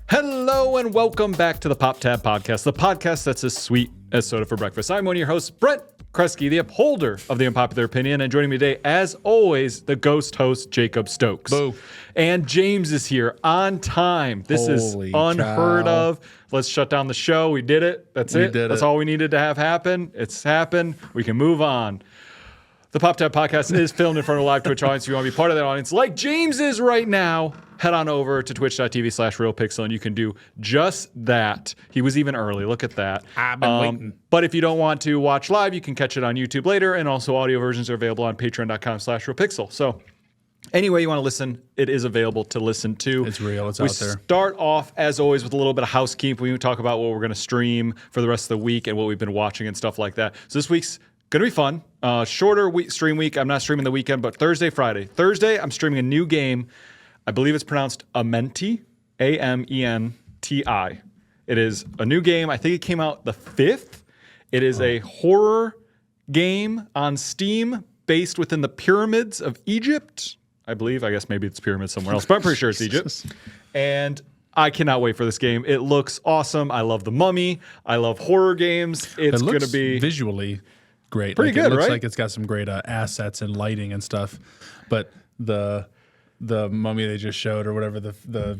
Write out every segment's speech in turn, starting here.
Hello and welcome back to the Pop Tab Podcast, the podcast that's as sweet as soda for breakfast. I'm one of your hosts, Brent Kruscke, the upholder of the unpopular opinion, and joining me today, as always, the ghost host, Jacob Stokes. Boo. And James is here on time. This Holy is unheard cow. of. Let's shut down the show. We did it. That's it. That's all we needed to have happen. It's happened. We can move on. The Pop Tab Podcast is filmed in front of a live Twitch audience. If you want to be part of that audience, like James is right now, head on over to twitch.tv/realpixel, and you can do just that. He was even early. Look at that. I've been waiting. But if you don't want to watch live, you can catch it on YouTube later, and also audio versions are available on patreon.com/realpixel. So anyway you want to listen, it is available to listen to. It's real. It's we out there. Start off, as always, with a little bit of housekeeping. We talk about what we're going to stream for the rest of the week and what we've been watching and stuff like that. So this week's going to be fun. Shorter stream week. I'm not streaming the weekend, but Thursday, Friday. Thursday, I'm streaming a new game. I believe it's pronounced Amenti, A-M-E-N-T-I. It is a new game. I think it came out the 5th. It is a horror game on Steam based within the pyramids of Egypt. I believe. I guess maybe it's pyramids somewhere else, but I'm pretty sure it's Egypt. And I cannot wait for this game. It looks awesome. I love The Mummy. I love horror games. It's going to be visually great. Pretty good, It looks right? like it's got some great assets and lighting and stuff. But the mummy they just showed, or whatever, the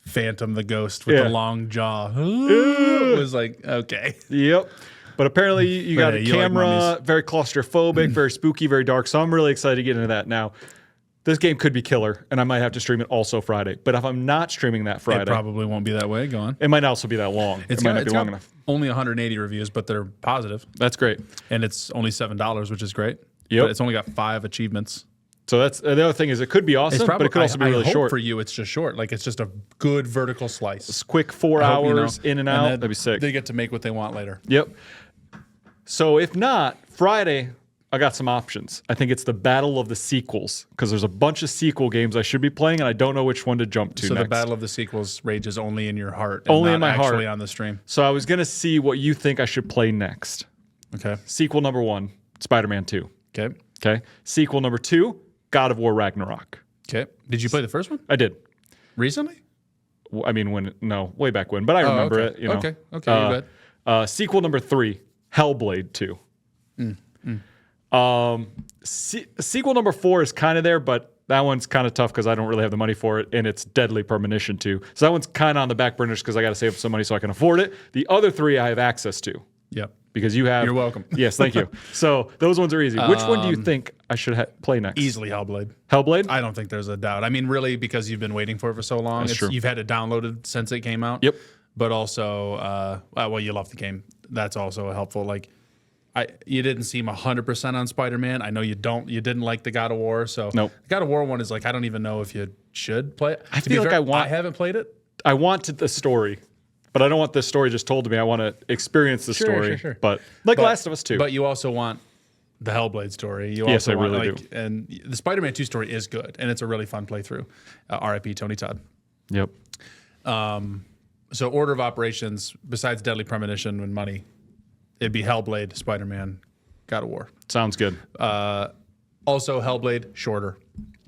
phantom, the ghost with the long jaw, was like, okay. Yep. But apparently you got a you like camera, mummies. very claustrophobic, very spooky, very dark. So I'm really excited to get into that now. This game could be killer, and I might have to stream it also Friday. But if I'm not streaming that Friday, It probably won't be that way. Go on. it might also be that long. It might not be long enough. Only 180 reviews, but they're positive. That's great. And it's only $7, which is great. Yep. But it's only got 5 achievements. So that's the other thing is it could be awesome, but it could also be really I hope short. for you, it's just short. Like, it's just a good vertical slice. It's quick 4 I hope, hours in and out. then That'd be sick. They get to make what they want later. Yep. So if not, Friday, I got some options. I think it's the battle of the sequels because there's a bunch of sequel games I should be playing, and I don't know which one to jump to So next. the battle of the sequels rages only in your heart, and Only not in my heart. actually on the stream. So I was going to see what you think I should play next. Okay. Sequel number 1, Spider-Man 2. Okay. Okay. Sequel number 2, God of War Ragnarok. Okay. Did you play the first one I did. recently? I mean, way back when, but I remember okay. it. You know. Okay. Okay. You're good. Sequel number 3, Hellblade 2. Sequel number 4 is kind of there, but that one's kind of tough because I don't really have the money for it, and it's Deadly Premonition 2. So that one's kind of on the back burners because I got to save up some money so I can afford it. The other 3 I have access to Yep. because you have. You're welcome. Yes, thank you. So those ones are easy. Which one do you think I should play next? Easily Hellblade. Hellblade? I don't think there's a doubt. I mean, really, because you've been waiting for it for so long. That's true. You've had it downloaded since it came out. Yep. But also, well, you love the game. That's also helpful. Like, you didn't seem 100% on Spider-Man. I know you don't. You didn't like the God of War. So Nope. the God of War one is like, I don't even know if you should play it. I feel like I haven't played it. I wanted the story, but I don't want the story just told to me. I want to experience the story. Sure. But Last of Us 2. But you also want the Hellblade story. You Yes, also I want, really do. And the Spider-Man 2 story is good, and it's a really fun playthrough. R.I.P. Tony Todd. Yep. So order of operations, besides Deadly Premonition and money, it'd be Hellblade, Spider-Man, God of War. Sounds good. Also, Hellblade, shorter.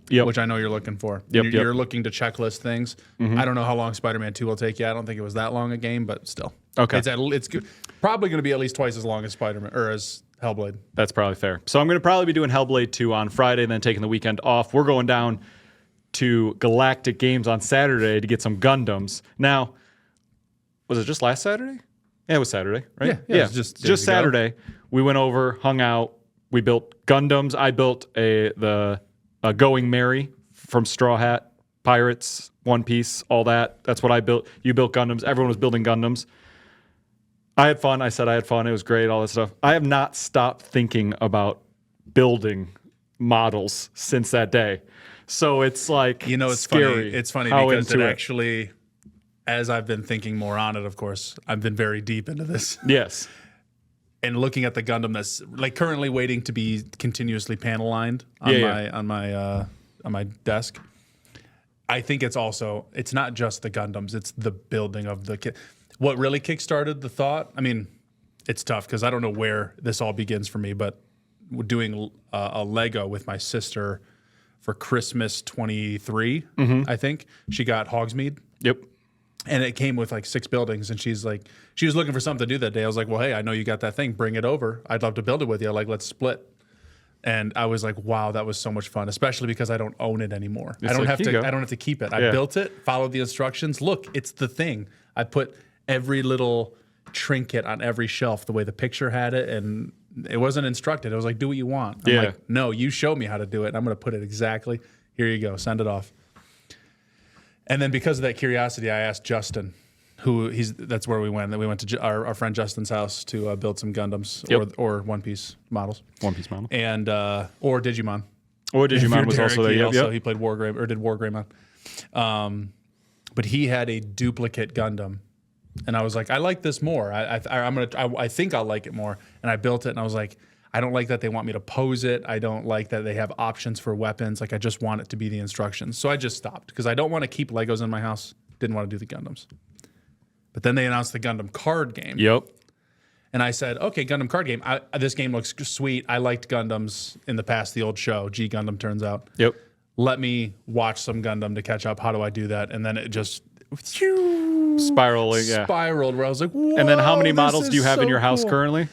Yep. Which I know you're looking for. Yep, You're looking to checklist things. I don't know how long Spider-Man 2 will take you. I don't think it was that long a game, but still. Okay. It's good. Probably going to be at least twice as long as Spider-Man or as Hellblade. That's probably fair. So I'm going to probably be doing Hellblade 2 on Friday and then taking the weekend off. We're going down to Galactic Games on Saturday to get some Gundams. Now, was it just last Saturday? Yeah, it was Saturday, right? Yeah, it was just days ago. Saturday. We went over, hung out. We built Gundams. I built the Going Merry from Straw Hat, Pirates, One Piece, all that. That's what I built. You built Gundams. Everyone was building Gundams. I had fun. I said I had fun. It was great, all that stuff. I have not stopped thinking about building models since that day. So it's like, It's scary. funny. It's funny how because into it actually, as I've been thinking more on it, of course, I've been very deep into this. Yes. And looking at the Gundam that's like currently waiting to be continuously panel lined on my desk. I think it's not just the Gundams, it's the building of the kit. What really kickstarted the thought, I mean, it's tough because I don't know where this all begins for me, but doing a Lego with my sister for Christmas 23, I think. She got Hogsmeade. Yep. And it came with like 6 buildings, and she was looking for something to do that day. I was like, well, hey, I know you got that thing. Bring it over. I'd love to build it with you. Like, let's split. And I was like, wow, that was so much fun, especially because I don't own it anymore. I don't have to keep it. I built it, followed the instructions. Look, it's the thing. I put every little trinket on every shelf the way the picture had it, and it wasn't instructed. It was like, do what you want. I'm like, no, you show me how to do it. And I'm going to put it exactly. Here you go. Send it off. And then because of that curiosity, I asked Justin, that's where we went. We went to our friend Justin's house to build some Gundams or One Piece models. One Piece model. And or Digimon. Or Digimon was also there. He played Wargreymon or did Wargreymon. But he had a duplicate Gundam. And I was like, I like this more. I think I'll like it more. And I built it, and I was like, I don't like that they want me to pose it. I don't like that they have options for weapons. Like, I just want it to be the instructions. So I just stopped because I don't want to keep Legos in my house. Didn't want to do the Gundams. But then they announced the Gundam card game. Yep. And I said, okay, Gundam card game. This game looks sweet. I liked Gundams in the past, the old show. G Gundam turns out. Yep. Let me watch some Gundam to catch up. How do I do that? And then it just spiraled where I was like, whoa, and then how many models do you have in your house currently?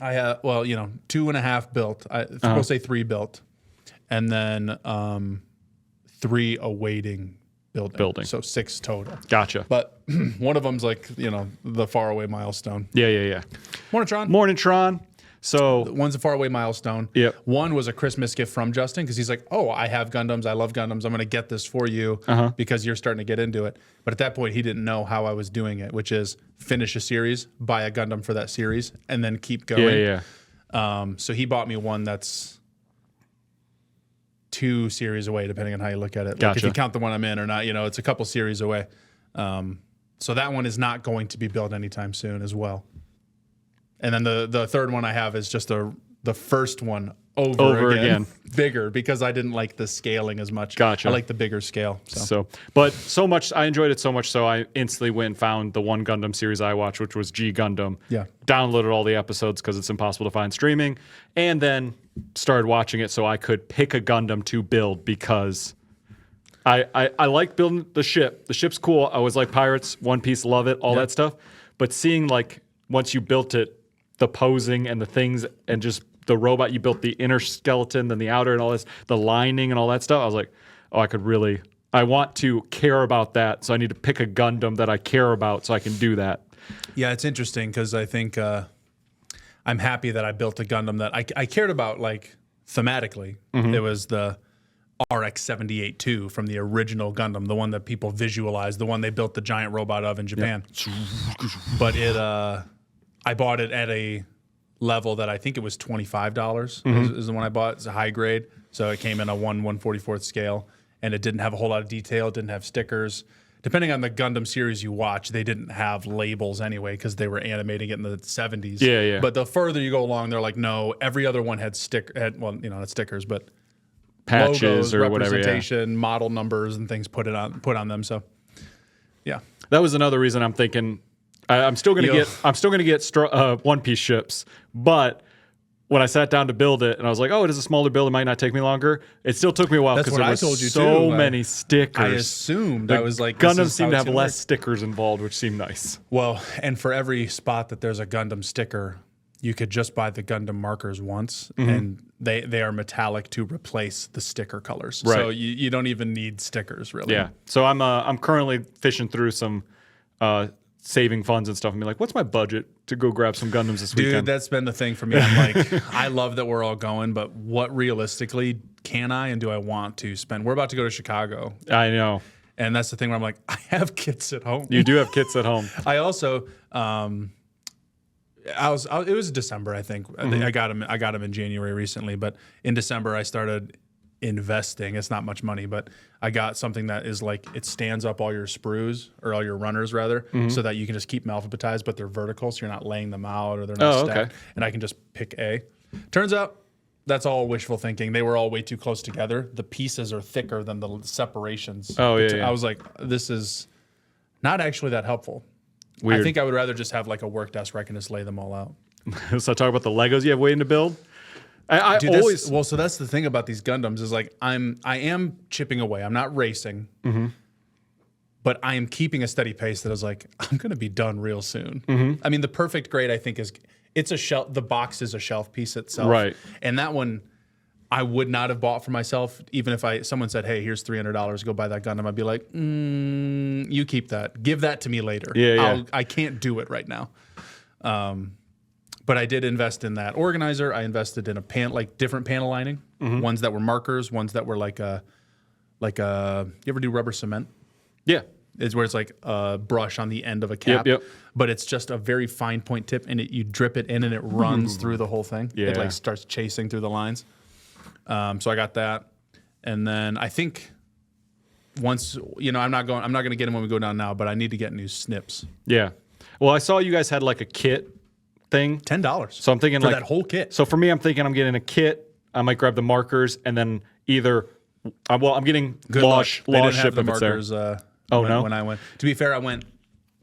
I have, 2.5 built. We'll say 3 built, and then 3 awaiting building. So 6 total. Gotcha. But one of them's like the faraway milestone. Yeah. Morning, Tron. So one's a faraway milestone. Yep. One was a Christmas gift from Justin because he's like, oh, I have Gundams. I love Gundams. I'm going to get this for you because you're starting to get into it. But at that point, he didn't know how I was doing it, which is finish a series, buy a Gundam for that series, and then keep going. Yeah. So he bought me one that's 2 series away, depending on how you look at it. Like Gotcha. if you count the one I'm in or not, it's a couple series away. So that one is not going to be built anytime soon as well. And then the third one I have is just the first one over again. Bigger, because I didn't like the scaling as much. Gotcha. I like the bigger scale. But so much, I enjoyed it so much, so I instantly went and found the one Gundam series I watched, which was G Gundam. Yeah. Downloaded all the episodes because it's impossible to find streaming, and then started watching it so I could pick a Gundam to build because I like building the ship. The ship's cool. I always like Pirates, One Piece, love it, all that stuff. But seeing like once you built it, the posing and the things and just the robot, you built the inner skeleton, then the outer and all this, the lining and all that stuff. I was like, oh, I want to care about that. So I need to pick a Gundam that I care about so I can do that. Yeah, it's interesting because I think I'm happy that I built a Gundam that I cared about, like thematically. It was the RX-78-2 from the original Gundam, the one that people visualized, the one they built the giant robot of in Japan. But I bought it at a level that I think it was $25 is the one I bought. It's a high grade. So it came in a 1/144th scale, and it didn't have a whole lot of detail. It didn't have stickers. Depending on the Gundam series you watch, they didn't have labels anyway because they were animating it in the 70s. Yeah. But the further you go along, they're like, no, every other one had not stickers, but Patches logos, or whatever. representation, model numbers, and things put on them. So, yeah. That was another reason I'm thinking I'm still going to get One Piece ships, but when I sat down to build it and I was like, oh, it is a smaller build, it might not take me longer. It still took me a while because there were so many stickers. I assumed I was like, Gundams seem to have less stickers involved, which seemed nice. Well, and for every spot that there's a Gundam sticker, you could just buy the Gundam markers once, and they are metallic to replace the sticker colors. Right. So you don't even need stickers, really. Yeah. So I'm currently fishing through some saving funds and stuff and be like, what's my budget to go grab some Gundams this weekend? Dude, that's been the thing for me. I'm like, I love that we're all going, but what realistically can I and do I want to spend? We're about to go to Chicago. I know. And that's the thing where I'm like, I have kits at home. You do have kits at home. I also, it was December, I think. I got them in January recently, but in December I started investing. It's not much money, but I got something that is like, it stands up all your sprues or all your runners rather, so that you can just keep them alphabetized, but they're vertical, so you're not laying them out or they're not stacked. Okay. And I can just pick A. Turns out that's all wishful thinking. They were all way too close together. The pieces are thicker than the separations. Oh, yeah. I was like, this is not actually that helpful. Weird. I think I would rather just have like a work desk where I can just lay them all out. So talk about the Legos you have waiting to build. So that's the thing about these Gundams is like I am chipping away. I'm not racing, but but I am keeping a steady pace that is like, I'm going to be done real soon. Mm-hmm. I mean, the perfect grade, I think, is it's a shelf. The box is a shelf piece itself. Right. And that one, I would not have bought for myself, even if someone said, hey, here's $300, go buy that Gundam. I'd be like, you keep that. Give that to me later. Yeah. I can't do it right now. But I did invest in that organizer. I invested in different panel lining, ones that were markers, ones that were like a, you ever do rubber cement? Yeah. It's where it's like a brush on the end of a cap, Yep. but it's just a very fine point tip, and you drip it in, and it runs through the whole thing. Yeah. It like starts chasing through the lines. So I got that, and then I think once I'm not going to get them when we go down now, but I need to get new snips. Yeah. Well, I saw you guys had like a kit thing. $10. So I'm thinking for like that whole kit. So for me, I'm thinking I'm getting a kit. I might grab the markers and then either. I'm getting law ship They didn't if have the it's there. markers. No? When I went, to be fair, I went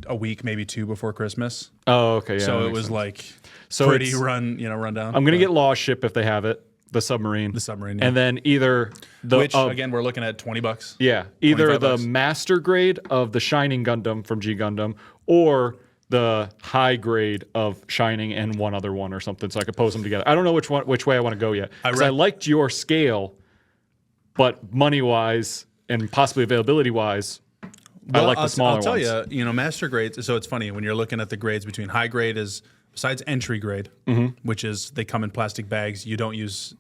a week, maybe 2 before Christmas. Oh, okay. Yeah, So that it makes was sense. like So pretty it's- run down. I'm gonna get law ship if they have it. The submarine. The submarine, yeah. And then either the which again we're looking at $20. yeah, either 25 the bucks. master grade of the Shining Gundam from G Gundam or the high grade of Shining and one other one or something, so I could pose them together. I don't know which way I want to go yet. Because I liked your scale, but money wise and possibly availability wise, I like the smaller ones. I'll tell you, master grades. So it's funny when you're looking at the grades between high grade is besides entry grade, which is they come in plastic bags. You don't use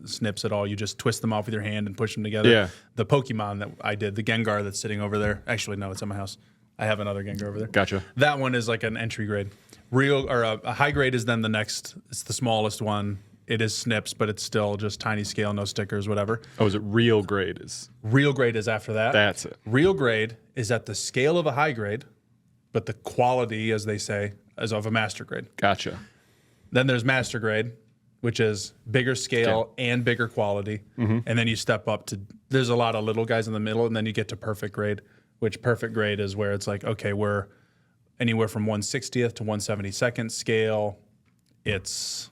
snips at all. You just twist them off with your hand and push them together. Yeah. The Pokemon that I did, the Gengar that's sitting over there. Actually, no, it's at my house. I have another Gengar over there. Gotcha. That one is like an entry grade. A high grade is then the next. It's the smallest one. It is snips, but it's still just tiny scale, no stickers, whatever. Oh, is it real grade? Real grade is after that. That's it. Real grade is at the scale of a high grade, but the quality, as they say, is of a master grade. Gotcha. Then there's master grade, which is bigger scale and bigger quality. And then you step up to, there's a lot of little guys in the middle, and then you get to perfect grade, which perfect grade is where it's like, okay, we're anywhere from 1/60th to 1/72nd scale. It's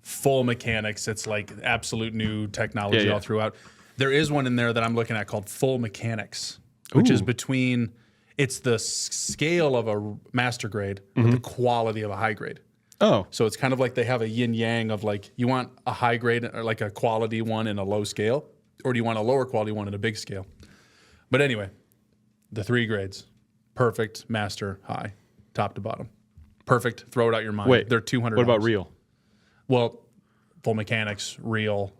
full mechanics. It's like absolute new technology all throughout. There is one in there that I'm looking at called full mechanics, which is between, it's the scale of a master grade, but the quality of a high grade. Oh. So it's kind of like they have a yin yang of like, you want a high grade or like a quality one in a low scale, or do you want a lower quality one in a big scale? But anyway, the 3 grades: perfect, master, high, top to bottom. Perfect, throw it out your mind. Wait, they're $200. What about real? Well, full mechanics, real,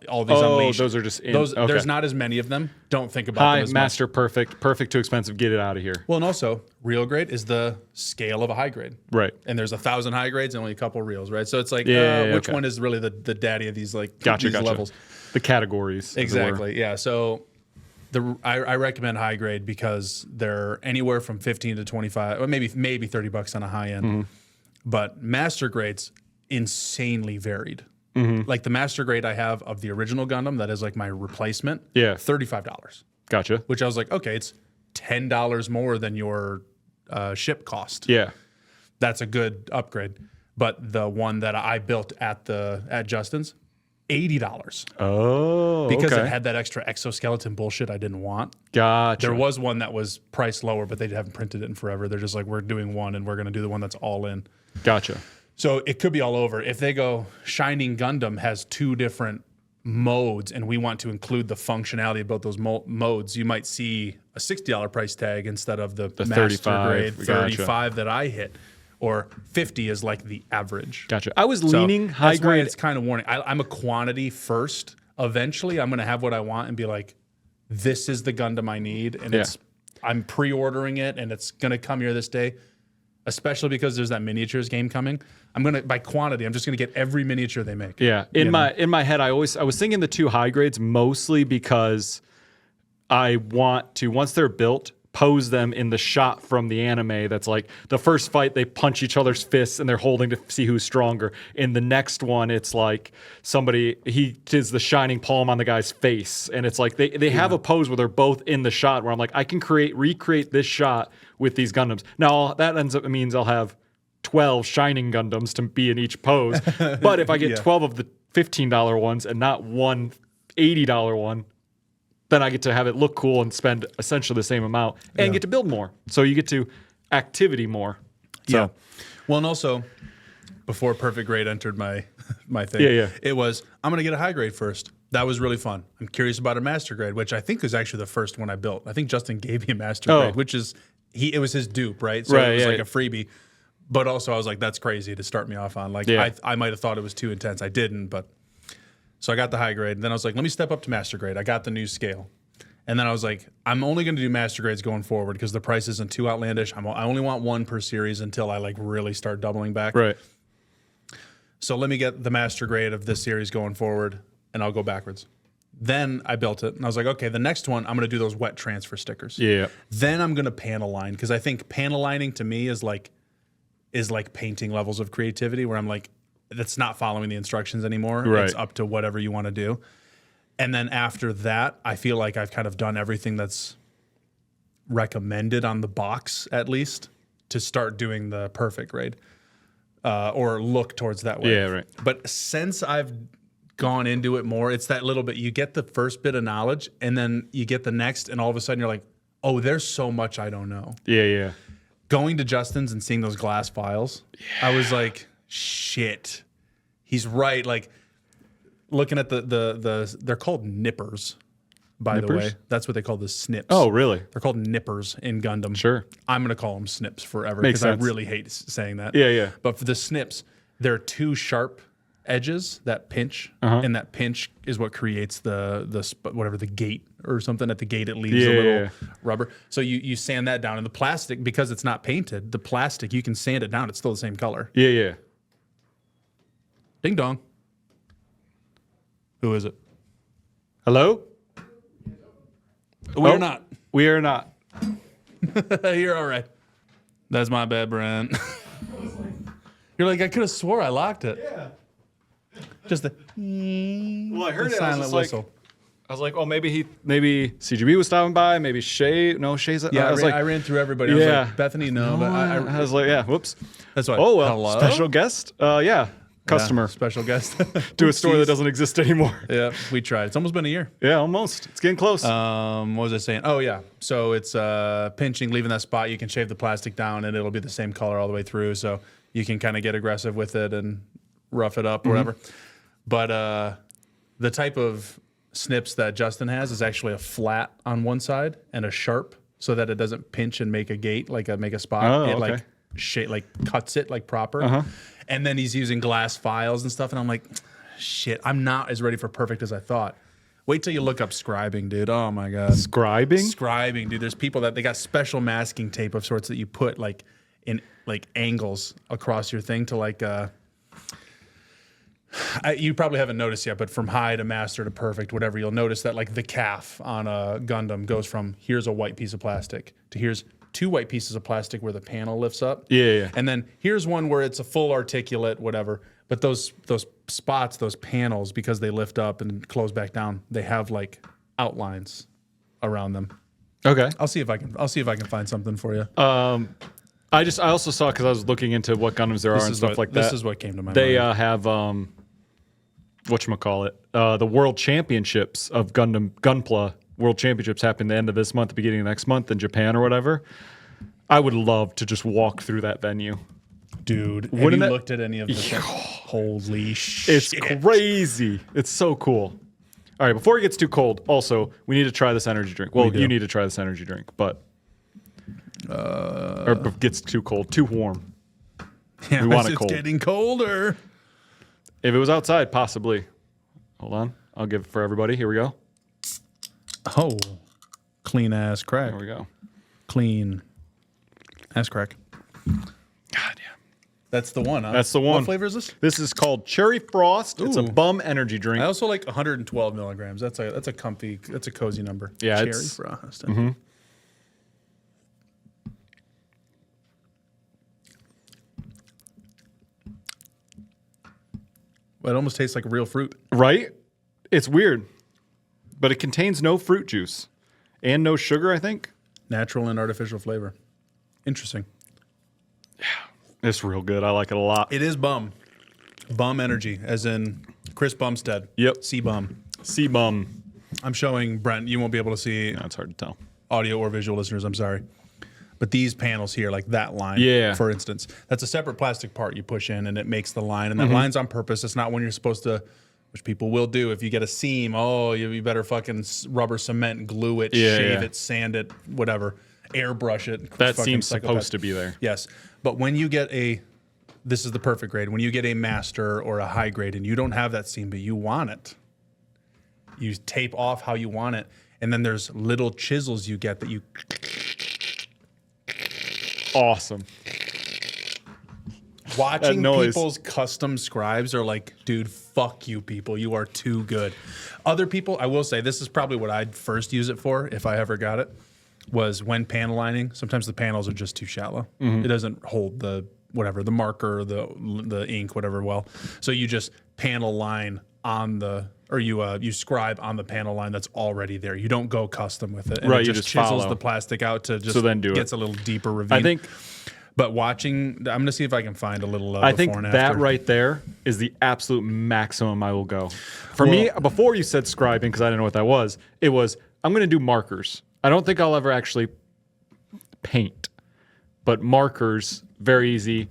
all these Oh, unleashed. those are just in, those. okay. There's not as many of them. Don't think about High, them as master, perfect, perfect, too expensive, get it out of here. much. Well, and also real grade is the scale of a high grade. Right. And there's 1,000 high grades and only a couple reals, right? So it's like, which one is really the daddy of these Gotcha. these levels? The categories. as it were. Exactly. Yeah. So I recommend high grade because they're anywhere from 15 to 25, or maybe $30 on a high end. But master grades insanely varied. Like the master grade I have of the original Gundam, that is like my replacement. Yeah. $35. Gotcha. Which I was like, okay, it's $10 more than your ship cost. Yeah. That's a good upgrade. But the one that I built at Justin's, $80. Oh, Because okay. it had that extra exoskeleton bullshit I didn't want. Gotcha. There was one that was priced lower, but they haven't printed it in forever. They're just like, we're doing one and we're going to do the one that's all in. Gotcha. So it could be all over. If they go, Shining Gundam has 2 different modes and we want to include the functionality about those modes, you might see a $60 price tag instead of the master 35. grade Gotcha. 35 that I hit. Or 50 is like the average. Gotcha. I was So leaning high that's why grade. it's kind of warning. I'm a quantity first. Eventually, I'm going to have what I want and be like, this is the Gundam I need. And I'm pre-ordering it and it's going to come here this day, especially because there's that miniatures game coming. By quantity, I'm just going to get every miniature they make. Yeah. In my head, I was thinking the 2 high grades mostly because I want to, once they're built, pose them in the shot from the anime that's like the first fight they punch each other's fists and they're holding to see who's stronger. In the next one it's like he does the shining palm on the guy's face and it's like they have a pose where they're both in the shot where I'm like I can recreate this shot with these Gundams. Now that means I'll have 12 Shining Gundams to be in each pose. But if I get 12 of the $15 ones and not one $80 one, then I get to have it look cool and spend essentially the same amount and get to build more. So you get to activity more. So. Yeah. Well, and also, before perfect grade entered my thing, it was, I'm going to get a high grade first. That was really fun. I'm curious about a master grade, which I think was actually the first one I built. I think Justin gave me a master grade, which is, it was his dupe, right? So it was like a freebie. But also I was like, that's crazy to start me off on. Like I might have thought it was too intense. I didn't, but so I got the high grade. And then I was like, let me step up to master grade. I got the new scale. And then I was like, I'm only going to do master grades going forward because the price isn't too outlandish. I only want one per series until I like really start doubling back. Right. So let me get the master grade of this series going forward, and I'll go backwards. Then I built it, and I was like, okay, the next one, I'm going to do those wet transfer stickers. Yeah. Then I'm going to panel line, because I think panel lining to me is like painting levels of creativity, where I'm like, that's not following the instructions anymore. Right. It's up to whatever you want to do. And then after that, I feel like I've kind of done everything that's recommended on the box, at least, to start doing the perfect grade. Or look towards that way. Yeah, right. But since I've gone into it more, it's that little bit. You get the first bit of knowledge, and then you get the next, and all of a sudden you're like, oh, there's so much I don't know. Yeah. Going to Justin's and seeing those glass files, I was like, shit, he's right. Like, looking at the they're called nippers, by the way. That's what they call the snips. Oh, really? They're called nippers in Gundam. Sure. I'm going to call them snips forever Makes because I sense. really hate saying that. Yeah. But for the snips, there are two sharp edges that pinch, and that pinch is what creates whatever the gate or something. At the gate, it leaves a little rubber. So you sand that down, and the plastic, because it's not painted, the plastic, you can sand it down. It's still the same color. Yeah. Ding dong. Who is it? Hello? We're not. We are not. You're all right. That's my bad, Brent. You're like, I could have swore I locked it. Yeah. Just the Well, I heard it. silent whistle. I was like, oh, maybe CGB was stopping by. Maybe Shay. No, Shay's. Yeah, I ran through everybody. I was like, Bethany, no. But I was like, yeah, whoops. that's why. Oh, well, hello? special guest. Yeah, customer. Yeah, special guest. To a store that doesn't exist anymore. Yeah, we tried. It's almost been a year. Yeah, almost. It's getting close. What was I saying? Oh, yeah. So it's pinching, leaving that spot. You can shave the plastic down, and it'll be the same color all the way through. So you can kind of get aggressive with it and rough it up or whatever. But the type of snips that Justin has is actually a flat on one side and a sharp, so that it doesn't pinch and make a gate, make a spot. Oh, it okay. like cuts it like proper. And then he's using glass files and stuff, and I'm like, shit, I'm not as ready for perfect as I thought. Wait till you look up scribing, dude. Oh my god, Scribing, dude. There's people that they got special masking tape of sorts that you put like in like angles across your thing to you probably haven't noticed yet, but from high to master to perfect, whatever, you'll notice that like the calf on a Gundam goes from here's a white piece of plastic to here's two white pieces of plastic where the panel lifts up. Yeah. And then here's one where it's a full articulate, whatever. But those spots, those panels, because they lift up and close back down, they have like outlines around them. Okay. I'll see if I can find something for you. I also saw, because I was looking into what Gundams there are and stuff like that. This is what came to my mind. They have whatchamacallit, the World Championships of Gunpla World Championships happen the end of this month, the beginning of next month in Japan or whatever. I would love to just walk through that venue. Dude, have you looked at any of this? Holy shit. It's crazy. It's so cool. All right, before it gets too cold, also, we need to try this energy drink. Well, you need to try this energy drink, but or if it gets too cold, too warm. Yeah, we want it it's cold. getting colder. If it was outside, possibly. Hold on. I'll give it for everybody. Here we go. Oh, clean ass crack. There we go. Clean ass crack. God, yeah. That's the one, huh? That's the one. What flavor is this? This is called Cherry Frost. It's a bum energy drink. I also like 112 milligrams. That's a cozy number. Yeah, Cherry it's Frost. It almost tastes like real fruit. Right? It's weird. But it contains no fruit juice and no sugar, I think. Natural and artificial flavor. Interesting. Yeah, it's real good. I like it a lot. It is bum. Bum energy, as in Chris Bumstead. Yep. C-Bum. C-Bum. I'm showing Brent. You won't be able to see No, it's hard to tell. audio or visual listeners. I'm sorry. But these panels here, like that line, for instance, that's a separate plastic part you push in and it makes the line. And that line's on purpose. It's not when you're supposed to, which people will do. If you get a seam, you better fucking rubber cement, glue it, shave it, sand it, whatever, airbrush it. That seems supposed to be there. Yes. But when you get this is the perfect grade. When you get a master or a high grade and you don't have that seam, but you want it, you tape off how you want it. And then there's little chisels you get that you... Awesome. Watching people's custom scribes are like, dude, fuck you people. You are too good. Other people, I will say, this is probably what I'd first use it for if I ever got it, was when panel lining. Sometimes the panels are just too shallow. It doesn't hold the marker, the ink, whatever well. So you just panel line on you scribe on the panel line that's already there. You don't go custom with it. And right, it you just just chisels follow. the plastic out to just then do gets it. a little deeper ravine. I think... But watching, I'm going to see if I can find a little I think before and that after. right there is the absolute maximum I will go. For me, before you said scribing, because I didn't know what that was, it was, I'm going to do markers. I don't think I'll ever actually paint. But markers, very easy.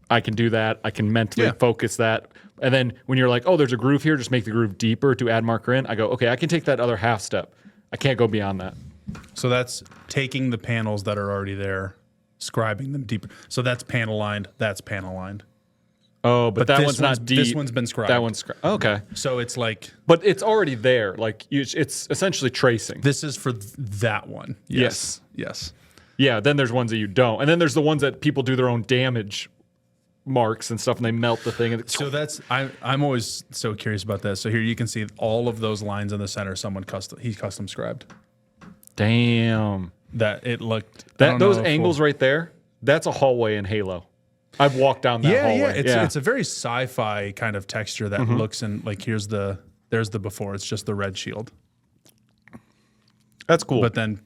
I can do that. I can mentally focus that. And then when you're like, oh, there's a groove here, just make the groove deeper to add marker in. I go, okay, I can take that other half step. I can't go beyond that. So that's taking the panels that are already there, scribing them deeper. So that's panel lined. That's panel lined. Oh, but that one's not deep. This one's been scribed. That one's okay. So it's like, but it's already there. Like it's essentially tracing. This is for that one. Yes. Yeah. Then there's ones that you don't, and then there's the ones that people do their own damage marks and stuff, and they melt the thing. And so that's I'm always so curious about that. So here you can see all of those lines in the center. He custom scribed. Damn. That it looked. Those angles right there. That's a hallway in Halo. I've walked down that hallway. It's a very sci-fi kind of texture that looks in like there's the before. It's just the red shield. That's cool. But then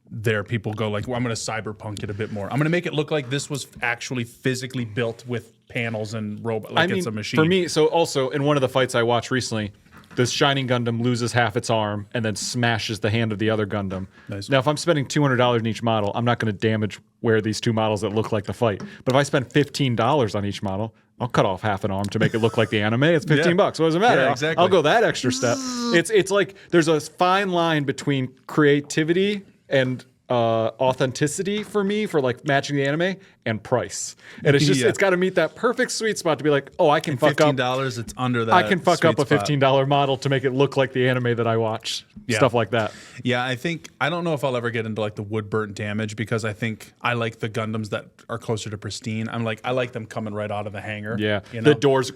there people go like, well, I'm going to cyberpunk it a bit more. I'm going to make it look like this was actually physically built with panels and robot. Like it's a machine. For me, so also in one of the fights I watched recently, this Shining Gundam loses half its arm and then smashes the hand of the other Gundam. Nice. Now, if I'm spending $200 in each model, I'm not going to damage where these two models that look like the fight. But if I spend $15 on each model, I'll cut off half an arm to make it look like the anime. It's $15. What does it matter? Yeah, exactly. I'll go that extra step. It's like there's a fine line between creativity and authenticity for me for like matching the anime and price. And it's just it's got to meet that perfect sweet spot to be like, oh, I can fuck up $15. It's under that. I can fuck up a spot. $15 model to make it look like the anime that I watch. Yeah. Stuff like that. Yeah, I don't know if I'll ever get into like the wood burnt damage because I think I like the Gundams that are closer to pristine. I like them coming right out of the hanger. Yeah. You know? The doors,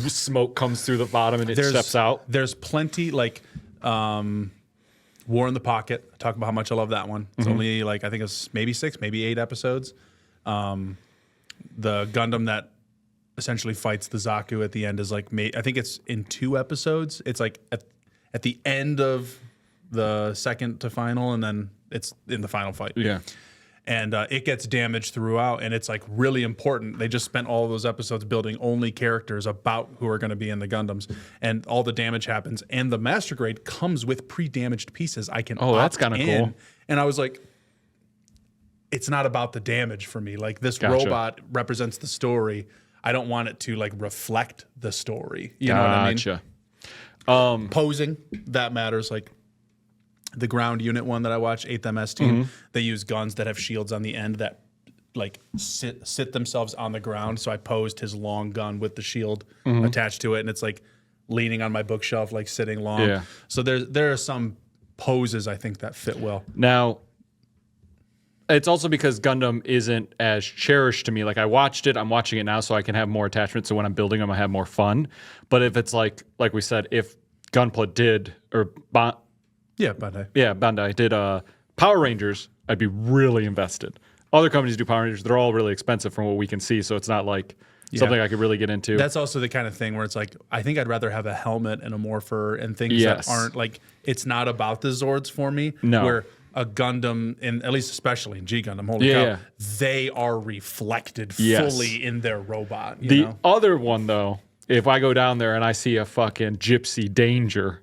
smoke comes through the bottom and it steps out. There's plenty like War in the Pocket. I talk about how much I love that one. It's only like I think it's maybe 6, maybe 8 episodes. The Gundam that essentially fights the Zaku at the end is like I think it's in 2 episodes. It's like at the end of the second to final, and then it's in the final fight. Yeah. And it gets damaged throughout, and it's like really important. They just spent all those episodes building only characters about who are going to be in the Gundams, and all the damage happens. And the Master Grade comes with pre-damaged pieces. I can that's kind of cool. And I was like, it's not about the damage for me. Like this Gotcha. robot represents the story. I don't want it to like reflect the story. You know what I mean? Posing, that matters. Like the ground unit one that I watched, 8th MS team, they use guns that have shields on the end that like sit themselves on the ground. So I posed his long gun with the shield attached to it, and it's like leaning on my bookshelf, like sitting long. Yeah. So there are some poses I think that fit well. Now, it's also because Gundam isn't as cherished to me. Like I watched it, I'm watching it now, so I can have more attachment. So when I'm building them, I have more fun. But if it's like we said, if Gunpla did Bandai did Power Rangers, I'd be really invested. Other companies do Power Rangers; they're all really expensive from what we can see. So it's not like something I could really get into. That's also the kind of thing where it's like, I think I'd rather have a helmet and a morpher and things that aren't like, it's not about the Zords for me. No. Where a Gundam, and at least especially in G Gundam, holy cow, they are reflected fully in their robot. You know? Other one though, if I go down there and I see a fucking Gypsy Danger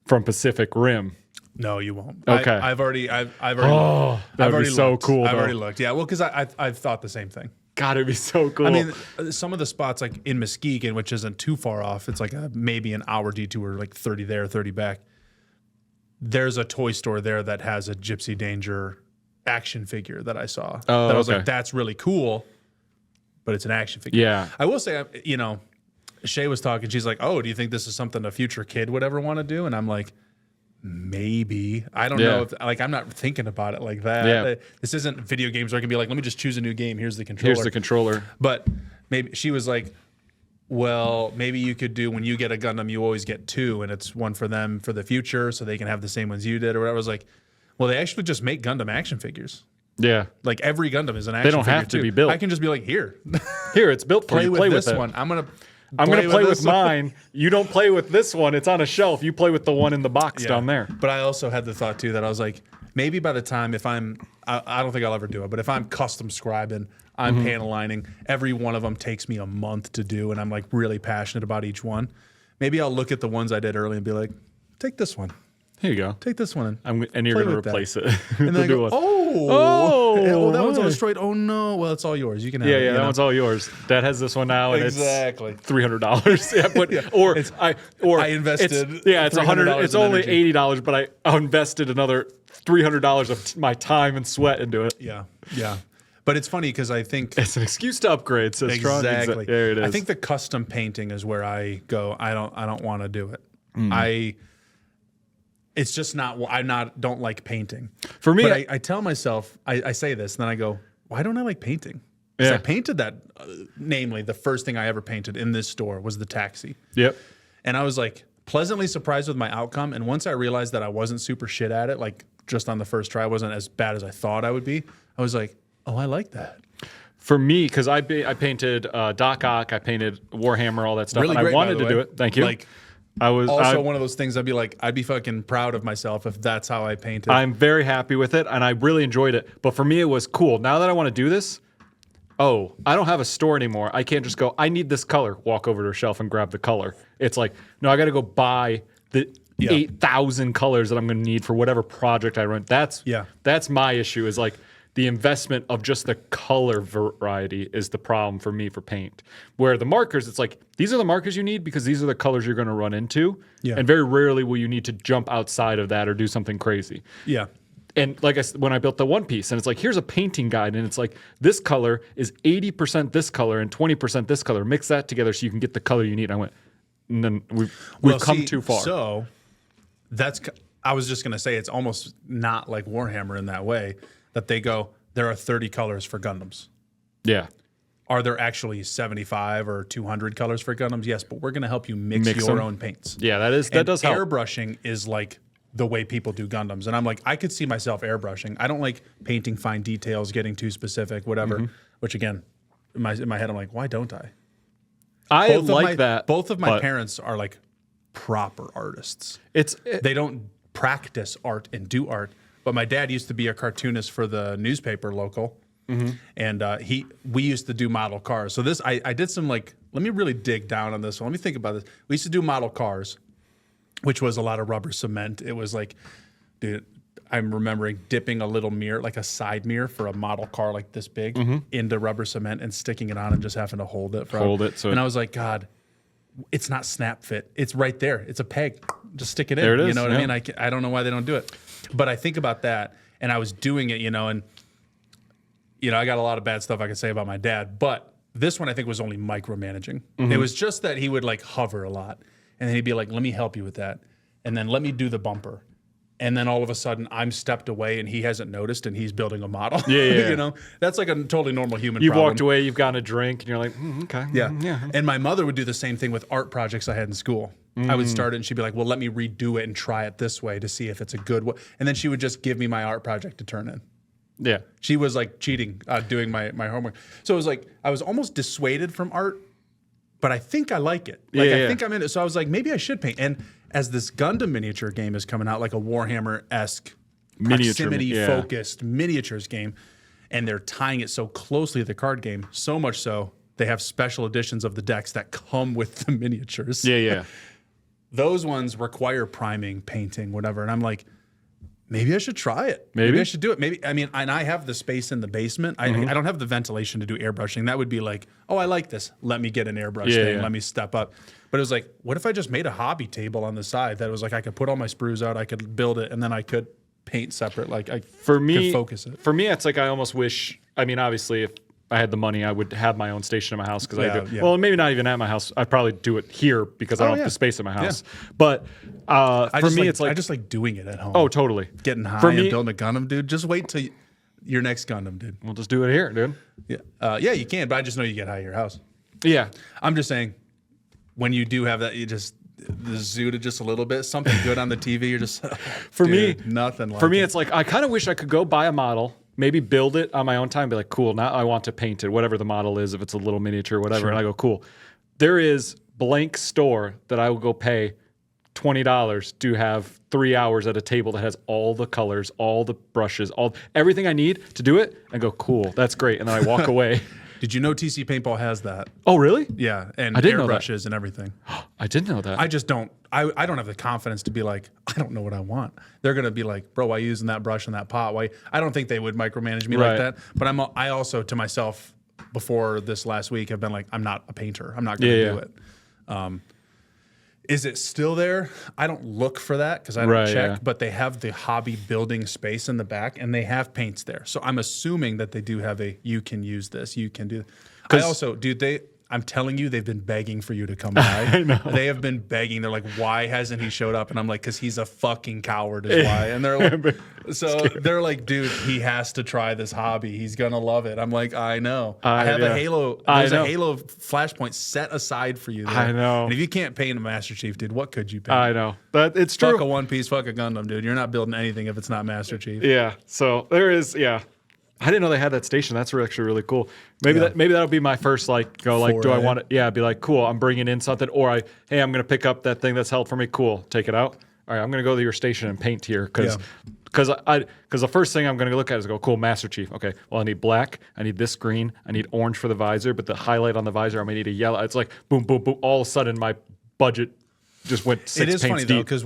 from Pacific Rim. No, you won't. Okay. I've already That'd be so looked. cool. I've though. already looked. Yeah, well, because I've thought the same thing. God, it'd be so cool. I mean, some of the spots like in Muskegon, which isn't too far off, it's like maybe an hour detour, like 30 there, 30 back. There's a toy store there that has a Gypsy Danger action figure that I saw. Oh, that I was okay. like, that's really cool, but it's an action figure. Yeah. I will say, you know, Shay was talking. She's like, "Oh, do you think this is something a future kid would ever want to do?" And I'm like, maybe. I don't know. If, like, I'm not thinking about it like that. Yeah. This isn't video games where I can be like, let me just choose a new game. Here's the controller. Here's the controller. But maybe she was like, well, maybe you could do when you get a Gundam, you always get two, and it's one for them for the future, so they can have the same ones you did or whatever. I was like, well, they actually just make Gundam action figures. Yeah. Like every Gundam is an action figure. They don't have to too. be built. I can just be like, here, It's built for you. Play with this it. one. I'm gonna play with this one. mine. You don't play with this one. It's on a shelf. You play with the one in the box down there. But I also had the thought too that I was like, maybe by the time I don't think I'll ever do it, but if I'm custom scribing, I'm panel lining, every one of them takes me a month to do, and I'm like really passionate about each one. Maybe I'll look at the ones I did early and be like, take this one. Here you go. Take this one. And you're play going to with that. replace it. And then I go, that one's all why? destroyed. Oh no. Well, it's all yours. You can have it. Yeah, you that know? one's all yours. Dad has this one now, and Exactly. it's $300. Yeah, but I invested it's $100. It's in only energy. $80, but I invested another $300 of my time and sweat into it. Yeah. But it's funny because I think It's an excuse to upgrade. Says Tron. exactly. There it is. I think the custom painting is where I go. I don't want to do it. It's just not. Don't like painting. For me, But I tell myself, I say this, and then I go, why don't I like painting? Because Yeah. I painted that. Namely, the first thing I ever painted in this store was the taxi, Yep. and I was like pleasantly surprised with my outcome. And once I realized that I wasn't super shit at it, like just on the first try, I wasn't as bad as I thought I would be. I was like, oh, I like that. For me, because I painted Doc Ock, I painted Warhammer, all that stuff, Really and great, I wanted by the to do way. it. Thank you. Like, I was also one of those things I'd be fucking proud of myself if that's how I painted. I'm very happy with it, and I really enjoyed it. But for me, it was cool. Now that I want to do this, I don't have a store anymore. I can't just go, I need this color, walk over to a shelf and grab the color. It's like, no, I got to go buy the 8,000 colors that I'm going to need for whatever project I run. That's my issue is like the investment of just the color variety is the problem for me for paint. Where the markers, it's like, these are the markers you need because these are the colors you're going to run into. Yeah. And very rarely will you need to jump outside of that or do something crazy. Yeah. And like when I built the One Piece, and it's like, here's a painting guide, and it's like, this color is 80% this color and 20% this color. Mix that together so you can get the color you need. I went, and then we've come too far. So I was just going to say, it's almost not like Warhammer in that way that they go, there are 30 colors for Gundams. Yeah. Are there actually 75 or 200 colors for Gundams? Yes, but we're going to help you mix your them. own paints. Yeah, that does help. Airbrushing is like the way people do Gundams. And I'm like, I could see myself airbrushing. I don't like painting fine details, getting too specific, whatever. Which again, in my head, I'm like, why don't I? I like that. Both of my parents are like proper artists. They don't practice art and do art. But my dad used to be a cartoonist for the newspaper local. And we used to do model cars. So I did some like, let me really dig down on this one. Let me think about this. We used to do model cars, which was a lot of rubber cement. It was like, dude, I'm remembering dipping a little mirror, like a side mirror for a model car like this big into rubber cement and sticking it on and just having to hold it. And I was like, God, it's not snap fit. It's right there. It's a peg. Just stick it in. There it is. You know what I mean? I don't know why they don't do it. But I think about that, and I was doing it, and I got a lot of bad stuff I could say about my dad, but this one I think was only micromanaging. It was just that he would like hover a lot, and then he'd be like, let me help you with that, and then let me do the bumper. And then all of a sudden I'm stepped away and he hasn't noticed and he's building a model. Yeah. That's like a totally normal human You've problem. walked away, you've gotten a drink, and you're like, okay. Yeah. And my mother would do the same thing with art projects I had in school. I would start it and she'd be like, well, let me redo it and try it this way to see if it's a good one. And then she would just give me my art project to turn in. Yeah. She was like cheating, doing my homework. So it was like, I was almost dissuaded from art, but I think I like it. Like, I think I'm in it. So I was like, maybe I should paint. And as this Gundam miniature game is coming out, like a Warhammer-esque, proximity-focused miniatures game, and they're tying it so closely to the card game, so much so, they have special editions of the decks that come with the miniatures. Yeah. those ones require priming, painting, whatever. And I'm like, maybe I should try it. Maybe I should do it. Maybe, I mean, and I have the space in the basement. I don't have the ventilation to do airbrushing. That would be like, oh, I like this. Let me get an airbrush thing. Yeah. Let me step up. But it was like, what if I just made a hobby table on the side that was like, I could put all my sprues out, I could build it, and then I could paint separate. Like I could focus it. For me, it's like I almost wish, I mean, obviously, if I had the money, I would have my own station in my house because I do. Yeah. Well, maybe not even at my house. I'd probably do it here because I don't have the space in my house. Yeah. But for me, it's like I just like doing it at home. Oh, totally. Getting high For and me, building a Gundam, dude. Just wait till your next Gundam, dude. we'll just do it here, dude. Yeah, yeah, you can. But I just know you get high at your house. Yeah. I'm just saying, when you do have that, you just the zoot just a little bit, something good on the TV. You're just For me, nothing. Like for me, it. it's like I kind of wish I could go buy a model, maybe build it on my own time, be like, cool, now I want to paint it, whatever the model is, if it's a little miniature, whatever. And I go, cool. There is blank store that I will go pay $20 to have 3 hours at a table that has all the colors, all the brushes, everything I need to do it, and go, cool, that's great. And then I walk away. Did you know TC Paintball has that? Oh, really? Yeah, and I didn't know that. airbrushes and everything. I didn't know that. I just don't. I don't have the confidence to be like, I don't know what I want. They're gonna be like, bro, why you using that brush and that pot? Why? I don't think they would micromanage me like that. But I also to myself before this last week have been like, I'm not a painter. I'm not gonna do it. Is it still there? I don't look for that because I don't check, but they have the hobby building space in the back and they have paints there. So I'm assuming that they do have you can use this, you can do. I also, dude, I'm telling you, they've been begging for you to come by. I know. They have been begging. They're like, why hasn't he showed up? And I'm like, because he's a fucking coward is why. And they're like, they're like, dude, he has to try this hobby. He's going to love it. I'm like, I know. I have a Halo. There's a Halo Flashpoint set aside for you there. I know. And if you can't paint a Master Chief, dude, what could you paint? I know. It's true. Fuck a One Piece, fuck a Gundam, dude. You're not building anything if it's not Master Chief. Yeah. So there is, I didn't know they had that station. That's actually really cool. Maybe that'll be my first do I want it? Yeah, be like, cool, I'm bringing in something, or hey, I'm gonna pick up that thing that's held for me. Cool, take it out. All right, I'm gonna go to your station and paint here because the first thing I'm gonna look at is cool, Master Chief. Okay, well I need black, I need this green, I need orange for the visor, but the highlight on the visor I'm gonna need a yellow. It's like boom, boom, boom. All of a sudden my budget just went 6 paints deep. It is funny though because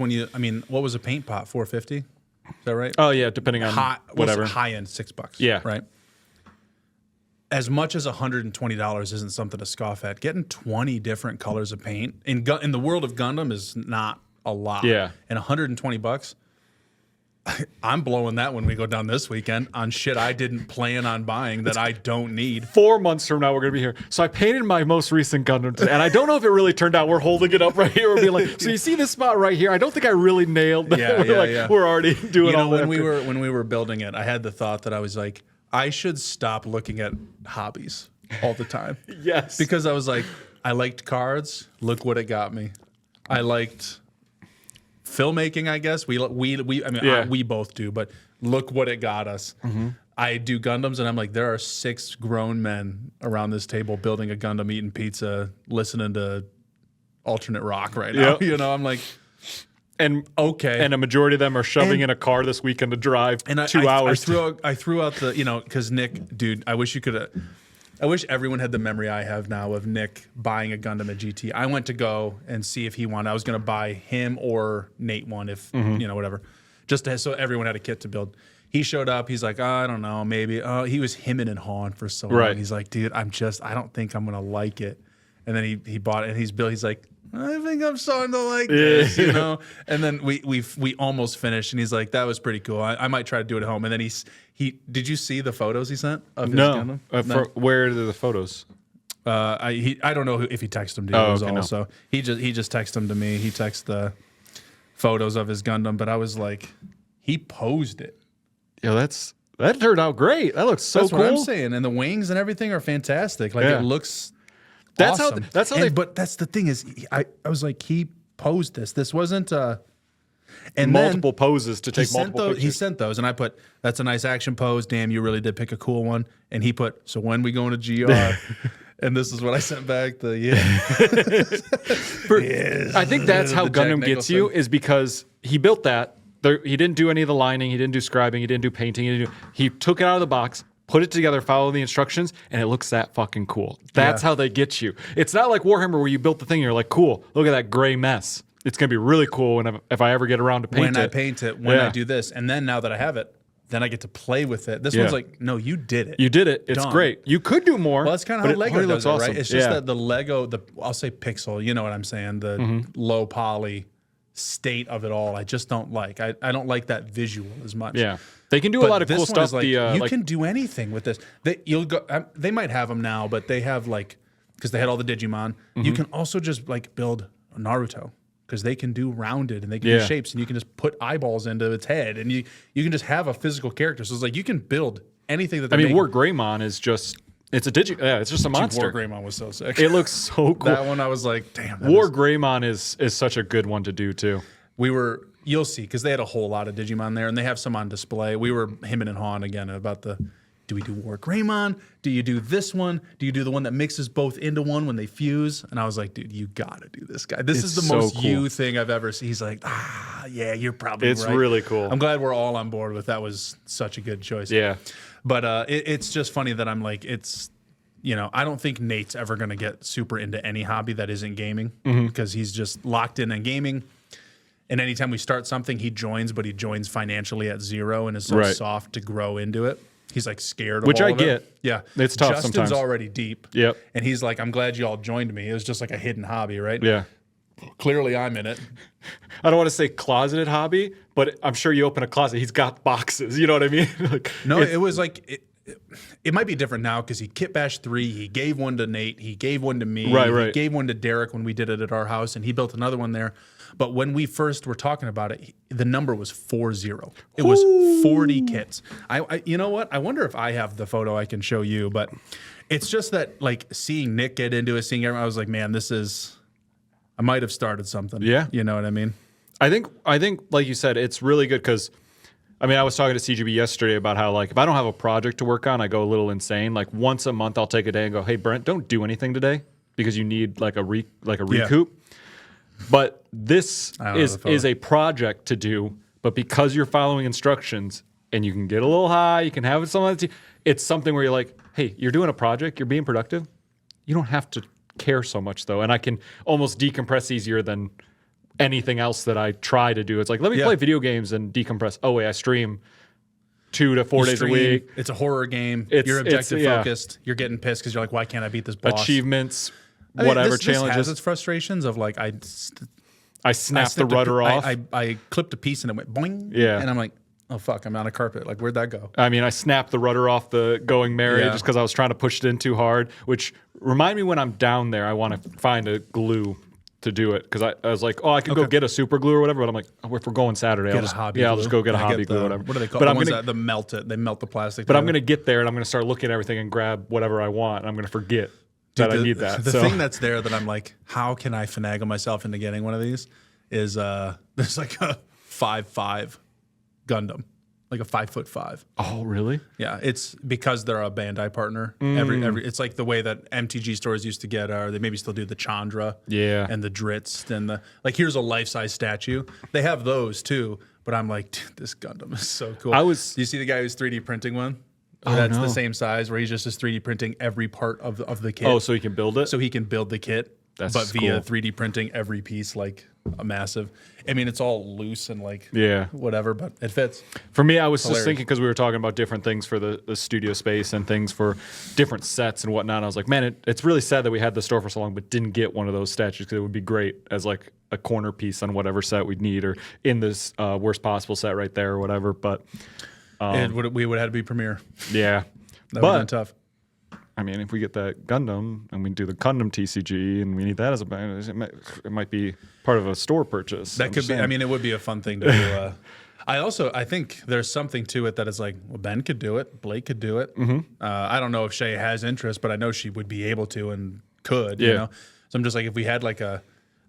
what was a paint pot? $450. Is that right? Oh yeah, depending on whatever. High end, $6. Yeah. Right. As much as $120 isn't something to scoff at, getting 20 different colors of paint in the world of Gundam is not a lot. Yeah. And $120, I'm blowing that when we go down this weekend on shit I didn't plan on buying that I don't need. 4 months from now, we're going to be here. So I painted my most recent Gundam today, and I don't know if it really turned out. We're holding it up right here. We're being like, so you see this spot right here? I don't think I really nailed that. We're already doing all that. When we were building it, I had the thought that I was like, I should stop looking at hobbies all the time. Yes. Because I was like, I liked cards. Look what it got me. I liked filmmaking, I guess. We both do, but look what it got us. Mm-hmm. I do Gundams, and I'm like, there are 6 grown men around this table building a Gundam, eating pizza, listening to alternate rock right now. Yep. I'm like, and a majority of them are shoving in a car this weekend to drive 2 hours. I threw out the, because Nick, dude, I wish everyone had the memory I have now of Nick buying a Gundam at GT. I went to go and see if he wanted. I was going to buy him or Nate one if, whatever, so everyone had a kit to build. He showed up. He's like, I don't know, maybe. He was hemming and hawing for so long. He's like, dude, I don't think I'm going to like it. And then he bought it and he's like, I think I'm starting to like this, And then we almost finished, and he's like, "That was pretty cool. I might try to do it at home." And then he did you see the photos he sent of his Gundam? No. Where are the photos? I don't know if he texted them to you. So he just texted them to me. He texted the photos of his Gundam, but I was like, he posed it. Yeah, that turned out great. That looks so cool. That's what I'm saying, and the wings and everything are fantastic. Like it looks. Awesome. But that's the thing is, I was like, he posed this. This wasn't and multiple poses to take multiple pictures. He sent those, and I put, that's a nice action pose. Damn, you really did pick a cool one. And he put, so when we going to GR? And this is what I sent back. I think that's how Gundam gets you, is because he built that. He didn't do any of the lining. He didn't do scribing. He didn't do painting. He took it out of the box, put it together, follow the instructions, and it looks that fucking cool. That's how they get you. It's not like Warhammer where you built the thing and you're like, cool, look at that gray mess. it's going to be really cool if I ever get around to paint when it. I paint it, when I do this. And then now that I have it, then I get to play with it. This one's like, no, you did it. You did it. It's Done. great. You could do more. Well, that's kind of how Lego does it, awesome. right? It's just that the Lego, I'll say pixel, you know what I'm saying? The low poly state of it all, I just don't like. I don't like that visual as much. Yeah. They can do a lot of cool stuff. Like, you can do anything with this. They might have them now, but they have like, because they had all the Digimon, you can also just like build Naruto. Because they can do rounded and they can do shapes, and you can just put eyeballs into its head, and you can just have a physical character. So it's like you can build anything that. War Greymon is just it's just a monster. War Greymon was so sick. It looks so cool. That one I was like, damn. War Greymon is such a good one to do too. You'll see, because they had a whole lot of Digimon there, and they have some on display. We were hemming and hawing again about do we do War Greymon? Do you do this one? Do you do the one that mixes both into one when they fuse? And I was like, dude, you gotta do this guy. This is the most you thing I've ever seen. He's like, yeah, you're probably right. It's really cool. I'm glad we're all on board with that. Was such a good choice. Yeah. But it's just funny that I'm like, I don't think Nate's ever gonna get super into any hobby that isn't gaming, because he's just locked in gaming. And anytime we start something, he joins, but he joins financially at zero and is so soft to grow into it. He's like scared of Which all I of get. it. Yeah. It's tough Justin's sometimes. already deep. Yep. And he's like, I'm glad you all joined me. It was just like a hidden hobby, right? Yeah. Clearly I'm in it. I don't want to say closeted hobby, but I'm sure you open a closet, he's got boxes. You know what I mean? No, it was like, it might be different now, because he kit bashed 3. He gave one to Nate. He gave one to me. Right. He gave one to Derek when we did it at our house, and he built another one there. But when we first were talking about it, the number was 40. It was 40 kits. I you know what? I wonder if I have the photo I can show you. But it's just that, like, seeing Nick get into it, seeing everyone, I was like, man, I might have started something. Yeah. You know what I mean? I think, like you said, it's really good because, I was talking to CGB yesterday about how, like, if I don't have a project to work on, I go a little insane. Like, once a month, I'll take a day and go, hey, Brent, don't do anything today, because you need like a recoup. But this is a project to do, but because you're following instructions and you can get a little high, you can have it something. It's something where you're like, hey, you're doing a project, you're being productive. You don't have to care so much though, and I can almost decompress easier than anything else that I try to do. It's like, let me play video games and decompress. Oh wait, I stream 2 to 4 days a week. It's a horror game. You're objective focused. You're getting pissed because you're like, why can't I beat this boss? Achievements. Whatever challenges. This has its frustrations of like I snapped the rudder off. I clipped a piece and it went boing. Yeah. And I'm like, oh fuck, I'm on a carpet. Like, where'd that go? I snapped the rudder off the Going Merry just because I was trying to push it in too hard. Which remind me, when I'm down there, I want to find a glue to do it, because I was like, I could go get a super glue or whatever. But I'm like, if we're going Saturday, I'll just go get a hobby glue or whatever. What do they call? But I'm gonna melt it. They melt the plastic. But I'm gonna get there and I'm gonna start looking at everything and grab whatever I want. And I'm gonna forget. I need that. The thing that's there that I'm like, how can I finagle myself into getting one of these is there's like a 5'5" Gundam, like a 5'5". Oh, really? Yeah, it's because they're a Bandai partner. Every it's like the way that MTG stores used to get, or they maybe still do the Chandra, and the Dritz, and here's a life-size statue. They have those too, but I'm like, dude, this Gundam is so cool. Do you see the guy who's 3D printing one? That's the same size, where he's just 3D printing every part of the kit. Oh, so he can build it? So he can build the kit, but via 3D printing every piece, like a massive. It's all loose and like whatever, but it fits. For me, I was just thinking, because we were talking about different things for the studio space and things for different sets and whatnot. I was like, man, it's really sad that we had the store for so long but didn't get one of those statues, because it would be great as like a corner piece on whatever set we'd need, or in this worst possible set right there or whatever. But we would have to be Premiere. Yeah. That would have been tough. If we get that Gundam and we do the Gundam TCG and we need that as it might be part of a store purchase. That could be. It would be a fun thing to do. I think there's something to it that is like, well, Ben could do it, Blake could do it. I don't know if Shay has interest, but I know she would be able to and could. You know, so I'm just like, if we had like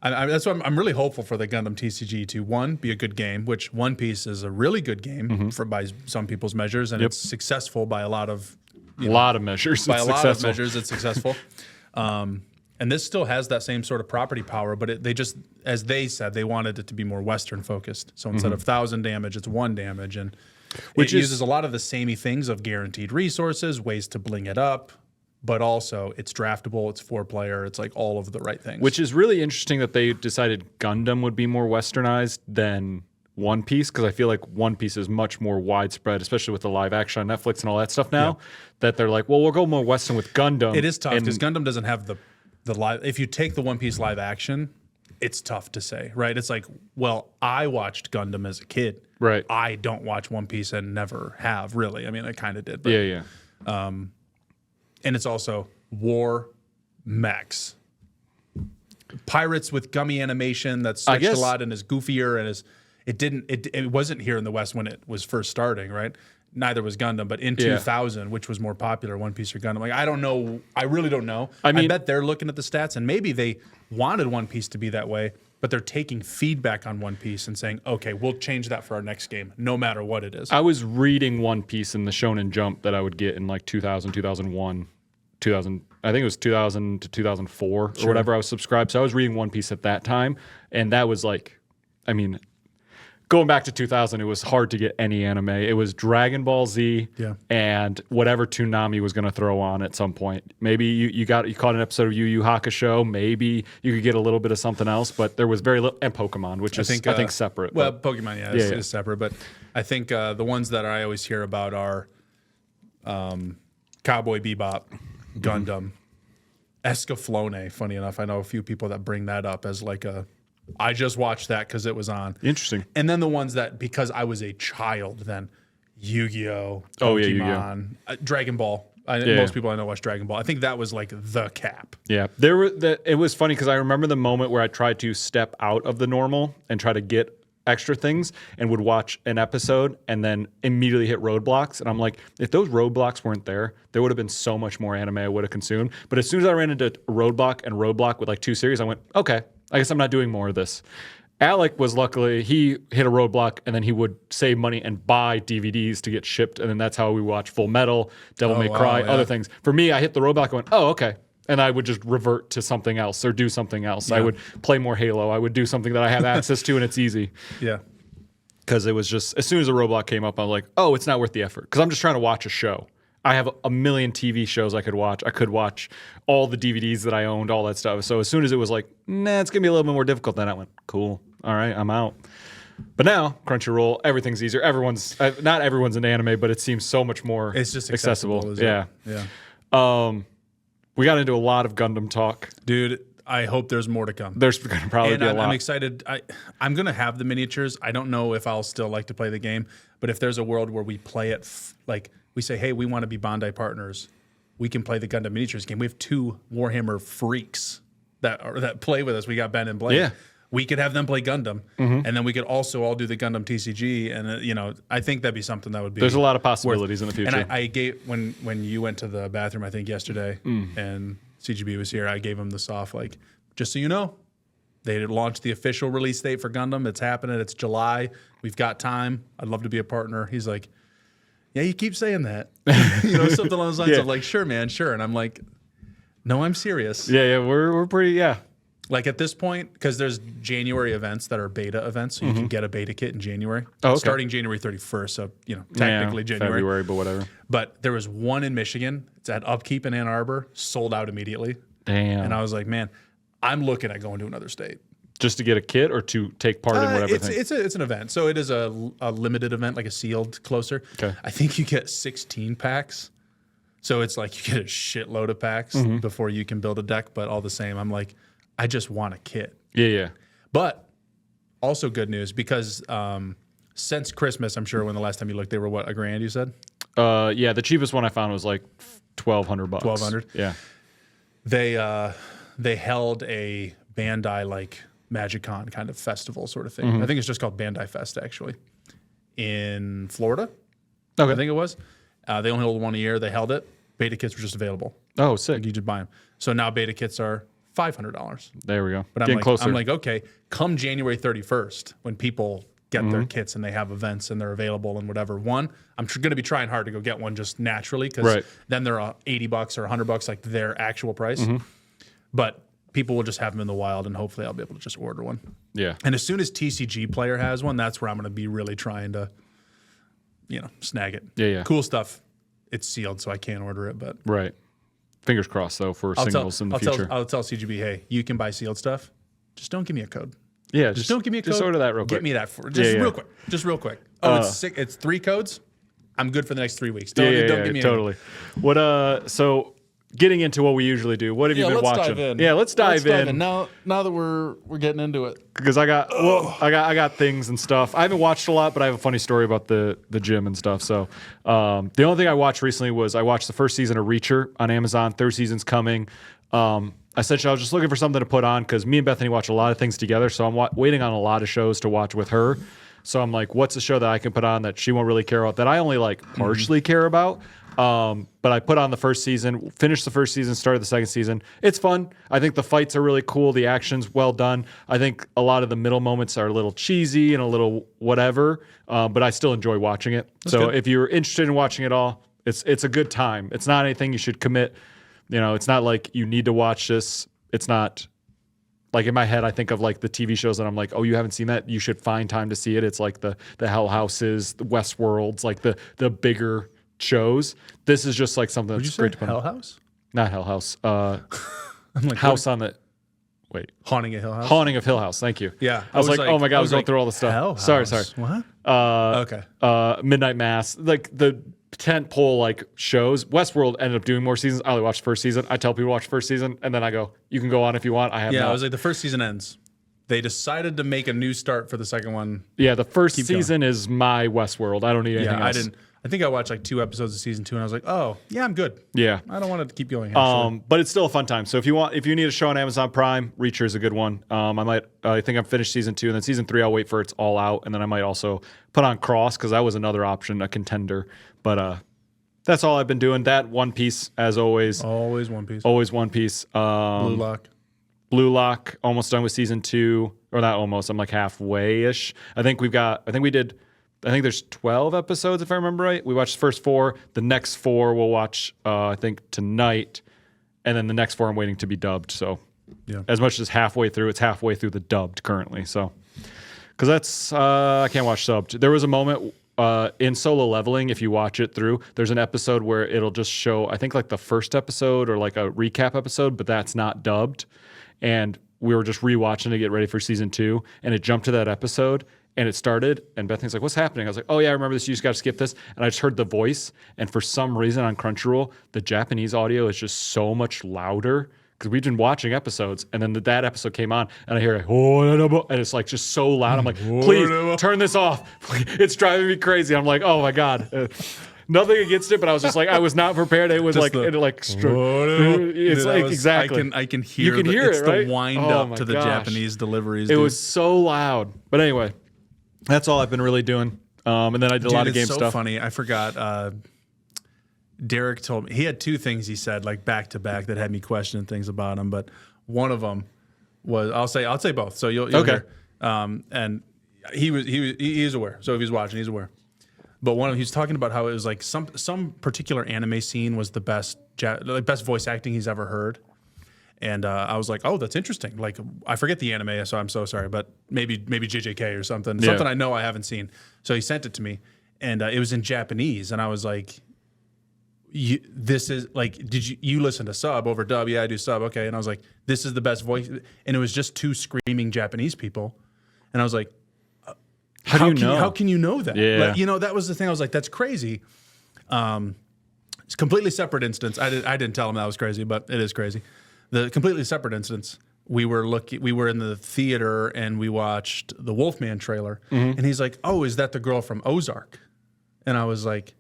that's why I'm really hopeful for the Gundam TCG to, one, be a good game, which One Piece is a really good game by some people's measures, and it's successful by a lot of measures. By a lot of measures, it's successful. And this still has that same sort of property power, but they just, as they said, they wanted it to be more Western focused. So instead of 1,000 damage, it's 1 damage, and which uses a lot of the samey things of guaranteed resources, ways to bling it up, but also it's draftable, it's 4-player, it's like all of the right things. Which is really interesting that they decided Gundam would be more westernized than One Piece, because I feel like One Piece is much more widespread, especially with the live action on Netflix and all that stuff now, that they're like, well, we'll go more western with Gundam. It is tough because Gundam doesn't have the live. If you take the One Piece live action, it's tough to say, right? It's like, well, I watched Gundam as a kid. Right. I don't watch One Piece and never have, really. I mean, I kind of did. But, Yeah. and it's also war, mechs, pirates with gummy animation that's switched a lot and is goofier and is. It wasn't here in the West when it was first starting, right? Neither was Gundam, but in 2000, which was more popular, One Piece or Gundam. Like, I don't know. I really don't know. I bet they're looking at the stats, and maybe they wanted One Piece to be that way, but they're taking feedback on One Piece and saying, okay, we'll change that for our next game, no matter what it is. I was reading One Piece in the Shonen Jump that I would get in like 2000, 2001, 2000. I think it was 2000 to 2004 or whatever I was subscribed. So I was reading One Piece at that time, and that was like, I mean, going back to 2000, it was hard to get any anime. It was Dragon Ball Z and whatever Toonami was going to throw on at some point. Maybe you caught an episode of Yu Yu Hakusho. Maybe you could get a little bit of something else, but there was very little. And Pokemon, which is, I think separate. Well, Pokemon, is separate. But I think the ones that I always hear about are Cowboy Bebop, Gundam, Escaflowne. Funny enough, I know a few people that bring that up as like a... I just watched that because it was on. Interesting. And then the ones that, because I was a child then, Yu-Gi-Oh, Pokemon, Dragon Ball. Most people I know watch Dragon Ball. I think that was like the cap. Yeah. It was funny because I remember the moment where I tried to step out of the normal and try to get extra things and would watch an episode and then immediately hit roadblocks. And I'm like, if those roadblocks weren't there would have been so much more anime I would have consumed. But as soon as I ran into roadblock with like 2 series, I went, okay, I guess I'm not doing more of this. Alec was luckily, he hit a roadblock and then he would save money and buy DVDs to get shipped. And then that's how we watch Full Metal, Devil May Cry, other things. For me, I hit the roadblock and went, oh, okay. And I would just revert to something else or do something else. I would play more Halo. I would do something that I have access to and it's easy. Yeah. Because it was just, as soon as a roadblock came up, I was like, oh, it's not worth the effort. Because I'm just trying to watch a show. I have a million TV shows I could watch. I could watch all the DVDs that I owned, all that stuff. So as soon as it was like, nah, it's going to be a little bit more difficult, then I went, cool. All right, I'm out. But now, Crunchyroll, everything's easier. Not everyone's into anime, but it seems so much more it's just accessible. Yeah. We got into a lot of Gundam talk. Dude, I hope there's more to come. There's going to probably be a lot. I'm excited. I'm going to have the miniatures. I don't know if I'll still like to play the game, but if there's a world where we play it, like we say, hey, we want to be Bandai partners, we can play the Gundam miniatures game. We have 2 Warhammer freaks that play with us. We got Ben and Blake. Yeah. We could have them play Gundam, and then we could also all do the Gundam TCG. And I think that'd be something that would be. There's a lot of possibilities in the future. And I gave when you went to the bathroom, I think yesterday, and CGB was here. I gave him the soft just so you know, they launched the official release date for Gundam. It's happening. It's July. We've got time. I'd love to be a partner. He's like, yeah, you keep saying that, something along those lines of like, sure, man, sure. And I'm like, no, I'm serious. Yeah, we're pretty, Like at this point, because there's January events that are beta events, so you can get a beta kit in January. Oh, okay. Starting January 31st, so technically January. February, but whatever. But there was one in Michigan. It's at Upkeep in Ann Arbor, sold out immediately. Damn. And I was like, man, I'm looking at going to another state. Just to get a kit or to take part in whatever it's an event. So it is a limited event, like a sealed closer. Okay. I think you get 16 packs. So it's like you get a shitload of packs before you can build a deck. But all the same, I'm like, I just want a kit. Yeah. But also good news because since Christmas, I'm sure when the last time you looked, they were what, $1,000, you said? Yeah, the cheapest one I found was like $1,200. $1,200? Yeah. They held a Bandai like MagicCon kind of festival sort of thing. I think it's just called Bandai Fest actually in Florida. Okay. I think it was. They only hold one a year. They held it. Beta kits were just available. Oh, sick. You just buy them. So now beta kits are $500. There we go. But Getting closer. I'm like, okay, come January 31st when people get their kits and they have events and they're available and whatever. One, I'm going to be trying hard to go get one just naturally because then they're $80 or $100 like their actual price. But people will just have them in the wild and hopefully I'll be able to just order one. Yeah. And as soon as TCG Player has one, that's where I'm going to be really trying to, snag it. Yeah. Cool stuff. It's sealed, so I can't order it, but right. Fingers crossed though for singles in the future. I'll tell CGB, hey, you can buy sealed stuff. Just don't give me a code. Yeah, Just don't give me a code. Just order that real quick. Get me that real quick. Just real quick. Oh, it's 3 codes. I'm good for the next 3 weeks. Don't give me totally. What so getting into what we usually do. What have you been watching? Dive in. Yeah, let's dive in. Now that we're getting into it. Because I got things and stuff. I haven't watched a lot, but I have a funny story about the gym and stuff. So the only thing I watched recently was I watched the first season of Reacher on Amazon. 3rd season's coming. Essentially, I was just looking for something to put on because me and Bethany watch a lot of things together. So I'm waiting on a lot of shows to watch with her. So I'm like, what's a show that I can put on that she won't really care about, that I only like partially care about? But I put on the first season, finished the first season, started the second season. It's fun. I think the fights are really cool. The action's well done. I think a lot of the middle moments are a little cheesy and a little whatever, but I still enjoy watching it. That's good. If you're interested in watching it all, it's a good time. It's not anything you should commit. It's not like you need to watch this. It's not like in my head, I think of like the TV shows that I'm like, oh, you haven't seen that? You should find time to see it. It's like the Hell Houses, the Westworlds, like the bigger shows. This is just like something that's great to put Hell on. House? Not Hell House. I'm like, House on the... Wait. Haunting of Hill House? Haunting of Hill House. Thank you. Yeah. I was like, oh my God, I was going through all the stuff. Hell Sorry. House. What? Okay. Midnight Mass. Like the tent pole like shows. Westworld ended up doing more seasons. I only watched the first season. I tell people to watch the first season, and then I go, you can go on if you want. I have I was like, the first season ends. They decided to make a new start for the second one. Yeah, the first season is my Westworld. I don't need anything else. I think I watched like 2 episodes of season 2, and I was like, oh, yeah, I'm good. Yeah. I don't want it to keep going. But it's still a fun time. So if you need a show on Amazon Prime, Reacher is a good one. I think I've finished season 2, and then season 3 I'll wait for it's all out, and then I might also put on Cross because that was another option, a contender. But that's all I've been doing. That One Piece, as always. Always One Piece. Always One Piece. Blue Lock, almost done with season 2, or not almost. I'm like halfway-ish. I think there's 12 episodes if I remember right. We watched the first 4. The next 4 we'll watch, I think tonight, and then the next 4 I'm waiting to be dubbed. So, as much as halfway through, it's halfway through the dubbed currently. So, because that's I can't watch subbed. There was a moment in Solo Leveling, if you watch it through, there's an episode where it'll just show, I think like the first episode or like a recap episode, but that's not dubbed. And we were just rewatching to get ready for season 2, and it jumped to that episode, and it started, and Bethany's like, what's happening? I was like, oh yeah, I remember this, you just got to skip this. And I just heard the voice, and for some reason on Crunchyroll, the Japanese audio is just so much louder, because we've been watching episodes, and then that episode came on, and I hear like, and it's like just so loud. I'm like, please turn this off. It's driving me crazy. I'm like, oh my God. Nothing against it, but I was just like, I was not prepared. It was just it's like exactly. I can hear. You can hear it's it, right? The wind up to the Japanese deliveries. It was so loud. But anyway, that's all I've been really doing. And then I did a lot of game stuff. It's so funny. I forgot. Derek told me he had 2 things he said like back to back that had me questioning things about him. But one of them was I'll say both. So you'll hear. And he is aware. So if he's watching, he's aware. But he was talking about how it was like some particular anime scene was the best voice acting he's ever heard, and I was like, oh, that's interesting. Like I forget the anime, so I'm so sorry, but maybe JJK or something I know I haven't seen. So he sent it to me, and it was in Japanese, and I was like, this is like, did you listen to sub over dub? Yeah, I do sub. Okay, and I was like, this is the best voice, and it was just 2 screaming Japanese people, and I was like. How can you know that? Yeah. Like, that was the thing. I was like, that's crazy. It's a completely separate instance. I didn't tell him that was crazy, but it is crazy. The completely separate instance. We were in the theater and we watched the Wolfman trailer, and he's like, "Oh, is that the girl from Ozark?" And I was like,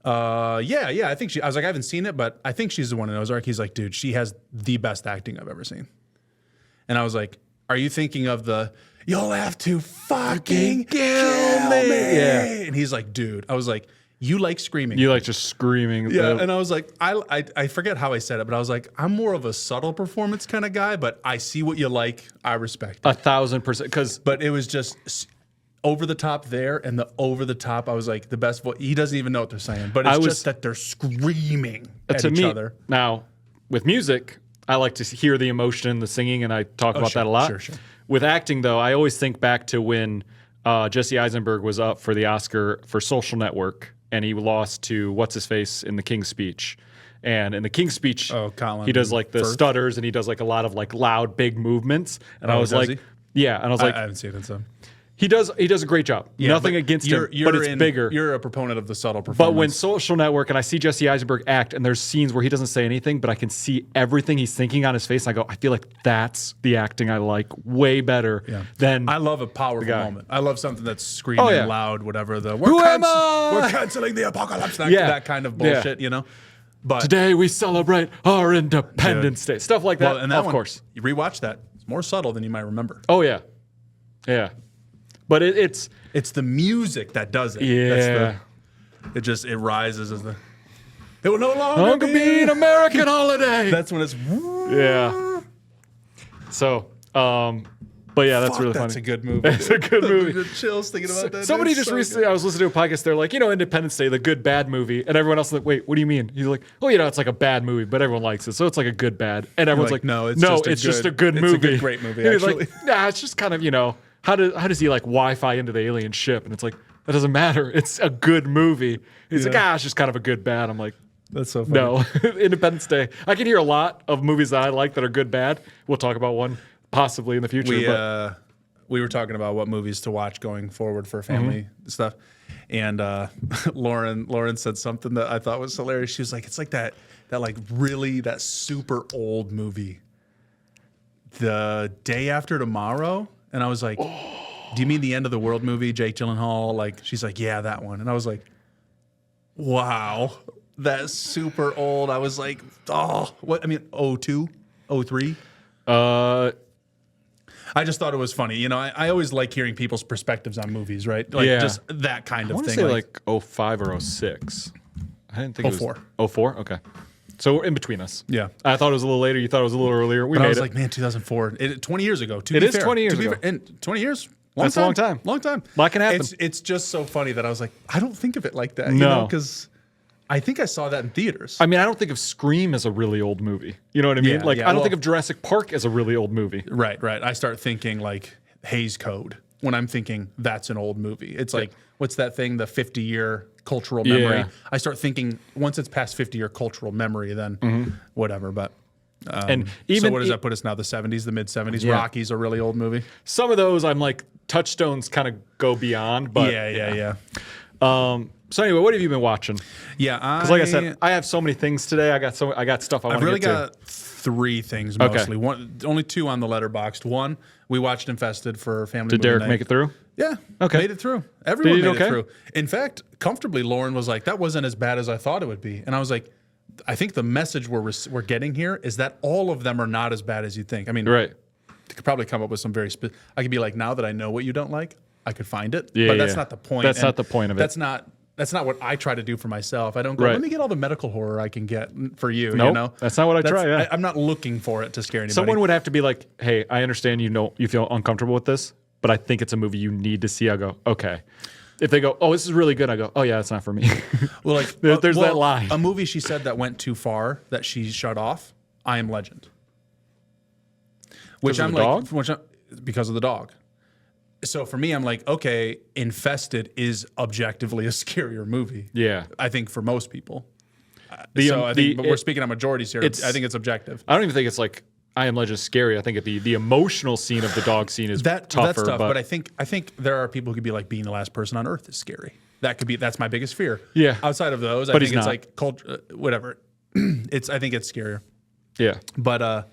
yeah. I think I was like, I haven't seen it, but I think she's the one in Ozark. He's like, dude, she has the best acting I've ever seen. And I was like, are you thinking of the? You'll have to fucking kill me. Yeah. And he's like, dude. I was like, you like screaming. You like just screaming. Yeah. And I was like, I forget how I said it, but I was like, I'm more of a subtle performance kind of guy, but I see what you like. I respect it. 1,000%. But it was just over the top there and the over the top. I was like, the best voice. He doesn't even know what they're saying, but it's just that they're screaming at each other. Now, with music, I like to hear the emotion, the singing, and I talk about that a lot. Sure. With acting, though, I always think back to when Jesse Eisenberg was up for the Oscar for Social Network, and he lost to What's-His-Face in The King's Speech. And in the King's Speech, Colin he does like the Firth? stutters and he does like a lot of like loud, big movements. And I was does like, he? yeah. And I was like, I haven't seen it, so. he does a great job. Nothing against him, but it's bigger. You're a proponent of the subtle performance. But when Social Network and I see Jesse Eisenberg act and there's scenes where he doesn't say anything, but I can see everything he's thinking on his face, I go, I feel like that's the acting I like way better than I love a powerful guy. moment. I love something that's screaming loud, whatever. Who am I? We're canceling the apocalypse. That kind of bullshit, you know? But today we celebrate our Independence Day. Stuff like that, and that of one, course. You rewatch that. It's more subtle than you might remember. Oh, yeah. Yeah. But it's the music that does it. Yeah. It rises as the. It will no longer be an American holiday. That's when it's. Yeah. So, but yeah, that's really funny. That's a good movie. It's a good movie. The chills thinking about that. Somebody just recently, I was listening to a podcast. They're like, Independence Day, the good bad movie, and everyone else is like, wait, what do you mean? He's like, oh, it's like a bad movie, but everyone likes it, so it's like a good bad, and everyone's like, no, it's just a good movie. It's a good, great movie. And he's Actually, like, nah, it's just kind of how does he like Wi-Fi into the alien ship? And it's like that doesn't matter. It's a good movie. He's like, it's just kind of a good bad. I'm like, that's so funny. no, Independence Day. I can hear a lot of movies that I like that are good bad. We'll talk about one possibly in the future. We were talking about what movies to watch going forward for family stuff, and Lauren said something that I thought was hilarious. She was like, "It's like that super old movie, The Day After Tomorrow," and I was like, "Do you mean the End of the World movie, Jake Gyllenhaal?" Like, she's like, "Yeah, that one," and I was like, "Wow, that's super old." I was like, "Oh, what?" I mean, 02, 03? I just thought it was funny. I always like hearing people's perspectives on movies, right? Like just that kind of I want to thing. say like 05 or 06. I didn't think 04. it was 04. Okay, so we're in between us. Yeah. I thought it was a little later. You thought it was a little earlier. But I was like, man, 2004. 20 years ago. It is 20 years ago. And 20 years? That's a long time. Long time. A lot can happen. It's just so funny that I was like, I don't think of it like that. No. Because I think I saw that in theaters. I mean, I don't think of Scream as a really old movie. You know what I mean? Yeah, I don't think of Jurassic Park as a really old movie. Right. I start thinking like Hays Code when I'm thinking that's an old movie. It's like, what's that thing? The 50-year cultural memory. Yeah. I start thinking once it's past 50-year cultural memory, then whatever. But And even so what does that put us now? The 70s, the mid 70s. Yeah. Rocky's a really old movie. Some of those I'm like touchstones kind of go beyond. But Yeah. So anyway, what have you been watching? Yeah, Because like I said, I have so many things today. I got stuff I want I've to really get to. got 3 things mostly. Only 2 on the letterboxed. One, we watched Infested for family. Did movie Derek night. make it through? Yeah. Okay. Made it through. Everyone Did he made do it okay? through. In fact, comfortably, Lauren was like, that wasn't as bad as I thought it would be. And I was like, I think the message we're getting here is that all of them are not as bad as you think. I mean, Right. I could probably come up with some I could be like, now that I know what you don't like, I could find it. Yeah, but that's yeah. not the point. That's And not the point of it. That's not what I try to do for myself. I don't go, Right. let me get all the medical horror I can get for you. Nope, You know? that's not what I try, yeah. I'm not looking for it to scare anybody. Someone would have to be like, "Hey, I understand you feel uncomfortable with this, but I think it's a movie you need to see." I go, "Okay." If they go, "Oh, this is really good," I go, "Oh yeah, it's not for me." Well, like there's that line. A movie she said that went too far that she shut off. I Am Legend. Which Because of I'm the like, dog? because of the dog. So for me, I'm like, okay, Infested is objectively a scarier movie. Yeah. I think for most people. The- But we're speaking on majorities here. it's- I think it's objective. I don't even think it's like I Am Legend scary. I think the emotional scene of the dog scene is tougher. That's tough. But I think there are people who could be like, being the last person on Earth is scary. That's my biggest fear. Yeah. Outside of those, I But think he's it's not. like culture, whatever. I think it's scarier. yeah. But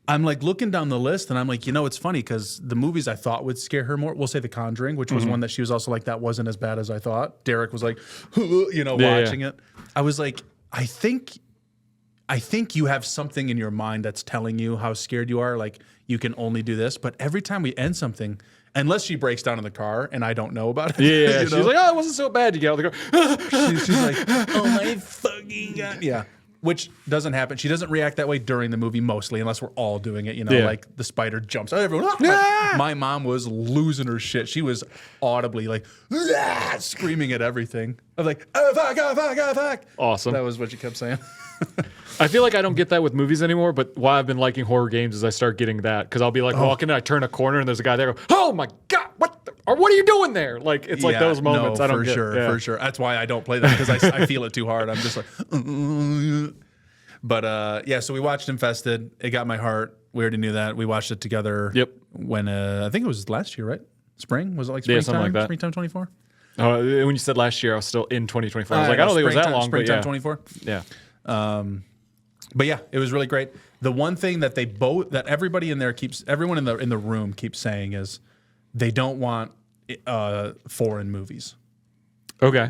I'm like looking down the list, and I'm like, it's funny because the movies I thought would scare her more. We'll say The Conjuring, which was one that she was also like, that wasn't as bad as I thought. Derek was like, watching it. I was like, I think you have something in your mind that's telling you how scared you are. Like, you can only do this. But every time we end something, unless she breaks down in the car and I don't know about it. Yeah. you She's know? like, "Oh, it wasn't so bad." You get out of the car. she's like, oh my fucking God. Yeah. Which doesn't happen. She doesn't react that way during the movie mostly, unless we're all doing it. Yeah. Like the spider jumps. Everyone. My mom was losing her shit. She was audibly like screaming at everything. I was like, oh fuck. Awesome. That was what she kept saying. I feel like I don't get that with movies anymore, but why I've been liking horror games is I start getting that because I'll be like walking and I turn a corner and there's a guy there. Go, "Oh my God, what are you doing there?" Like it's like those moments. No, I don't for get. sure, Yeah. for sure. That's why I don't play that because I feel it too hard. I'm just like, But yeah, so we watched Infested. It got my heart. We already knew that. We watched it together. Yep. When I think it was last year, right? Spring? Was it like springtime? Yeah, something like that. Springtime 24? When you said last year, I was still in 2024. I was like, I don't think it was that long, but springtime yeah. 24. Yeah. But yeah, it was really great. The one thing that everybody in there everyone in the room keeps saying is they don't want foreign movies. Okay.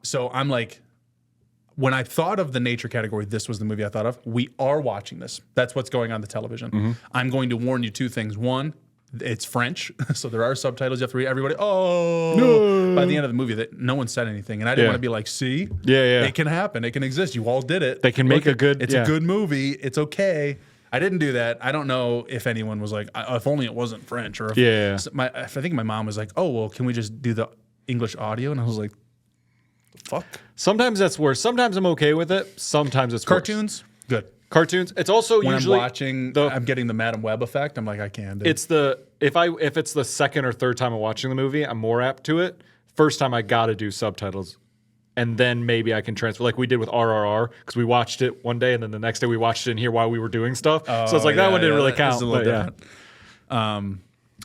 So I'm like, when I thought of the nature category, this was the movie I thought of. We are watching this. That's what's going on the television. Mm-hmm. I'm going to warn you two things. One, it's French, so there are subtitles. You have to read. Everybody, no. By the end of the movie, that no one said anything, and I didn't want to be like, see, it can happen, it can exist. You all did it. They can make a good. It's a good movie. It's okay. I didn't do that. I don't know if anyone was like, if only it wasn't French, or if I think my mom was like, oh well, can we just do the English audio? And I was like, the fuck. Sometimes that's worse. Sometimes I'm okay with it. Sometimes it's Cartoons, good. Cartoons. It's also When usually I'm watching, I'm getting the Madam Web effect. I'm like, I can't. It's if it's the second or third time I'm watching the movie, I'm more apt to it. First time I gotta do subtitles, and then maybe I can transfer, like we did with RRR, because we watched it one day and then the next day we watched it in here while we were doing stuff. So it's like that one didn't really count. But yeah.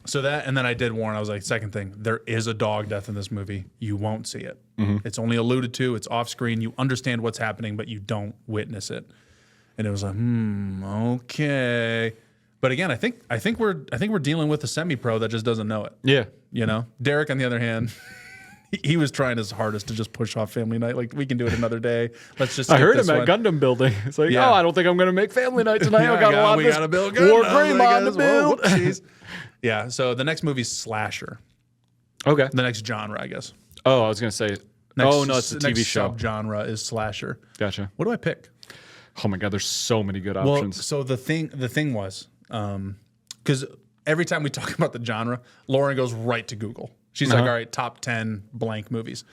So that, and then I did warn. I was like, second thing, there is a dog death in this movie. You won't see it. Mm-hmm. It's only alluded to. It's off screen. You understand what's happening, but you don't witness it. And it was like, okay. But again, I think we're dealing with a semi-pro that just doesn't know it. Yeah. You know, Derek, on the other hand, he was trying his hardest to just push off family night. Like, we can do it another day. Let's just. I heard him at Gundam building. It's like, I don't think I'm going to make family night tonight. I got a lot of this build War Greymon to build. Yeah. So the next movie's slasher. Okay. The next genre, I guess. Oh, I was going to say. No, it's a TV show. Subgenre is slasher. Gotcha. What do I pick? Oh my God, there's so many good options. Well, so the thing was, because every time we talk about the genre, Lauren goes right to Google. She's like, all right, top 10 blank movies.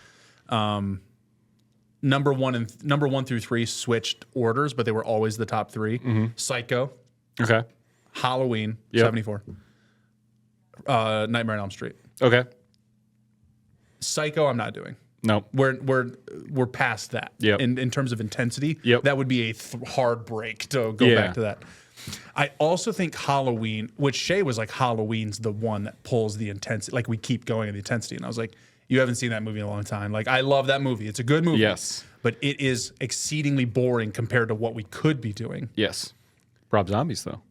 Number one through three switched orders, but they were always the top three. Mm-hmm. Psycho. Okay. Halloween, 74. Nightmare on Elm Street. Okay. Psycho, I'm not doing. No, we're past that. Yep. In terms of intensity, that would be a hard break to go back to that. I also think Halloween, which Shay was like, Halloween's the one that pulls the intensity. Like, we keep going in the intensity, and I was like, you haven't seen that movie in a long time. Like, I love that movie. It's a good movie. Yes, but it is exceedingly boring compared to what we could be doing. Yes, Rob Zombies though.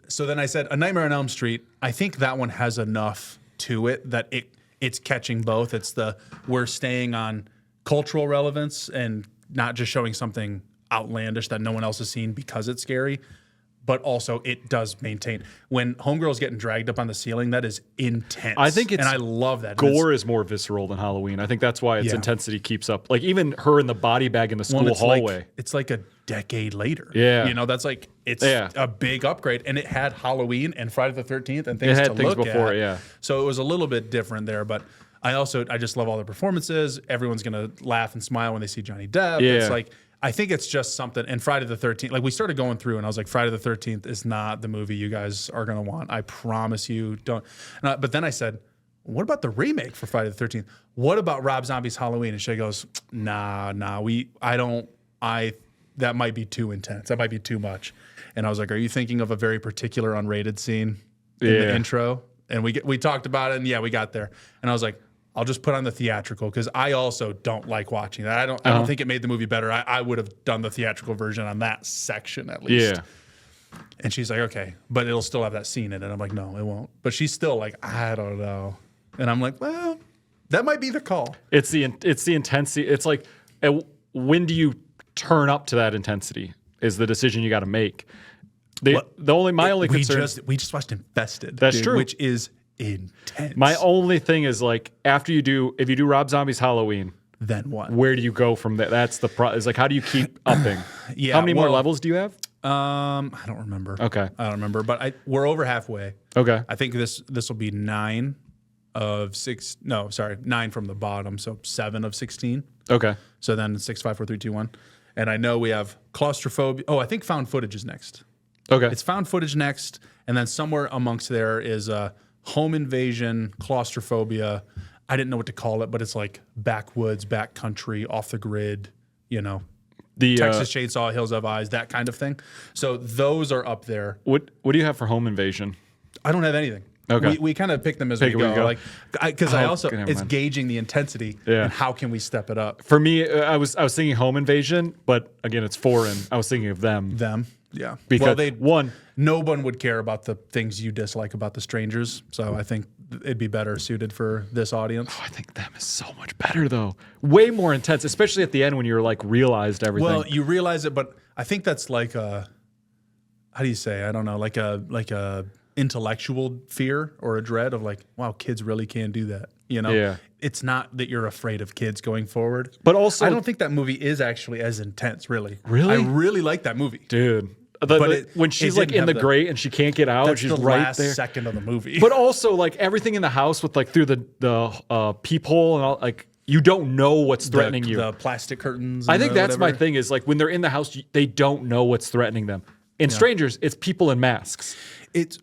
So then I said, A Nightmare on Elm Street. I think that one has enough to it that it's catching both. It's we're staying on cultural relevance and not just showing something outlandish that no one else has seen because it's scary, but also it does maintain. When Homegirl's getting dragged up on the ceiling, that is intense. I think and I love that. Gore is more visceral than Halloween. I think that's why its intensity keeps up. Like, even her in the body bag in the school hallway. It's like a decade later. Yeah. You know, that's like, it's a big upgrade. And it had Halloween and Friday the 13th and things to look before, at. Yeah. So it was a little bit different there. But I just love all the performances. Everyone's going to laugh and smile when they see Johnny Depp. Yeah. It's like, I think it's just something. And Friday the 13th, like, we started going through and I was like, Friday the 13th is not the movie you guys are going to want. I promise you don't. But then I said, what about the remake for Friday the 13th? What about Rob Zombie's Halloween? And she goes, nah, that might be too intense. That might be too much. And I was like, are you thinking of a very particular unrated scene in the intro? And we talked about it, and we got there. And I was like, I'll just put on the theatrical, because I also don't like watching that. I don't think it made the movie better. I would have done the theatrical version on that section at least. Yeah. And she's like, okay, but it'll still have that scene in it. I'm like, no, it won't. But she's still like, I don't know. And I'm like, well, that might be the call. It's the intensity. It's like, when do you turn up to that intensity is the decision you got to make. My only concern. We just watched Infested. That's true. Which is intense. My only thing is, like, if you do Rob Zombie's Halloween, then what? Where do you go from there? That's the problem. Is like, how do you keep upping? How many more levels do you have? I don't remember. Okay. I don't remember, but we're over halfway. Okay. I think this will be 9 of 6. No, sorry, 9 from the bottom, so 7 of 16. Okay. So then 6, 5, 4, 3, 2, 1. And I know we have claustrophobia. Oh, I think found footage is next. Okay. It's found footage next, and then somewhere amongst there is home invasion, claustrophobia. I didn't know what to call it, but it's like backwoods, backcountry, off the grid, you know. The Texas Chainsaw, Hills Have Eyes, that kind of thing. So those are up there. What do you have for Home Invasion? I don't have anything. Okay. We kind of pick them as we go. Like, because I also never it's mind. gauging the intensity Yeah. and how can we step it up. For me, I was thinking Home Invasion, but again, it's foreign. I was thinking of them. Yeah. Because well, no one would care about the things you dislike about The Strangers. So I think it'd be better suited for this audience. I think them is so much better though. Way more intense, especially at the end when you're like realized everything. Well, you realize it, but I think that's like a, how do you say? I don't know, like a intellectual fear or a dread of like, wow, kids really can do that. You know, Yeah. It's not that you're afraid of kids going forward. But also, I don't think that movie is actually as intense, really. Really? I really like that movie. dude. But when she's it like didn't in the have grate and she can't get out, That's she's the right last there. second of the movie. But also like everything in the house with like through the peephole and all, like you don't know what's threatening you. The plastic curtains. I and think the that's my whatever. thing is like when they're in the house, they don't know what's threatening them. In Strangers, it's people in masks.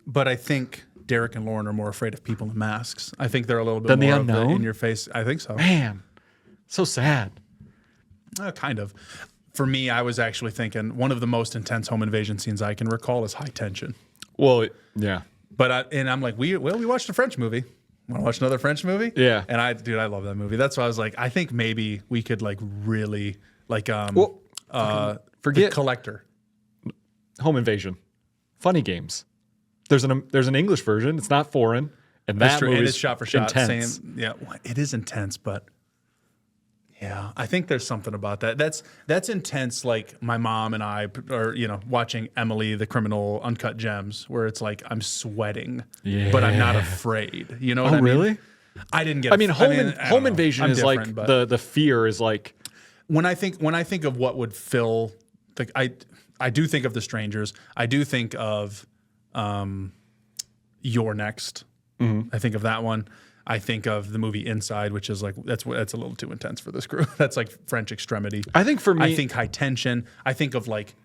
But I think Derek and Lauren are more afraid of people in masks. I think they're a little bit Than the more of unknown? in your face. I think so. Man, so sad. Kind of. For me, I was actually thinking one of the most intense home invasion scenes I can recall is High Tension. Well, yeah. But I'm like, we watched a French movie. Want to watch another French movie? Yeah. And I love that movie. That's why I was like, I think maybe we could like really like forget The Collector. Home Invasion, funny games. There's an English version. It's not foreign, and That's that true. movie And is it's shot for shot. intense. Same. Yeah, well, it is intense, but yeah, I think there's something about that. That's intense. Like my mom and I are, watching Emily the Criminal Uncut Gems, where it's like I'm sweating, but I'm not afraid. You know what I mean? Really? I didn't get. I mean, I Home don't know. Invasion I'm is like different, but the fear is like when I think of what would fill, I do think of The Strangers. I do think of You're Next. Mm-hmm. I think of that one. I think of the movie Inside, which is like that's a little too intense for this group. That's like French Extremity. I think for me, I think High Tension. I think of like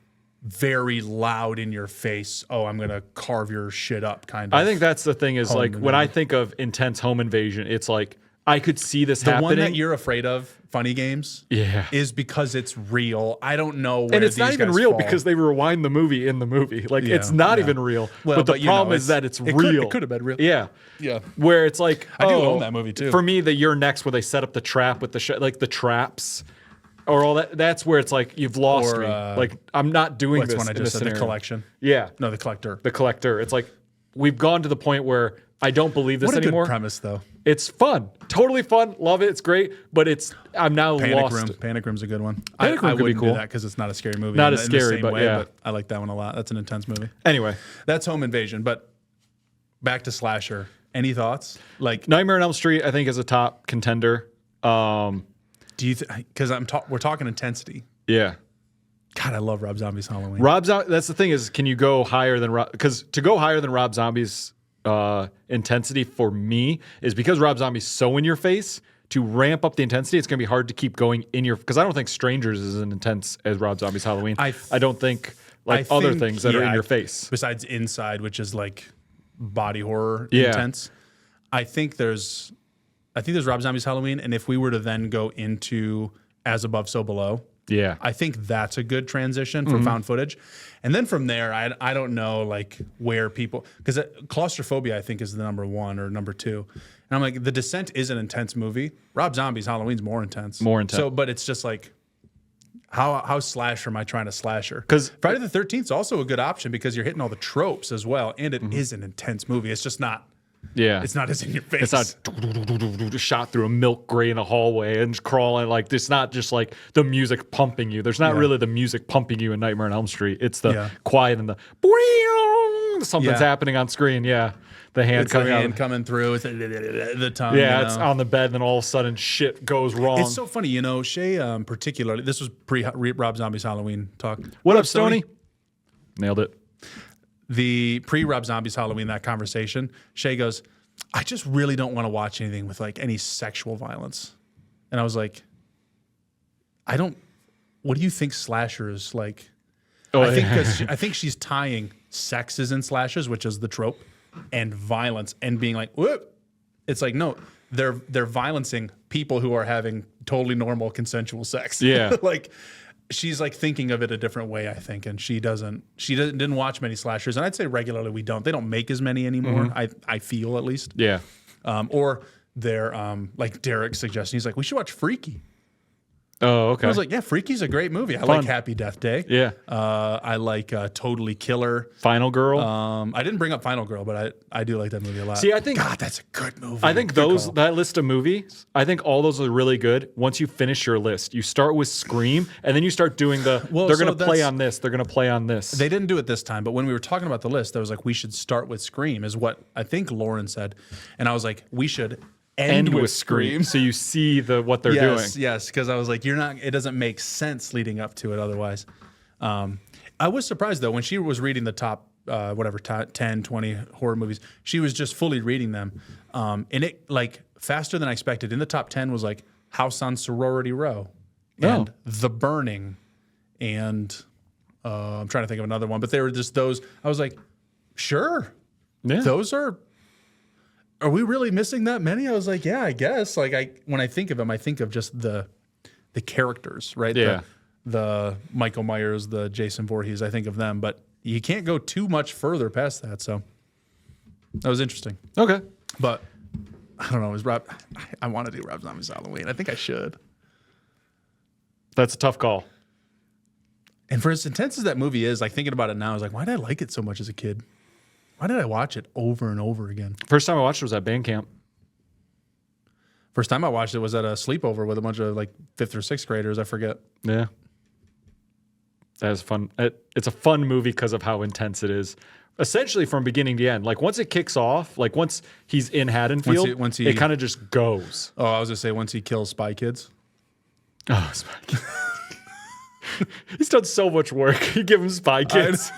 very loud in your face. Oh, I'm gonna carve your shit up, kind of. I think that's the thing is Home like when I think of intense home invasion, it's like I could see this the happening. one that you're afraid of, Funny Games, Yeah. is because it's real. I don't know where and it's not these even guys real fall. because they rewind the movie in the movie. Like Yeah, it's not yeah. even real. Well, but the but, you problem know, is that it's it real. could have been real. Yeah. Yeah. Where it's like I do own that movie, too. For me, the You're Next where they set up the trap with the like the traps or all that. That's where it's like you've lost Or, me. Like I'm not doing What's this. one I in just this said? The scenario. Collection. Yeah. No, The Collector. The Collector. It's like we've gone to the point where I don't believe this What a anymore. good premise, though. It's fun, totally fun. Love it. It's great, but I'm now Panic lost. Room. Panic Room's a good one. Panic Room I could be wouldn't cool. do that because it's not a scary movie. Not in as the scary, same but way, yeah. But I like that one a lot. That's an intense movie. Anyway, That's Home Invasion. But back to slasher. Any thoughts? Like, Nightmare on Elm Street, I think, is a top contender. do you? Because we're talking intensity. Yeah. God, I love Rob Zombie's Halloween. That's the thing is, can you go higher than Rob? Because to go higher than Rob Zombie's intensity for me is because Rob Zombie's so in your face. To ramp up the intensity, it's going to be hard to keep going in your. Because I don't think Strangers is as intense as Rob Zombie's Halloween. I don't think other think, things that are in yeah, your face. Besides Inside, which is like body horror Yeah. intense. I think there's Rob Zombie's Halloween, and if we were to then go into As Above, So Below, Yeah. I think that's a good transition for found footage. And then from there, I don't know like where people, because Claustrophobia I think is the number one or number two. And I'm like, The Descent is an intense movie. Rob Zombie's Halloween's more intense. More intense. So, but it's just like, how slasher am I trying to slasher? 'Cause- Friday the 13th is also a good option because you're hitting all the tropes as well. And it is an intense movie. It's just not, Yeah. it's not as in your face. It's not shot through a milk grate in a hallway and crawling. Like, it's not just like the music pumping you. There's not really the music pumping you in Nightmare on Elm Street. It's the quiet and the something's Yeah. happening on screen. Yeah. The hand It's coming the out. hand coming through. It's the tongue. Yeah, you it's know. on the bed, and then all of a sudden shit goes wrong. It's so funny, Shay particularly, this was pre-Rob Zombie's Halloween talk. What up, Stoney? Nailed it. The pre-Rob Zombie's Halloween, that conversation, Shay goes, I just really don't want to watch anything with like any sexual violence. And I was like, what do you think slashers like? Oh, I think she's tying sexes in slashers, which is the trope, and violence and being like, whoop. It's like, no, they're violencing people who are having totally normal consensual sex. Yeah. Like she's like thinking of it a different way, I think, and she didn't watch many slashers, and I'd say regularly we don't. They don't make as many anymore. I feel at least. Yeah. Or they're like Derek suggesting. He's like, we should watch Freaky. Oh, okay. I was like, yeah, Freaky's a great movie. I like Happy Death Day. Yeah. I like Totally Killer. Final Girl. I didn't bring up Final Girl, but I do like that movie a lot. See, I think God, that's a good movie. I think that list of movies, I think all those are really good. Once you finish your list, you start with Scream, and then you start doing they're going to play on this. They're going to play on this. They didn't do it this time, but when we were talking about the list, I was like, we should start with Scream, is what I think Lauren said, and I was like, we should end with Scream. So you see what they're doing. Yes, because I was like, it doesn't make sense leading up to it otherwise. I was surprised though when she was reading the top 10, 20 horror movies, she was just fully reading them. And it like faster than I expected. In the top 10 was like House on Sorority Row and The Burning and I'm trying to think of another one, but they were just those. I was like, sure. Yeah. Those are we really missing that many? I was like, yeah, I guess. Like when I think of them, I think of just the characters, right? Yeah. The Michael Myers, the Jason Voorhees, I think of them, but you can't go too much further past that. So that was interesting. Okay. But I don't know. Is Rob? I want to do Rob Zombie's Halloween. I think I should. That's a tough call. And for as intense as that movie is, like thinking about it now, I was like, why did I like it so much as a kid? Why did I watch it over and over again? First time I watched it was at band camp. First time I watched it was at a sleepover with a bunch of like 5th or 6th graders. I forget. Yeah. That was fun. It's a fun movie because of how intense it is. Essentially from beginning to end. Like once it kicks off, like once he's in Haddonfield, once he it kind of just goes. Oh, I was going to say once he kills Spy Kids. Oh, Spy Kids. He's done so much work. You give him Spy Kids.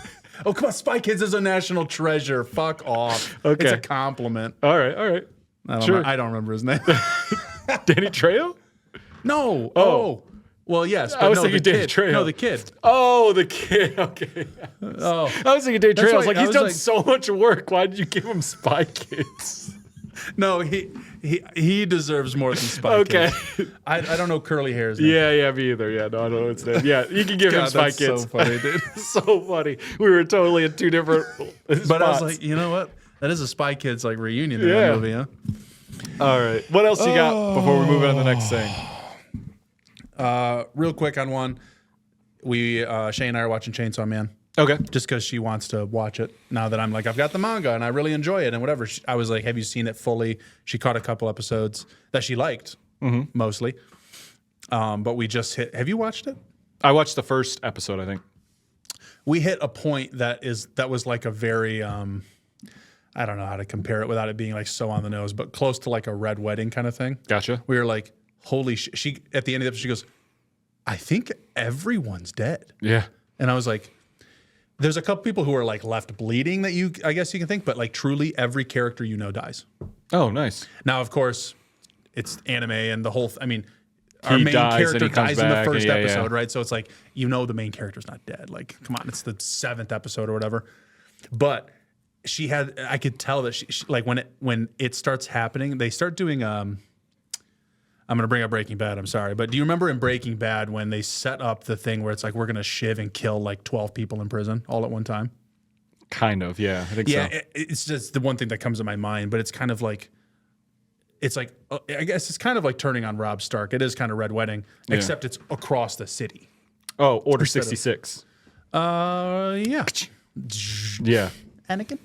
Oh, come on. Spy Kids is a national treasure. Fuck off. Okay. It's a compliment. All right. I don't remember his name. Danny Trejo? No. Oh. Well, yes. But I was thinking Danny Trejo. No, the kid. Oh, the kid. Okay. Oh. I was thinking Danny Trejo. I was like, he's done like, so much work. Why did you give him Spy Kids? No, he deserves more than Spy Kids. I don't know Curly Hair's name. Yeah, me either. Yeah, no, I don't know its name. Yeah, you can give him Spy Kids. So funny, dude. So funny. We were totally in two different spots. But I was like, you know what? That is a Spy Kids like reunion in that movie, huh? All right. What else you got before we move on to the next thing? Real quick on one. Shay and I are watching Chainsaw Man. Okay. Just because she wants to watch it. Now that I'm like, I've got the manga and I really enjoy it and whatever. I was like, have you seen it fully? She caught a couple episodes that she liked, mostly. But we just hit. Have you watched it? I watched the first episode, I think. We hit a point that was like a very, I don't know how to compare it without it being like so on the nose, but close to like a Red Wedding kind of thing. Gotcha. We were like, holy shit. She, at the end of the episode, she goes, I think everyone's dead. Yeah. And I was like, there's a couple people who are like left bleeding that I guess you can think, but like truly every character you know dies. Oh, nice. Now, of course, it's anime and the whole, our main character dies in the first episode, right? So it's like, the main character's not dead. Like, come on, it's the 7th episode or whatever. But I could tell that she like when it starts happening, they start doing, I'm going to bring up Breaking Bad. I'm sorry. But do you remember in Breaking Bad when they set up the thing where it's like, we're going to shiv and kill like 12 people in prison all at one time? Kind of. Yeah. I think so. Yeah. It's just the one thing that comes to my mind, but it's kind of like, I guess it's kind of like turning on Rob Stark. It is kind of Red Wedding, except it's across the city. Oh, Order 66. Yeah. Yeah. Anakin?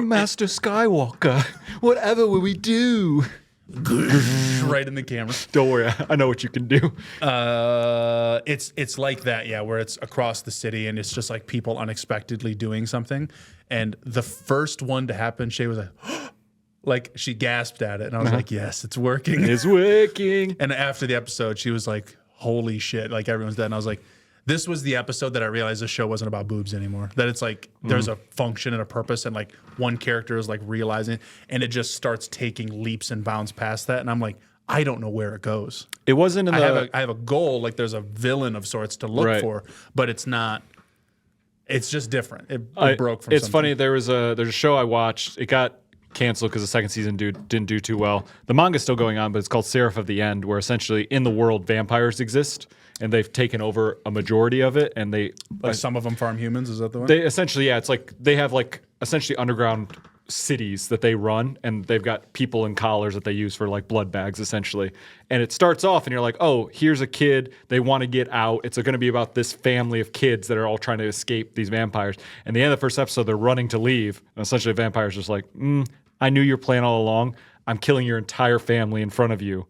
Master Skywalker, whatever will we do? Right in the camera. Don't worry, I know what you can do. It's like that, yeah, where it's across the city and it's just like people unexpectedly doing something. And the first one to happen, Shay was like, like she gasped at it, and I was like, yes, it's working. It's working. And after the episode, she was like, holy shit, like everyone's dead. And I was like, this was the episode that I realized the show wasn't about boobs anymore. That it's like there's a function and a purpose, and like one character is like realizing it, and it just starts taking leaps and bounds past that. And I'm like, I don't know where it goes. It wasn't in I have a goal, like there's a villain of sorts to look for, but it's not. It's just different. It broke from. It's something. funny. There's a show I watched. It got canceled because the second season didn't do too well. The manga's still going on, but it's called Seraph of the End, where essentially in the world vampires exist. and they've taken over a majority of it, and Like some of them farm humans. Is that the one? they essentially, yeah, it's like they have like essentially underground cities that they run, and they've got people in collars that they use for like blood bags essentially. And it starts off and you're like, oh, here's a kid, they want to get out, it's going to be about this family of kids that are all trying to escape these vampires. And the end of the first episode, they're running to leave, and essentially the vampire's just like, I knew your plan all along, I'm killing your entire family in front of you.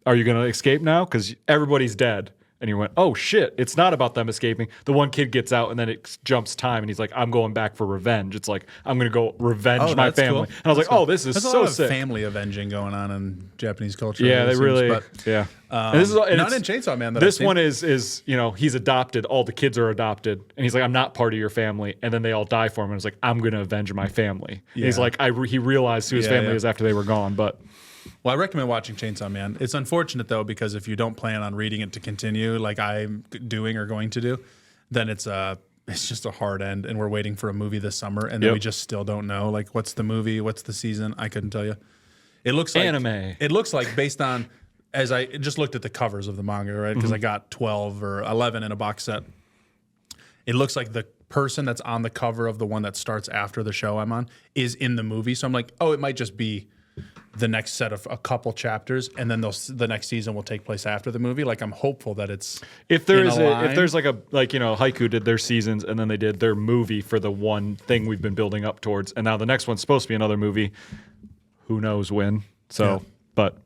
Are you going to escape now? Because everybody's dead. And you went, oh shit, it's not about them escaping. The one kid gets out, and then it jumps time, and he's like, I'm going back for revenge. It's like, I'm going to go revenge my that's family. cool. And I was like, oh, this is There's so a lot sick. of family avenging going on in Japanese culture. Yeah, it they seems, really, but, yeah. And this is and not it's- in Chainsaw Man. This one is he's adopted. All the kids are adopted, and he's like, I'm not part of your family. And then they all die for him, and it's like, I'm going to avenge my family. And he's Yeah. like, he realized who his family is after they were gone, but. Well, I recommend watching Chainsaw Man. It's unfortunate though, because if you don't plan on reading it to continue, like I'm doing or going to do, then it's just a hard end, and we're waiting for a movie this summer, and then we just still don't know like what's the movie, what's the season. I couldn't tell you. It looks like Anime. It looks like based on as I just looked at the covers of the manga, right? Because I got 12 or 11 in a box set. It looks like the person that's on the cover of the one that starts after the show I'm on is in the movie. So I'm like, oh, it might just be the next set of a couple chapters, and then the next season will take place after the movie. Like I'm hopeful that it's If there's Haiku did their seasons, and then they did their movie for the one thing we've been building up towards, and now the next one's supposed to be another movie. Who knows when? So, but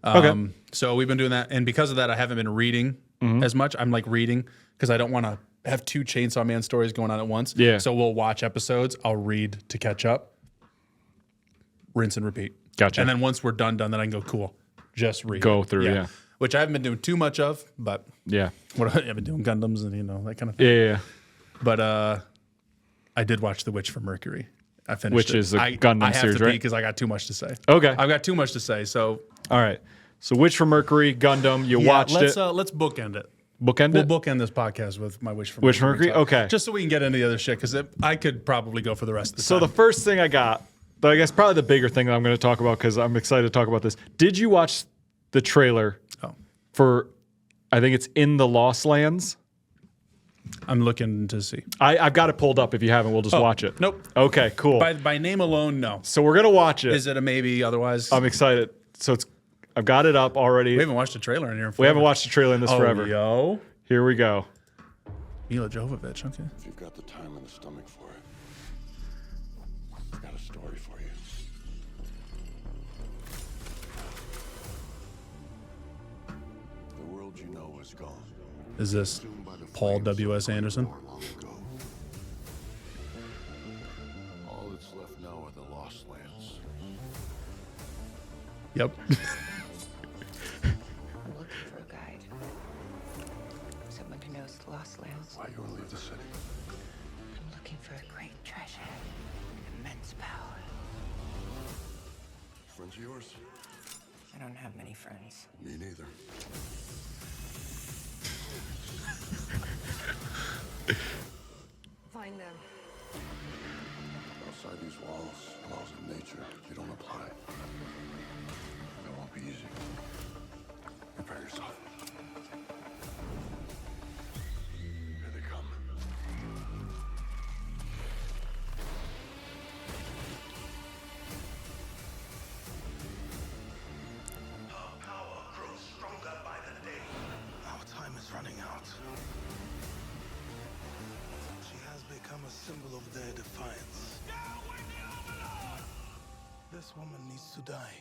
okay. So we've been doing that, and because of that, I haven't been reading as much. I'm like reading because I don't want to have two Chainsaw Man stories going on at once. Yeah. So we'll watch episodes. I'll read to catch up. Rinse and repeat. Gotcha. And then once we're done, then I can go, cool. Just read. Go through, yeah. Which I haven't been doing too much of, but Yeah. what I've been doing Gundams and that kind of thing. Yeah. But I did watch The Witch from Mercury. I finished Which it. is a I Gundam have series, to right? because I got too much to say. Okay. I've got too much to say. So All right. So Witch from Mercury, Gundam, you watched let's, it. let's bookend it. Bookend We'll it? bookend this podcast with my Wish from Witch from Mercury? talk. Okay. Just so we can get into the other shit, because I could probably go for the rest of the So time. the first thing I got, but I guess probably the bigger thing that I'm going to talk about, because I'm excited to talk about this. Did you watch the trailer for, I think it's In the Lost Lands? I'm looking to see. I've got it pulled up. If you haven't, we'll just watch it. Nope. Okay, cool. By name alone, no. So we're going to watch it. Is it a maybe otherwise? I'm excited. So I've got it up already. We haven't watched a trailer in here. We haven't watched the trailer in this forever. Yo. Here we go. Mila Jovovich, okay. If you've got the time and the stomach for it, I've got a story for you. The world you know is gone. Is this Consumed by the Paul flames W.S. of Anderson? war long ago. All that's left now are the Lost Lands. Yep. I'm looking for a guide. Someone who knows the Lost Lands. Why you want to leave the city? I'm looking for a great treasure. Immense power. Friends of yours? I don't have many friends. Me neither. Find them. Outside these walls, laws of nature, they don't apply. It won't be easy. Prepare yourself. Here they come. Our power grows stronger by the day. Our time is running out. She has become a symbol of their defiance. This woman needs to die.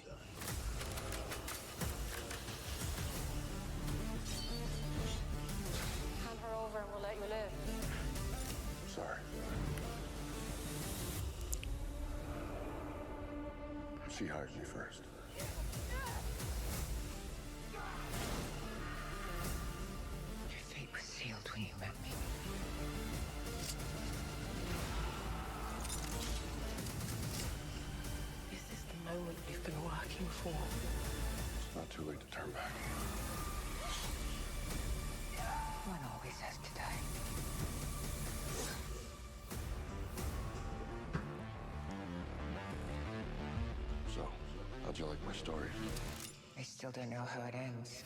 Hand her over and we'll let you live. Sorry. She hired me first. Your fate was sealed when you met me. This is the moment you've been working for. It's not too late to turn back. One always has to die. So, how'd you like my story? I still don't know how it ends.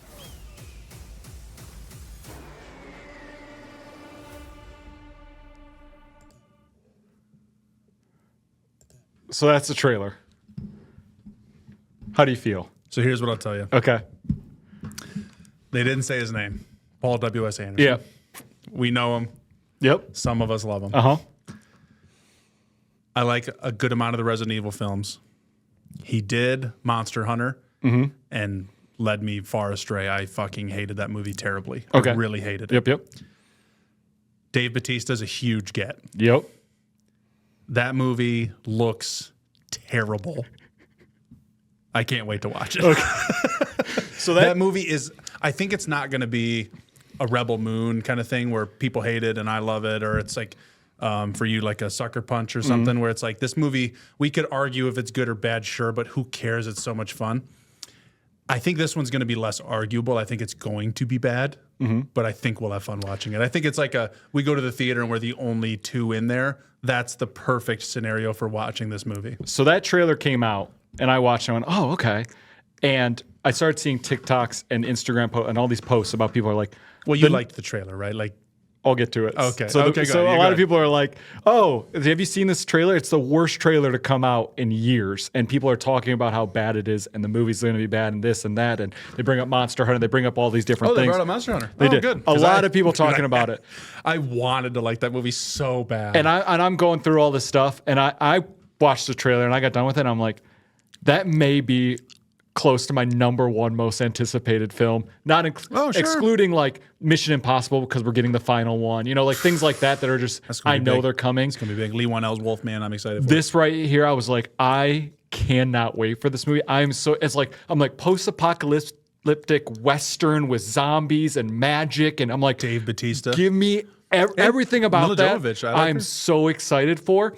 So that's the trailer. How do you feel? So here's what I'll tell you. Okay. They didn't say his name. Paul W.S. Anderson. Yeah. We know him. Yep. Some of us love him. Uh-huh. I like a good amount of the Resident Evil films. He did Monster Hunter and led me far astray. I fucking hated that movie terribly. Okay. I really hated it. Yep. Dave Bautista's a huge get. Yep. That movie looks terrible. I can't wait to watch it. So That movie is, I think it's not going to be a Rebel Moon kind of thing where people hate it and I love it, or it's like for you like a Sucker Punch or something where it's like this movie, we could argue if it's good or bad, sure, but who cares? It's so much fun. I think this one's going to be less arguable. I think it's going to be bad, but I think we'll have fun watching it. I think it's like we go to the theater and we're the only two in there. That's the perfect scenario for watching this movie. So that trailer came out, and I watched it and went, oh, okay. And I started seeing TikToks and Instagram and all these posts about people are like, Well, you liked the trailer, right? Like, I'll get to it. Okay. So, Okay, so go ahead. a You lot go of people are like, oh, have you seen this trailer? It's the worst trailer to come out in years. And people are talking about how bad it is and the movie's going to be bad and this and that. And they bring up Monster Hunter. They bring up all these different they things. brought up Monster Hunter. They did. Good. A lot of people talking about it. I wanted to like that movie so bad. And I'm going through all this stuff. And I watched the trailer and I got done with it. And I'm like, that may be close to my number one most anticipated film, not excluding like Mission Impossible because we're getting the final one, like things like that are just, I know they're coming. It's going to be big. Lee Wanell's Wolfman, I'm excited for. This right here, I was like, I cannot wait for this movie. I'm like post-apocalyptic Western with zombies and magic. And I'm like, Dave Bautista. give me everything about Mila that. Jovovich, I like I'm her. so excited for.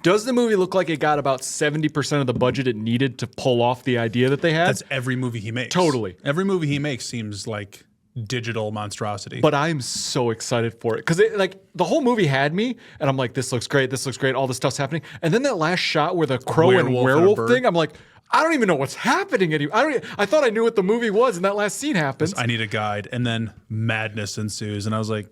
Does the movie look like it got about 70% of the budget it needed to pull off the idea that they had? That's every movie he makes. Totally. Every movie he makes seems like digital monstrosity. But I'm so excited for it because the whole movie had me, and I'm like, this looks great, all this stuff's happening, and then that last shot where the crow and Werewolf and a werewolf bird. thing, I'm like, I don't even know what's happening anymore. I thought I knew what the movie was, and that last scene happens. I need a guide. And then madness ensues. And I was like,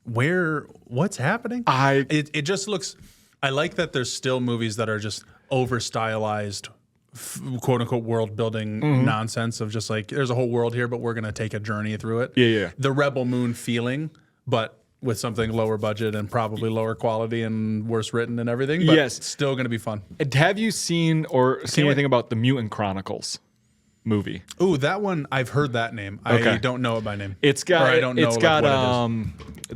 what's happening? It just looks, I like that there's still movies that are just over stylized, quote unquote, world building nonsense of just like, there's a whole world here, but we're going to take a journey through it. Yeah. The Rebel Moon feeling, but with something lower budget and probably lower quality and worse written and everything. But Yes. it's still going to be fun. And have you seen anything about the Mutant Chronicles movie? Ooh, that one, I've heard that name. Okay. I don't know it by name. It's got, Or I don't know it's like, got what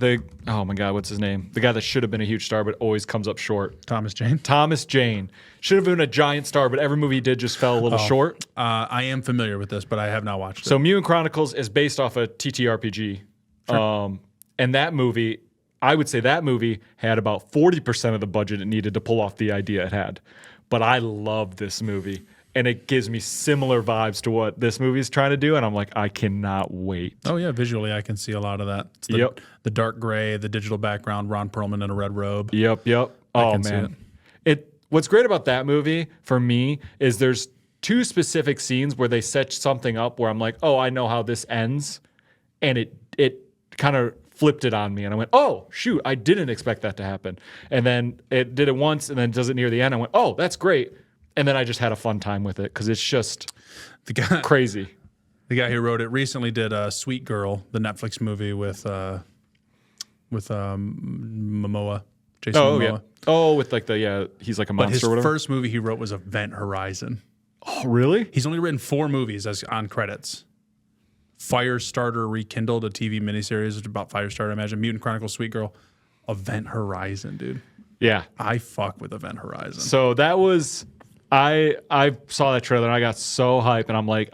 it is. oh my God, what's his name? The guy that should have been a huge star but always comes up short. Thomas Jane. Thomas Jane. Should have been a giant star, but every movie he did just fell a little short. I am familiar with this, but I have not watched it. So Mutant Chronicles is based off a TTRPG. And that movie, I would say that movie had about 40% of the budget it needed to pull off the idea it had. But I love this movie. And it gives me similar vibes to what this movie is trying to do. And I'm like, I cannot wait. Oh, yeah. Visually, I can see a lot of that. It's the dark gray, the digital background, Ron Perlman in a red robe. Yep. Oh, can see man. What's great about that movie for me is there's two specific scenes where they set something up where I'm like, oh, I know how this ends. And it kind of flipped it on me. And I went, oh, shoot, I didn't expect that to happen. And then it did it once and then does it near the end. I went, oh, that's great. And then I just had a fun time with it because it's just crazy. The guy who wrote it recently did Sweet Girl, the Netflix movie with Momoa, Jason Momoa. Yeah. Oh, with like he's like a But monster his or whatever. first movie he wrote was Event Horizon. Oh, really? He's only written 4 movies as on credits. Firestarter Rekindled, a TV miniseries about Firestarter, I imagine. Mutant Chronicles, Sweet Girl. Event Horizon, dude. Yeah. I fuck with Event Horizon. So that was, I saw that trailer and I got so hyped and I'm like,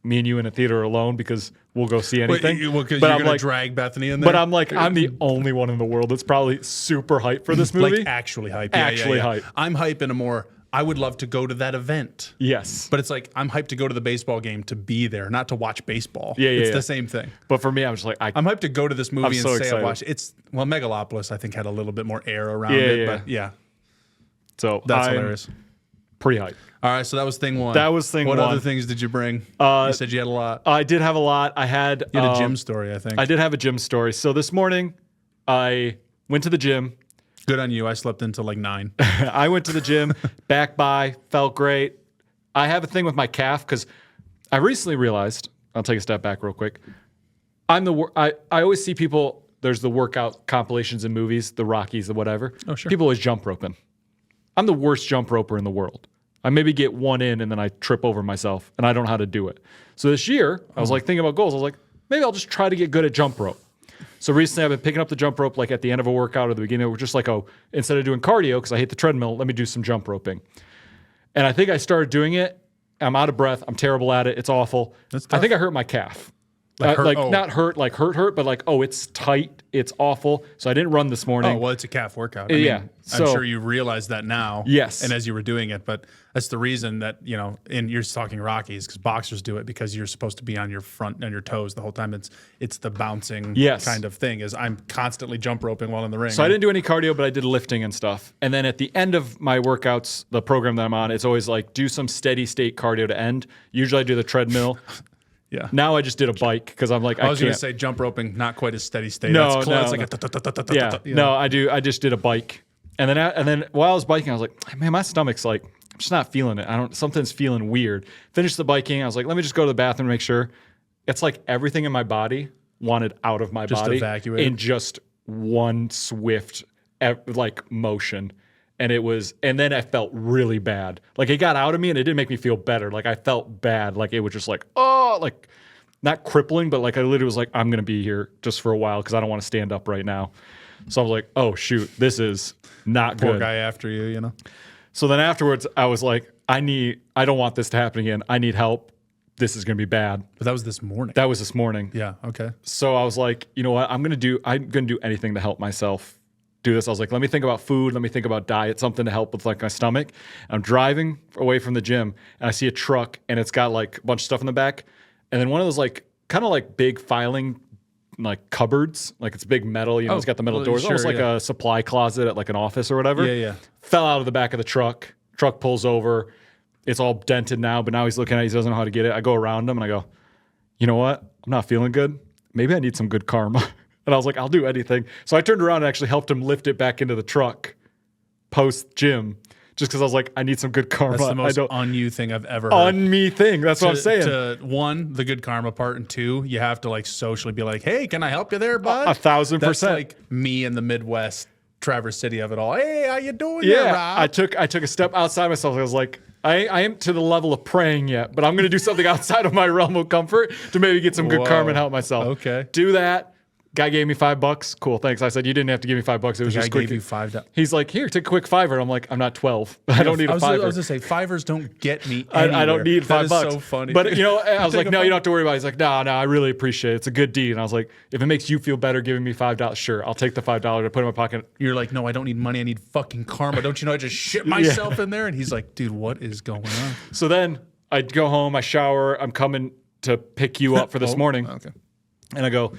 me and you in a theater alone because we'll go see anything. Because but you're I'm going to like, drag Bethany in there? but I'm like, I'm the only one in the world that's probably super hyped for this movie. Like actually hype. Actually hype. I'm hype in a more, I would love to go to that event. Yes. But it's like, I'm hyped to go to the baseball game to be there, not to watch baseball. Yeah, It's yeah. the same thing. But for me, I'm just like, I'm hyped to go to this movie I'm and so say excited. I watched it. Megalopolis, I think, had a little bit more air around Yeah, it. yeah. But yeah, so that's I'm hilarious. pretty hyped. All right, so that was thing one. That was thing what one. What other things did you bring? You said you had a lot. I did have a lot. I had, You had a gym story, I think. I did have a gym story. So this morning, I went to the gym. Good on you. I slept until like 9. I went to the gym, back by, felt great. I have a thing with my calf because I recently realized, I'll take a step back real quick. I always see people, there's the workout compilations in movies, the Rockies, the whatever. Oh, sure. People always jump roping. I'm the worst jump roper in the world. I maybe get one in and then I trip over myself and I don't know how to do it. So this year, I was like thinking about goals. I was like, maybe I'll just try to get good at jump rope. So recently I've been picking up the jump rope like at the end of a workout or the beginning. We're just like, instead of doing cardio, because I hate the treadmill, let me do some jump roping. And I think I started doing it. I'm out of breath. I'm terrible at it. It's awful. That's I tough. think I hurt my calf. Not hurt, like hurt, but like, it's tight. It's awful. So I didn't run this morning. Oh, well, it's a calf workout. I mean, I'm sure you realize that now. Yes. And as you were doing it, but that's the reason that, and you're talking Rockies because boxers do it because you're supposed to be on your front and your toes the whole time. It's the bouncing kind of thing is I'm constantly jump roping while in the ring. So I didn't do any cardio, but I did lifting and stuff. And then at the end of my workouts, the program that I'm on, it's always like do some steady state cardio to end. Usually I do the treadmill. Yeah. Now I just did a bike because I'm like, I was going to say jump roping, not quite as steady state. No, That's no, close, no. Yeah. No, I do. I just did a bike. And then while I was biking, I was like, man, my stomach's like, I'm just not feeling it. Something's feeling weird. Finished the biking. I was like, let me just go to the bathroom and make sure. It's like everything in my body wanted out of my body evacuate. in just one swift motion. And then I felt really bad. Like it got out of me and it didn't make me feel better. Like I felt bad. Like it was just like, like not crippling, but like I literally was like, I'm going to be here just for a while because I don't want to stand up right now. So I was like, oh shoot, this is not good. Poor guy after you. So then afterwards I was like, I don't want this to happen again. I need help. This is going to be bad. But that was this morning. That was this morning. Yeah. Okay. So I was like, you know what? I'm going to do anything to help myself do this. I was like, let me think about food. Let me think about diet, something to help with like my stomach. I'm driving away from the gym and I see a truck and it's got like a bunch of stuff in the back. And then one of those like kind of like big filing like cupboards, like it's big metal, it's got the metal doors, almost like a supply closet at like an office or whatever. Yeah. Fell out of the back of the truck. Truck pulls over. It's all dented now, but now he's looking at it. He doesn't know how to get it. I go around him and I go, you know what? I'm not feeling good. Maybe I need some good karma. And I was like, I'll do anything. So I turned around and actually helped him lift it back into the truck post gym, just because I was like, I need some good karma. That's the most on-you thing I've ever heard. On-me thing. That's what I'm saying. One, the good karma part, and two, you have to like socially be like, hey, can I help you there, bud? 1,000%. That's like me in the Midwest, Traverse City of it all. Hey, how you doing? Yeah, there, Rob? I took a step outside myself. I was like, I am to the level of praying yet, but I'm going to do something outside of my realm of comfort to maybe get some good karma and help myself. Okay. Do that. Guy gave me $5. Cool, thanks. I said, you didn't have to give me $5. It was just quick. Gave you $5. He's like, here, take a quick $5. I'm like, I'm not 12. I don't need a $5. I was going to say, $5 don't get me anywhere. I don't need $5. That is so funny. But, I was like, no, you don't have to worry about it. He's like, no, I really appreciate it. It's a good deed. And I was like, if it makes you feel better giving me $5, sure, I'll take the $5 to put in my pocket. You're like, no, I don't need money. I need fucking karma. Don't you know I just shit myself in there? And he's like, dude, what is going on? So then I go home, I shower. I'm coming to pick you up for this morning. Okay. And I go,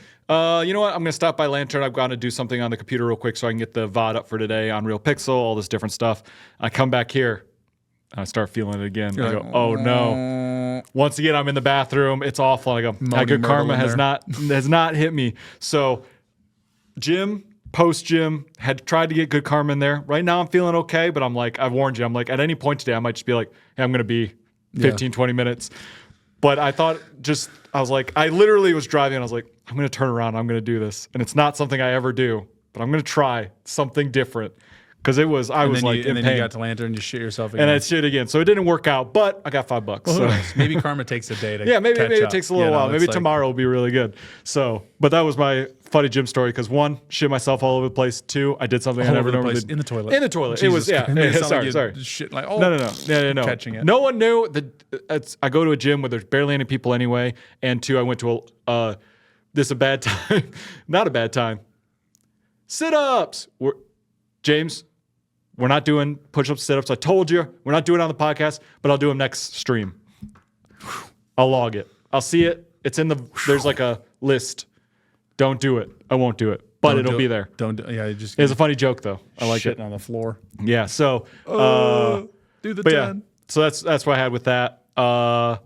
you know what? I'm going to stop by Lantern. I've got to do something on the computer real quick so I can get the VOD up for today on Real Pixel, all this different stuff. I come back here. And I start feeling it again. I go, oh no. Once again, I'm in the bathroom. It's awful. I go, my good karma has not hit me. So gym, post-gym, had tried to get good karma in there. Right now I'm feeling okay, but I'm like, I've warned you. I'm like, at any point today, I might just be like, hey, I'm going to be 15, 20 minutes. But I thought I was like, I literally was driving and I was like, I'm going to turn around. I'm going to do this. And it's not something I ever do, but I'm going to try something different. Because I was in then pain. You got to Lantern and you shit yourself again. And I shit again. So it didn't work out, but I got $5. Well, so. maybe karma takes a day to maybe catch it up. takes a little while. Maybe tomorrow will be really good. So, but that was my funny gym story because one, shit myself all over the place. Two, I did something I never normally did. In the toilet. In the toilet. Jesus It was, Christ. It sounded sorry. Shit like, No. Catching it. No one knew that I go to a gym where there's barely any people anyway. And two, I went to a bad time. Not a bad time. Sit-ups. James, we're not doing push-ups, sit-ups. I told you we're not doing it on the podcast, but I'll do them next stream. I'll log it. I'll see it. It's there's like a list. Don't do it. I won't do it, but it'll be there. You just. It's a funny joke though. I like it. Shitting on the floor. Yeah. So. Do the 10. Yeah. So that's what I had with that. That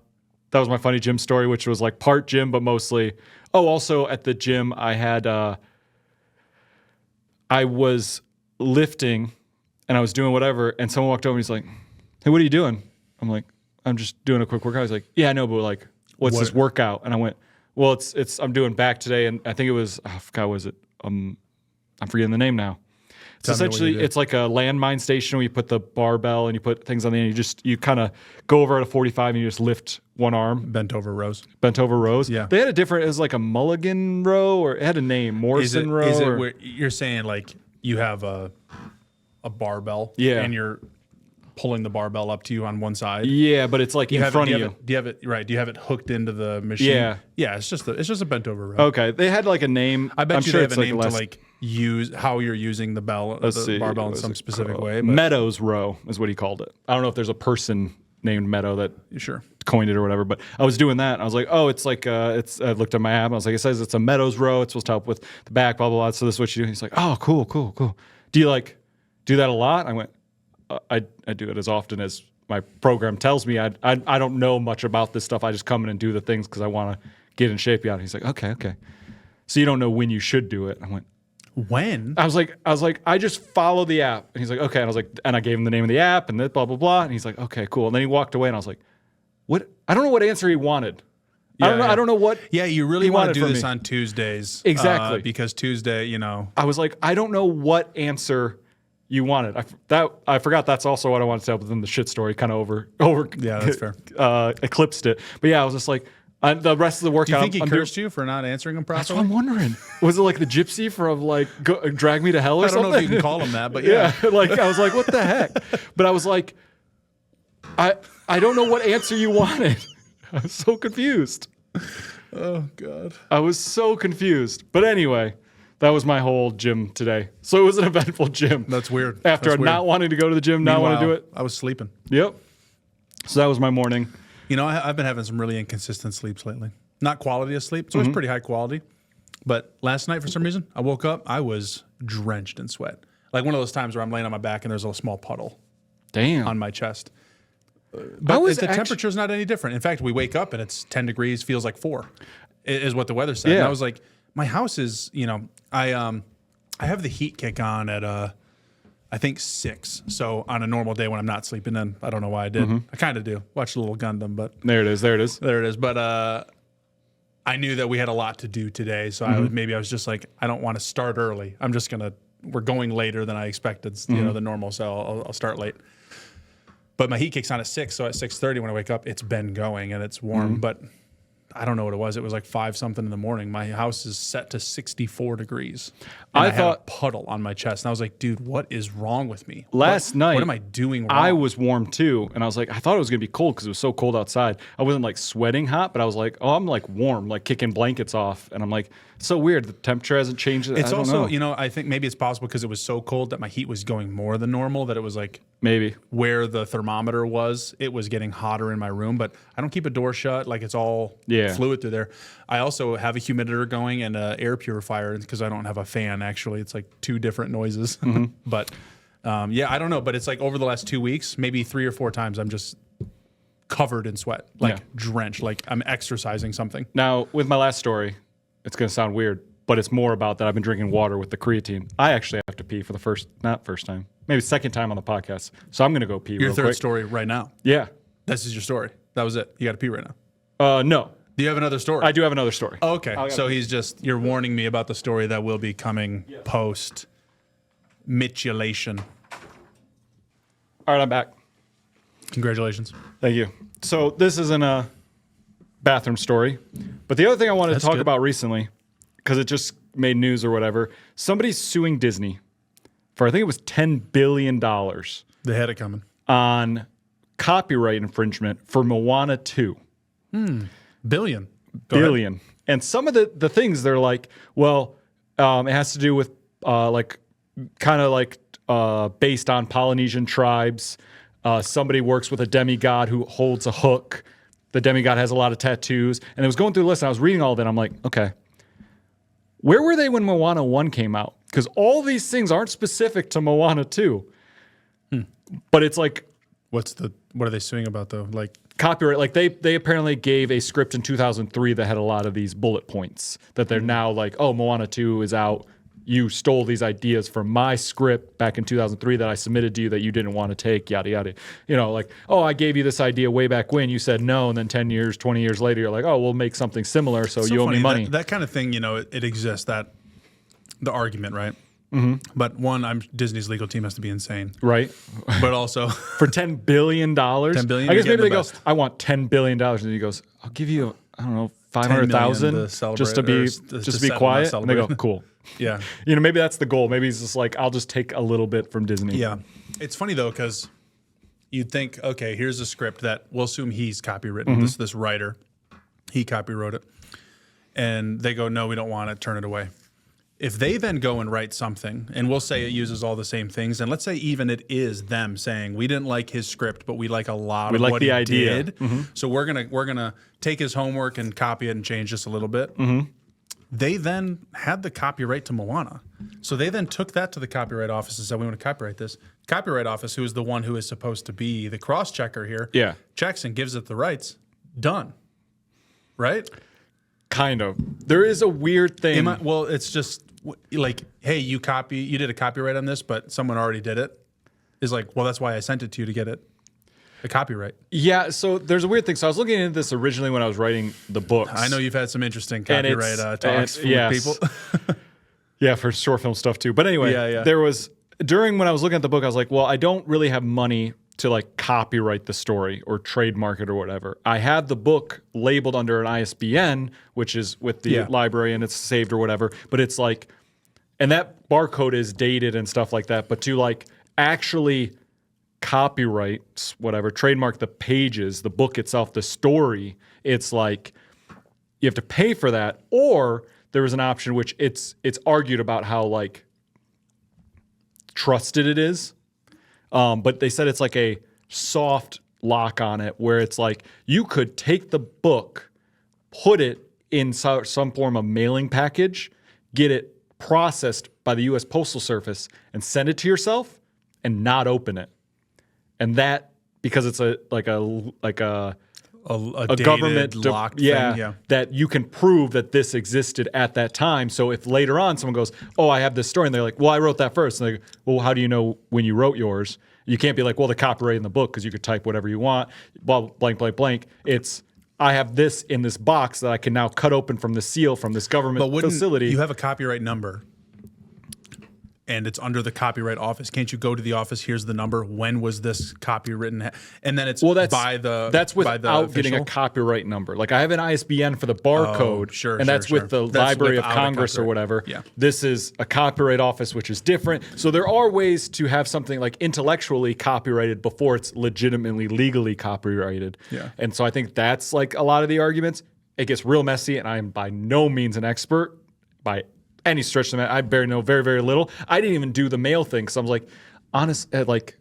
was my funny gym story, which was like part gym, but mostly. Oh, also at the gym, I had. I was lifting and I was doing whatever, and someone walked over and he's like, "Hey, what are you doing?" I'm like, "I'm just doing a quick workout." He's like, "Yeah, I know, but like, what's this workout?" And I went, "Well, it's I'm doing back today," and I think it was, I forgot, was it? I'm forgetting the name now. It's essentially, it's like a landmine station where you put the barbell and you put things on the end. You kind of go over at a 45 and you just lift one arm. Bent over rows. Yeah. They had a different, it was like a mulligan row, or it had a name, Morrison row. Is it where you're saying like you have a barbell and you're pulling the barbell up to you on one side? Yeah, but it's like in front of you. Do you have it right? Do you have it hooked into the machine? Yeah. Yeah, it's just a bent over row. Okay. They had like a name. I bet I'm you sure they have it's a name like to like use how you're using the barbell in some specific way. But Meadows row is what he called it. I don't know if there's a person named Meadow that sure coined it or whatever, but I was doing that. And I was like, oh, it's like, I looked at my app. And I was like, it says it's a Meadows row. It's supposed to help with the back, blah, blah, blah. So this is what you do. He's like, oh, cool. Do you like do that a lot? I went, I do it as often as my program tells me. I don't know much about this stuff. I just come in and do the things because I want to get in shape. Yeah. He's like, okay. So you don't know when you should do it. I went, when? I was like, I just follow the app. And he's like, okay. And I was like, and I gave him the name of the app and blah, blah, blah. And he's like, okay, cool. And then he walked away and I was like, what? I don't know what answer he wanted. I don't know what. Yeah, you really want to do this on Tuesdays. Exactly. Because Tuesday, I was like, I don't know what answer you wanted. I forgot that's also what I wanted to tell, but then the shit story kind of over. Yeah, that's fair. Eclipsed it. But yeah, I was just like, the rest of the workout. Do you think he cursed you for not answering him properly? That's what I'm wondering. Was it like the gypsy from like Drag Me to Hell or something? I don't know if you can call him that, but yeah. Like I was like, what the heck? But I was like, I don't know what answer you wanted. I was so confused. Oh God. I was so confused. But anyway, that was my whole gym today. So it was an eventful gym. That's weird. After not wanting to go to the gym, not want to do it. I was sleeping. Yep. So that was my morning. I've been having some really inconsistent sleeps lately. Not quality of sleep. It's always pretty high quality. But last night, for some reason, I woke up, I was drenched in sweat. Like one of those times where I'm laying on my back and there's a small puddle on my chest. But the temperature's not any different. In fact, we wake up and it's 10 degrees, feels like 4, is what the weather said. Yeah. And I was like, my house is, I have the heat kick on at I think 6. So on a normal day when I'm not sleeping in, I don't know why I did. I kind of do. Watch a little Gundam, but there it is. But I knew that we had a lot to do today, so I was just like, I don't want to start early. We're going later than I expected, the normal. So I'll start late. But my heat kicks on at 6, so at 6:30 when I wake up, it's been going and it's warm. But I don't know what it was. It was like 5 something in the morning. My house is set to 64 degrees. And I had a puddle on my chest. And I was like, dude, what is wrong with me? Last night, what am I doing wrong? I was warm too. And I was like, I thought it was going to be cold because it was so cold outside. I wasn't like sweating hot, but I was like, oh, I'm like warm, like kicking blankets off. And I'm like, it's so weird. The temperature hasn't changed. It's also, I think maybe it's possible because it was so cold that my heat was going more than normal, that it was like maybe where the thermometer was, it was getting hotter in my room. But I don't keep a door shut. Like it's all fluid through there. I also have a humiditor going and an air purifier because I don't have a fan, actually. It's like 2 different noises. But I don't know. But it's like over the last 2 weeks, maybe 3 or 4 times, I'm just covered in sweat, like drenched, like I'm exercising something. Now, with my last story, it's going to sound weird, but it's more about that I've been drinking water with the creatine. I actually have to pee for the not first time, maybe second time on the podcast. So I'm going to go pee Your real third quick. story right now. Yeah. This is your story. That was it. You got to pee right now. No. Do you have another story? I do have another story. Oh, okay. So you're warning me about the story that will be coming post mitulation. All right, I'm back. Congratulations. Thank you. So this isn't a bathroom story, but the other thing I wanted to talk about recently, because it just made news or whatever, somebody's suing Disney for, I think it was $10 billion They had it coming. on copyright infringement for Moana 2. Billion. Go Billion. ahead. And some of the things they're like, well, it has to do with based on Polynesian tribes. Somebody works with a demigod who holds a hook. The demigod has a lot of tattoos. And I was going through the list and I was reading all of it. I'm like, okay, where were they when Moana 1 came out? Because all these things aren't specific to Moana 2. But it's like, what are they suing about though? Like copyright, like they apparently gave a script in 2003 that had a lot of these bullet points that they're now like, oh, Moana 2 is out. you stole these ideas from my script back in 2003 that I submitted to you that you didn't want to take, yada, yada. Like, oh, I gave you this idea way back when, you said no, and then 10 years, 20 years later, you're like, oh, we'll make something similar, so you owe me money. That kind of thing, it exists, that the argument, right? Mm-hmm. But one, Disney's legal team has to be insane. Right. But also... For $10 billion? $10 billion, I guess maybe they best. go, I want $10 billion. And he goes, I'll give you, I don't know, 500,000 just to be quiet. And they go, cool. Yeah. Maybe that's the goal. Maybe he's just like, I'll just take a little bit from Disney. Yeah. It's funny though, because you'd think, okay, here's a script that we'll assume he's copywritten, this writer, he copywrote it. And they go, no, we don't want it, turn it away. If they then go and write something, and we'll say it uses all the same things, and let's say even it is them saying, we didn't like his script, but we like a lot of what he idea. did. So we're gonna take his homework and copy it and change just a little bit. They then had the copyright to Moana. So they then took that to the copyright office and said, we want to copyright this. Copyright office, who is the one who is supposed to be the cross-checker here, checks and gives it the rights. Done. Right? Kind of. There is a weird thing. Well, it's just like, hey, you did a copyright on this, but someone already did it. Is like, well, that's why I sent it to you to get it. A copyright. Yeah, so there's a weird thing. So I was looking into this originally when I was writing the books. I know you've had some interesting copyright talks with people. Yeah, for short film stuff too. But anyway, there was, during when I was looking at the book, I was like, well, I don't really have money to like copyright the story or trademark it or whatever. I had the book labeled under an ISBN, which is with the library and it's saved or whatever. But it's like, and that barcode is dated and stuff like that. But to like actually copyright, whatever, trademark the pages, the book itself, the story, it's like you have to pay for that. Or there was an option which it's argued about how like trusted it is. But they said it's like a soft lock on it where it's like you could take the book, put it in some form of mailing package, get it processed by the U.S. Postal Service and send it to yourself and not open it. And that, because it's a government locked thing, that you can prove that this existed at that time. So if later on someone goes, oh, I have this story, and they're like, well, I wrote that first. And they go, well, how do you know when you wrote yours? You can't be like, well, the copyright in the book, because you could type whatever you want, blah, blank, blank, blank. It's, I have this in this box that I can now cut open from the seal from this government facility. You have a copyright number and it's under the copyright office. Can't you go to the office? Here's the number. When was this copywritten? And then it's that's without getting a copyright number. Like I have an ISBN for the barcode, that's with the Library of Congress or whatever. Yeah. This is a copyright office, which is different. So there are ways to have something like intellectually copyrighted before it's legitimately legally copyrighted. Yeah. And so I think that's like a lot of the arguments. It gets real messy, and I am by no means an expert by any stretch of that. I barely know very, very little. I didn't even do the mail thing because I was like, honest, like,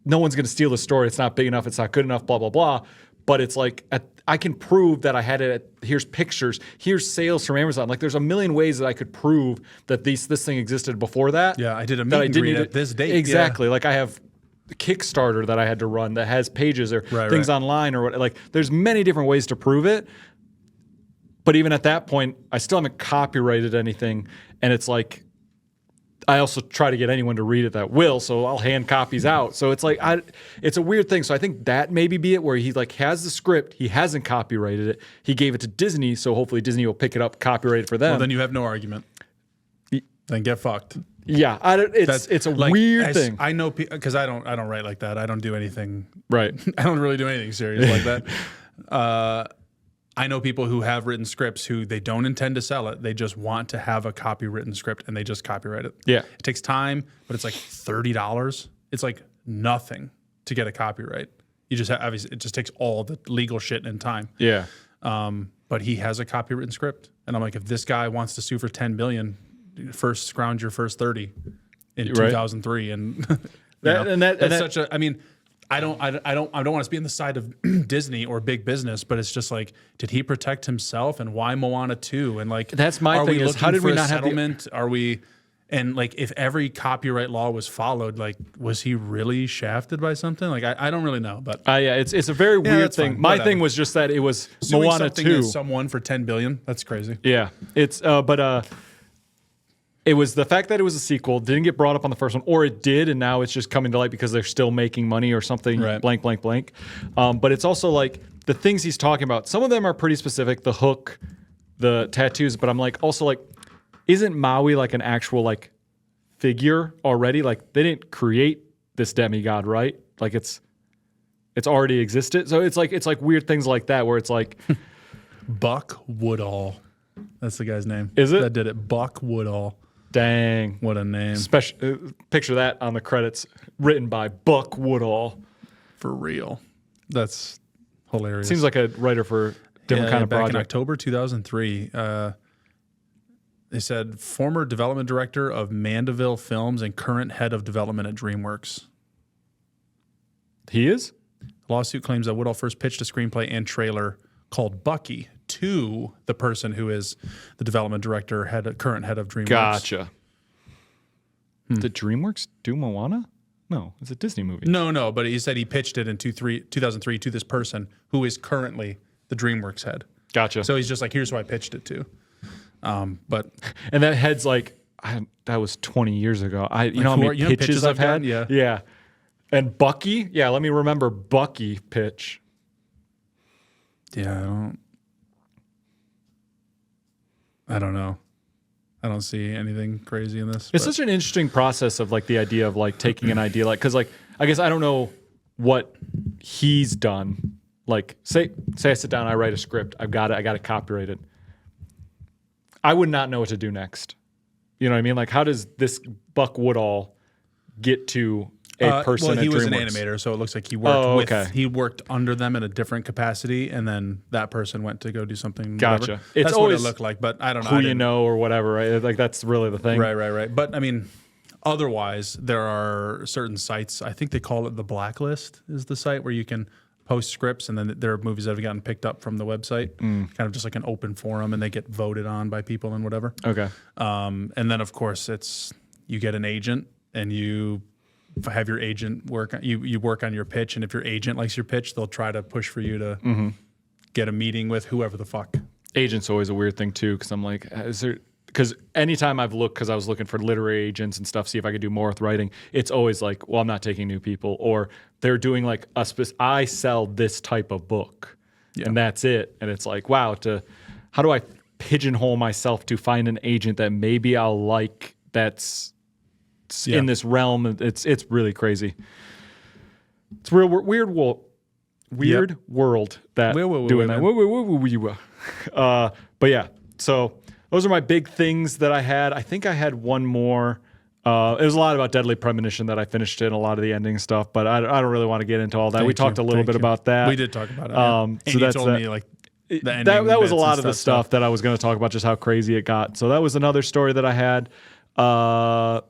no one's going to steal the story. It's not big enough. It's not good enough, blah, blah, blah. But it's like, I can prove that I had it. Here's pictures. Here's sales from Amazon. Like, there's a million ways that I could prove that this thing existed before that. Yeah, I did a meet and greet at this date. Exactly. Like, I have the Kickstarter that I had to run that has pages or things online or what. Like, there's many different ways to prove it. But even at that point, I still haven't copyrighted anything. And it's like, I also try to get anyone to read it that will, so I'll hand copies out. So it's like, it's a weird thing. So I think that maybe be it where he like has the script, he hasn't copyrighted it, he gave it to Disney, so hopefully Disney will pick it up, copyright it for them. Well, then you have no argument. Then get fucked. Yeah, it's a like, weird thing. I know because I don't write like that. I don't do anything. Right. I don't really do anything serious like that. I know people who have written scripts who they don't intend to sell it. They just want to have a copywritten script and they just copyright it. Yeah. It takes time, but it's like $30. It's like nothing to get a copyright. You just have, obviously, it just takes all the legal shit and time. Yeah. But he has a copywritten script. And I'm like, if this guy wants to sue for $10 billion, first scrounge your first 30 in 2003. And that's such a, I mean, I don't want to be on the side of Disney or big business, but it's just like, did he protect himself, and why Moana 2? And like, that's my thing is, how did we not have settlement? Are we, and like, if every copyright law was followed, like, was he really shafted by something? Like, I don't really know, but yeah, it's a very weird thing. My thing was just that it was suing Moana 2. Someone for $10 billion. That's crazy. Yeah, it's It was the fact that it was a sequel, didn't get brought up on the first one, or it did, and now it's just coming to light because they're still making money or something, Right. blank, blank, blank. But it's also like the things he's talking about, some of them are pretty specific, the hook, the tattoos, but I'm like, also like, isn't Maui like an actual like figure already? Like they didn't create this demigod, right? Like it's already existed. So it's like weird things like that where it's like Buck Woodall. That's the guy's name. Is it? That did it. Buck Woodall. dang. What a name. Picture that on the credits, written by Buck Woodall. For real. That's hilarious. Seems like a writer for different kind of back project. in October 2003. They said former development director of Mandeville Films and current head of development at DreamWorks. He is? Lawsuit claims that Woodall first pitched a screenplay and trailer called Bucky to the person who is the development director, current head of DreamWorks. Gotcha. Did DreamWorks do Moana? No, it's a Disney movie. No, but he said he pitched it in 2003 to this person who is currently the DreamWorks head. Gotcha. So he's just like, here's who I pitched it to. But And that head's like, that was 20 years ago. You know how many pitches I've had? gotten? Yeah. Yeah. And Bucky? Yeah, let me remember Bucky pitch. Yeah, I don't know. I don't see anything crazy in this. It's but- such an interesting process of like the idea of like taking an idea, like, cause like, I guess I don't know what he's done. Like say I sit down, I write a script, I got it copyrighted. I would not know what to do next. You know what I mean? Like how does this Buck Woodall get to a person well, he at was an DreamWorks? animator, so it looks like he worked okay. he worked under them in a different capacity, and then that person went to go do something. Gotcha. Whatever. It's That's what always it looked like, but I don't know. Who I you didn't- know or whatever, right? Like that's really the thing. Right. But I mean, otherwise, there are certain sites. I think they call it the Blacklist. Is the site where you can post scripts, and then there are movies that have gotten picked up from the website, kind of just like an open forum, and they get voted on by people and whatever. Okay. And then of course you get an agent, and you have your agent work. You work on your pitch, and if your agent likes your pitch, they'll try to push for you to get a meeting with whoever the fuck. Agent's always a weird thing too, because I'm like, is there? Because anytime I've looked, because I was looking for literary agents and stuff, see if I could do more with writing, it's always like, well, I'm not taking new people, or they're doing like I sell this type of book, and that's it. And it's like, wow, how do I pigeonhole myself to find an agent that maybe I'll like that's in this realm? It's really crazy. It's real weird world that doing that. But yeah, so those are my big things that I had. I think I had one more. It was a lot about Deadly Premonition that I finished in, a lot of the ending stuff, but I don't really want to get into all that. We talked a little bit about that. We did talk about it. And So you that's told that. me like the ending That was a bits lot and of the stuff that I was going to talk about, just how crazy it got. So that was another story that I had. I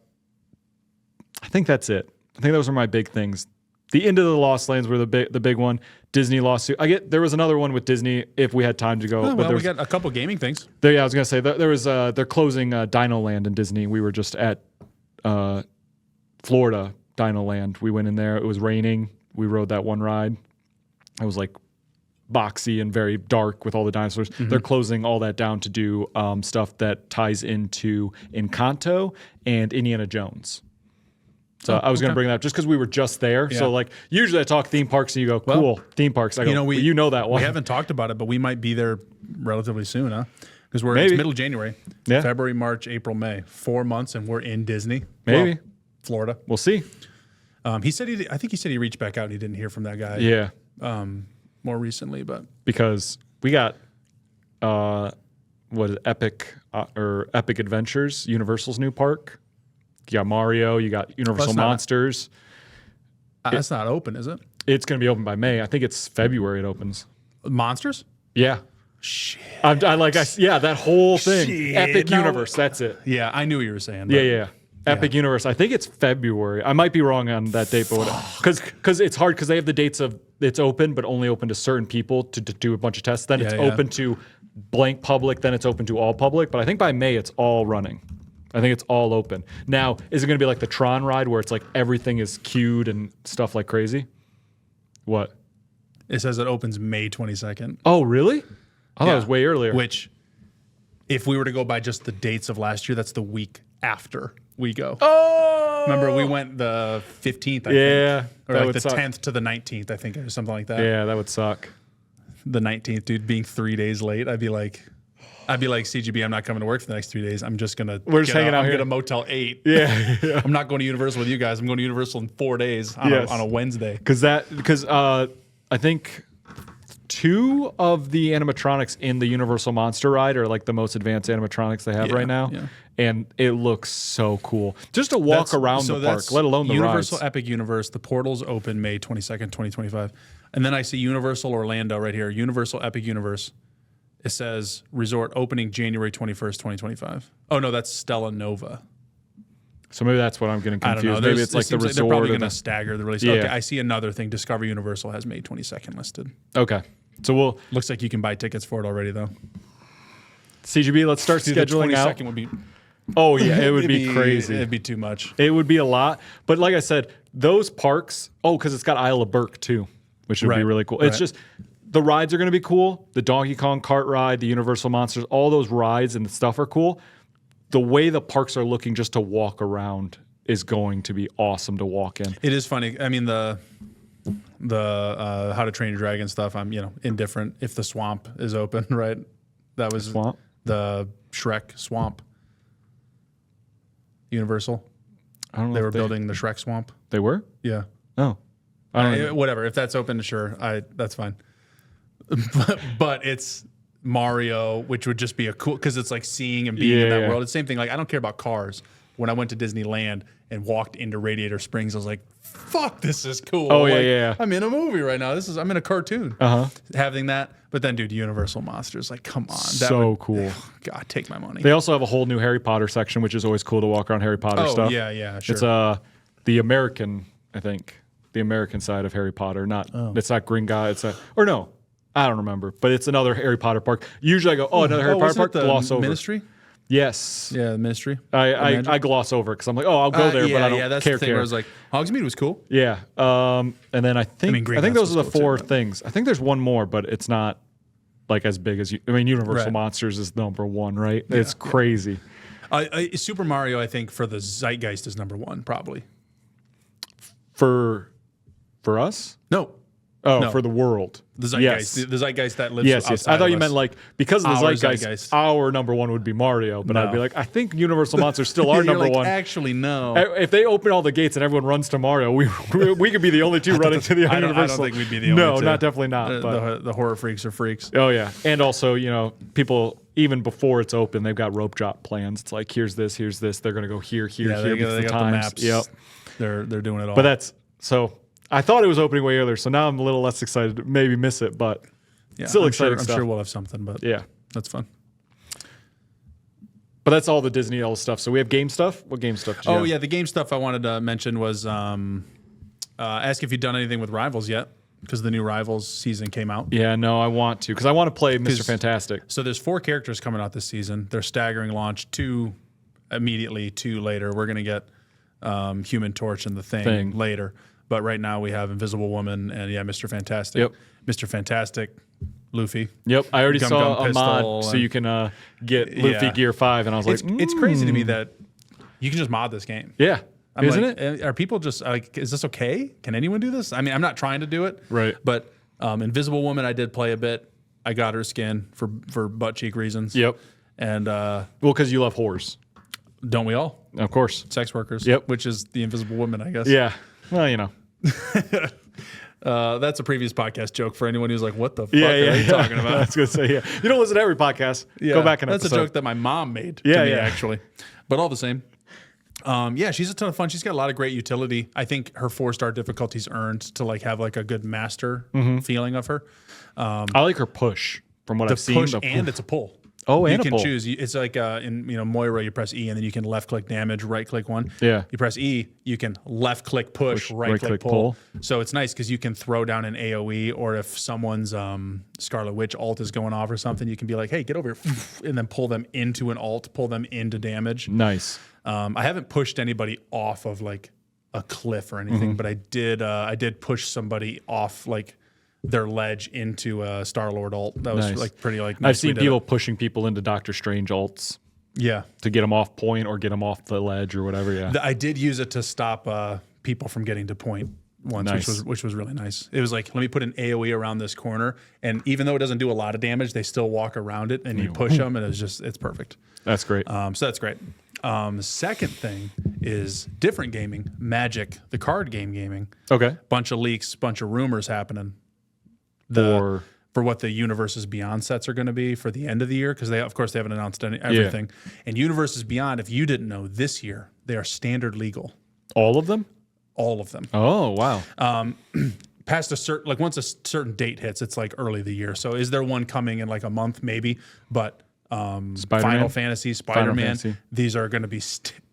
think that's it. I think those were my big things. The End of the Lost Lands were the big one. Disney lawsuit. There was another one with Disney if we had time to go. Oh, but well, we got a couple gaming things. I was going to say there was they're closing Dino Land in Disney. We were just at Florida Dino Land. We went in there. It was raining. We rode that one ride. It was like boxy and very dark with all the dinosaurs. They're closing all that down to do stuff that ties into Encanto and Indiana Jones. So I was going to bring that up just because we were just there. Yeah. So like usually I talk theme parks and you go, cool, theme parks. I go, you know that one. We haven't talked about it, but we might be there relatively soon, huh? Because it's Maybe. middle of January. Yeah. February, March, April, May. 4 months, and we're in Disney. Maybe. Well, Florida. We'll see. I think he said he reached back out and he didn't hear from that guy. Yeah. More recently, but Because we got Epic Adventures, Universal's new park. You got Mario, you got Universal Monsters. that's not open, is it? It's going to be open by May. I think it's February it opens. Monsters? Yeah. Shit. That whole thing. Shit. Epic No. Universe, that's it. Yeah, I knew what you were saying. Yeah. Epic Universe. I think it's February. I might be wrong on that date, but because it's hard because they have the dates of it's open, but only open to certain people to do a bunch of tests. Then it's open to blank public. Then it's open to all public. But I think by May it's all running. I think it's all open. Now, is it going to be like the Tron ride where it's like everything is queued and stuff like crazy? What? It says it opens May 22nd. Oh, really? I thought it was way earlier. Which, if we were to go by just the dates of last year, that's the week after we go. Oh, Remember, we went the 15th, I yeah, think. Or that like would the suck. 10th to the 19th, I think, or something like that. Yeah, that would suck. The 19th, dude, being 3 days late, I'd be like, CGB, I'm not coming to work for the next 3 days. I'm just gonna We're just hanging out I'm here. gonna Motel 8. Yeah, I'm not going to Universal with you guys. I'm going to Universal in 4 days on, Yes. on a Wednesday. because I think 2 of the animatronics in the Universal Monster Ride are like the most advanced animatronics they have Yeah, right now, yeah. and it looks so cool just to walk around the park, let alone the Universal rides. Epic Universe. The portals open May 22nd, 2025. And then I see Universal Orlando right here. Universal Epic Universe. It says resort opening January 21st, 2025. Oh, no, that's Stella Nova. So maybe that's what I'm getting I don't confused. know. Maybe it's like the seems resort. they're probably or going to the- stagger the release. Yeah. Okay, I see another thing. Discover Universal has May 22nd listed. Okay, so we'll Looks like you can buy tickets for it already, though. CGB. Let's start Dude, the scheduling out. 22nd would be Oh yeah, it would it'd be crazy. It'd be too much. It would be a lot. But like I said, those parks, because it's got Isle of Burke too, which would be Right, really cool. It's right. just the rides are going to be cool. The Donkey Kong kart ride, the Universal Monsters, all those rides and the stuff are cool. The way the parks are looking just to walk around is going to be awesome to walk in. It is funny. I mean, the How to Train Your Dragon stuff, I'm indifferent if the swamp is open, right? That was Swamp? the Shrek swamp. Universal. I don't know. They if were building the Shrek swamp. They were? Yeah. Oh. I don't know. Whatever. If that's open, sure. That's fine. but it's Mario, which would just be a cool, because it's like seeing and being in that Yeah. world. It's the same thing. Like, I don't care about cars. When I went to Disneyland and walked into Radiator Springs, I was like, fuck, this is cool. Oh, yeah, Like, yeah. I'm in a movie right now. I'm in a cartoon. Uh-huh. Having that. But then, dude, Universal Monsters, like, come on. So cool. God, take my money. They also have a whole new Harry Potter section, which is always cool to walk around Harry Potter Oh, stuff. yeah, sure. It's the American, I think, the American side of Harry Potter. It's not Gringotts. Or no, I don't remember. But it's another Harry Potter park. Usually I go, another Harry Potter wasn't park. it the Gloss over. Ministry? Yes. Yeah, the Ministry. I gloss over because I'm like, I'll go there, yeah, but I don't yeah, that's care. the thing where I was like, Hogsmeade was cool. Yeah. And then I think mean, I think Gringotts those are the was cool four too, but- things. I think there's one more, but it's not like as big as Universal Right. Monsters is number one, right? It's crazy. Super Mario, I think, for the zeitgeist is number one, probably. For us? No. Oh, No. for the world. The zeitgeist. Yes. The zeitgeist that lives Yes. outside I thought of you us. meant like because of the Our zeitgeist, zeitgeist. our number one would be Mario, but I'd No. be like, I think Universal Monsters still Yeah, are you're number like, one. Actually, no. If they open all the gates and everyone runs to Mario, we could be the only two running to the I don't Universal. think we'd be the only No, two. not definitely not. But The horror freaks are freaks. oh yeah, and also people even before it's open, they've got rope drop plans. It's like here's this. They're gonna go here, Yeah, here. they because got the times. maps. Yep. They're doing it all. But that's so. I thought it was opening way earlier, so now I'm a little less excited to maybe miss it, but yeah, still I'm exciting sure, I'm stuff. sure we'll have something, but yeah. that's fun. But that's all the Disney all stuff. So we have game stuff. What game stuff? Do you Oh have? yeah, the game stuff I wanted to mention was ask if you've done anything with Rivals yet, because the new Rivals season came out. Yeah, no, I want to because I want to play Mr. Fantastic. So there's 4 characters coming out this season. They're staggering launch, 2 immediately, 2 later. We're gonna get Human Torch and the Thing later. But right now we have Invisible Woman and Mr. Fantastic. Yep. Mr. Fantastic, Luffy. Yep, I already Gum saw Gum a mod Pistol so and- you can get Luffy Yeah. Gear 5, and I was like, It's crazy to me that you can just mod this game. yeah, I'm isn't like, it? Are people just like, is this okay? Can anyone do this? I mean, I'm not trying to do it. Right. But Invisible Woman, I did play a bit. I got her skin for butt cheek reasons. Yep. And Well, because you love whores, don't we all? of course. Sex workers. Yep. Which is the Invisible Woman, I guess. Yeah. Well, That's a previous podcast joke for anyone who's like, what the fuck yeah, are you talking I about? was gonna say, yeah. You don't listen to every podcast. Go back and That's episode. a joke that my mom made Yeah, to me, yeah. actually. But all the same. She's a ton of fun. She's got a lot of great utility. I think her 4-star difficulty's earned to like have like a good master feeling of her. I like her push from what I've seen. Push and it's a pull. Oh, you and a can pull. choose. It's like in Moira, you press E and then you can left click damage, right click one. Yeah. You press E, you can left click push, right click pull. So it's nice because you can throw down an AOE, or if someone's Scarlet Witch ult is going off or something, you can be like, hey, get over here, and then pull them into an ult, pull them into damage. Nice. I haven't pushed anybody off of like a cliff or anything, but I did push somebody off like their ledge into a Star-Lord ult. That was Nice. like pretty like. I've nice we seen did people it. pushing people into Doctor Strange ults. Yeah. to get them off point or get them off the ledge or whatever. Yeah. I did use it to stop people from getting to point once, Nice. which was really nice. It was like, let me put an AoE around this corner, and even though it doesn't do a lot of damage, they still walk around it, and you push them, and it's perfect. That's great. So that's great. Second thing is different gaming, Magic, the card game gaming. Okay. Bunch of leaks, bunch of rumors happening. For what the Universes Beyond sets are going to be for the end of the year, because they haven't announced everything. And Universes Beyond, if you didn't know, this year they are standard legal. All of them? All of them. Oh, wow. Past a certain, like once a certain date hits, it's like early the year. So is there one coming in like a month, maybe? But Final Fantasy, Spider-Man, Fantasy. these are going to be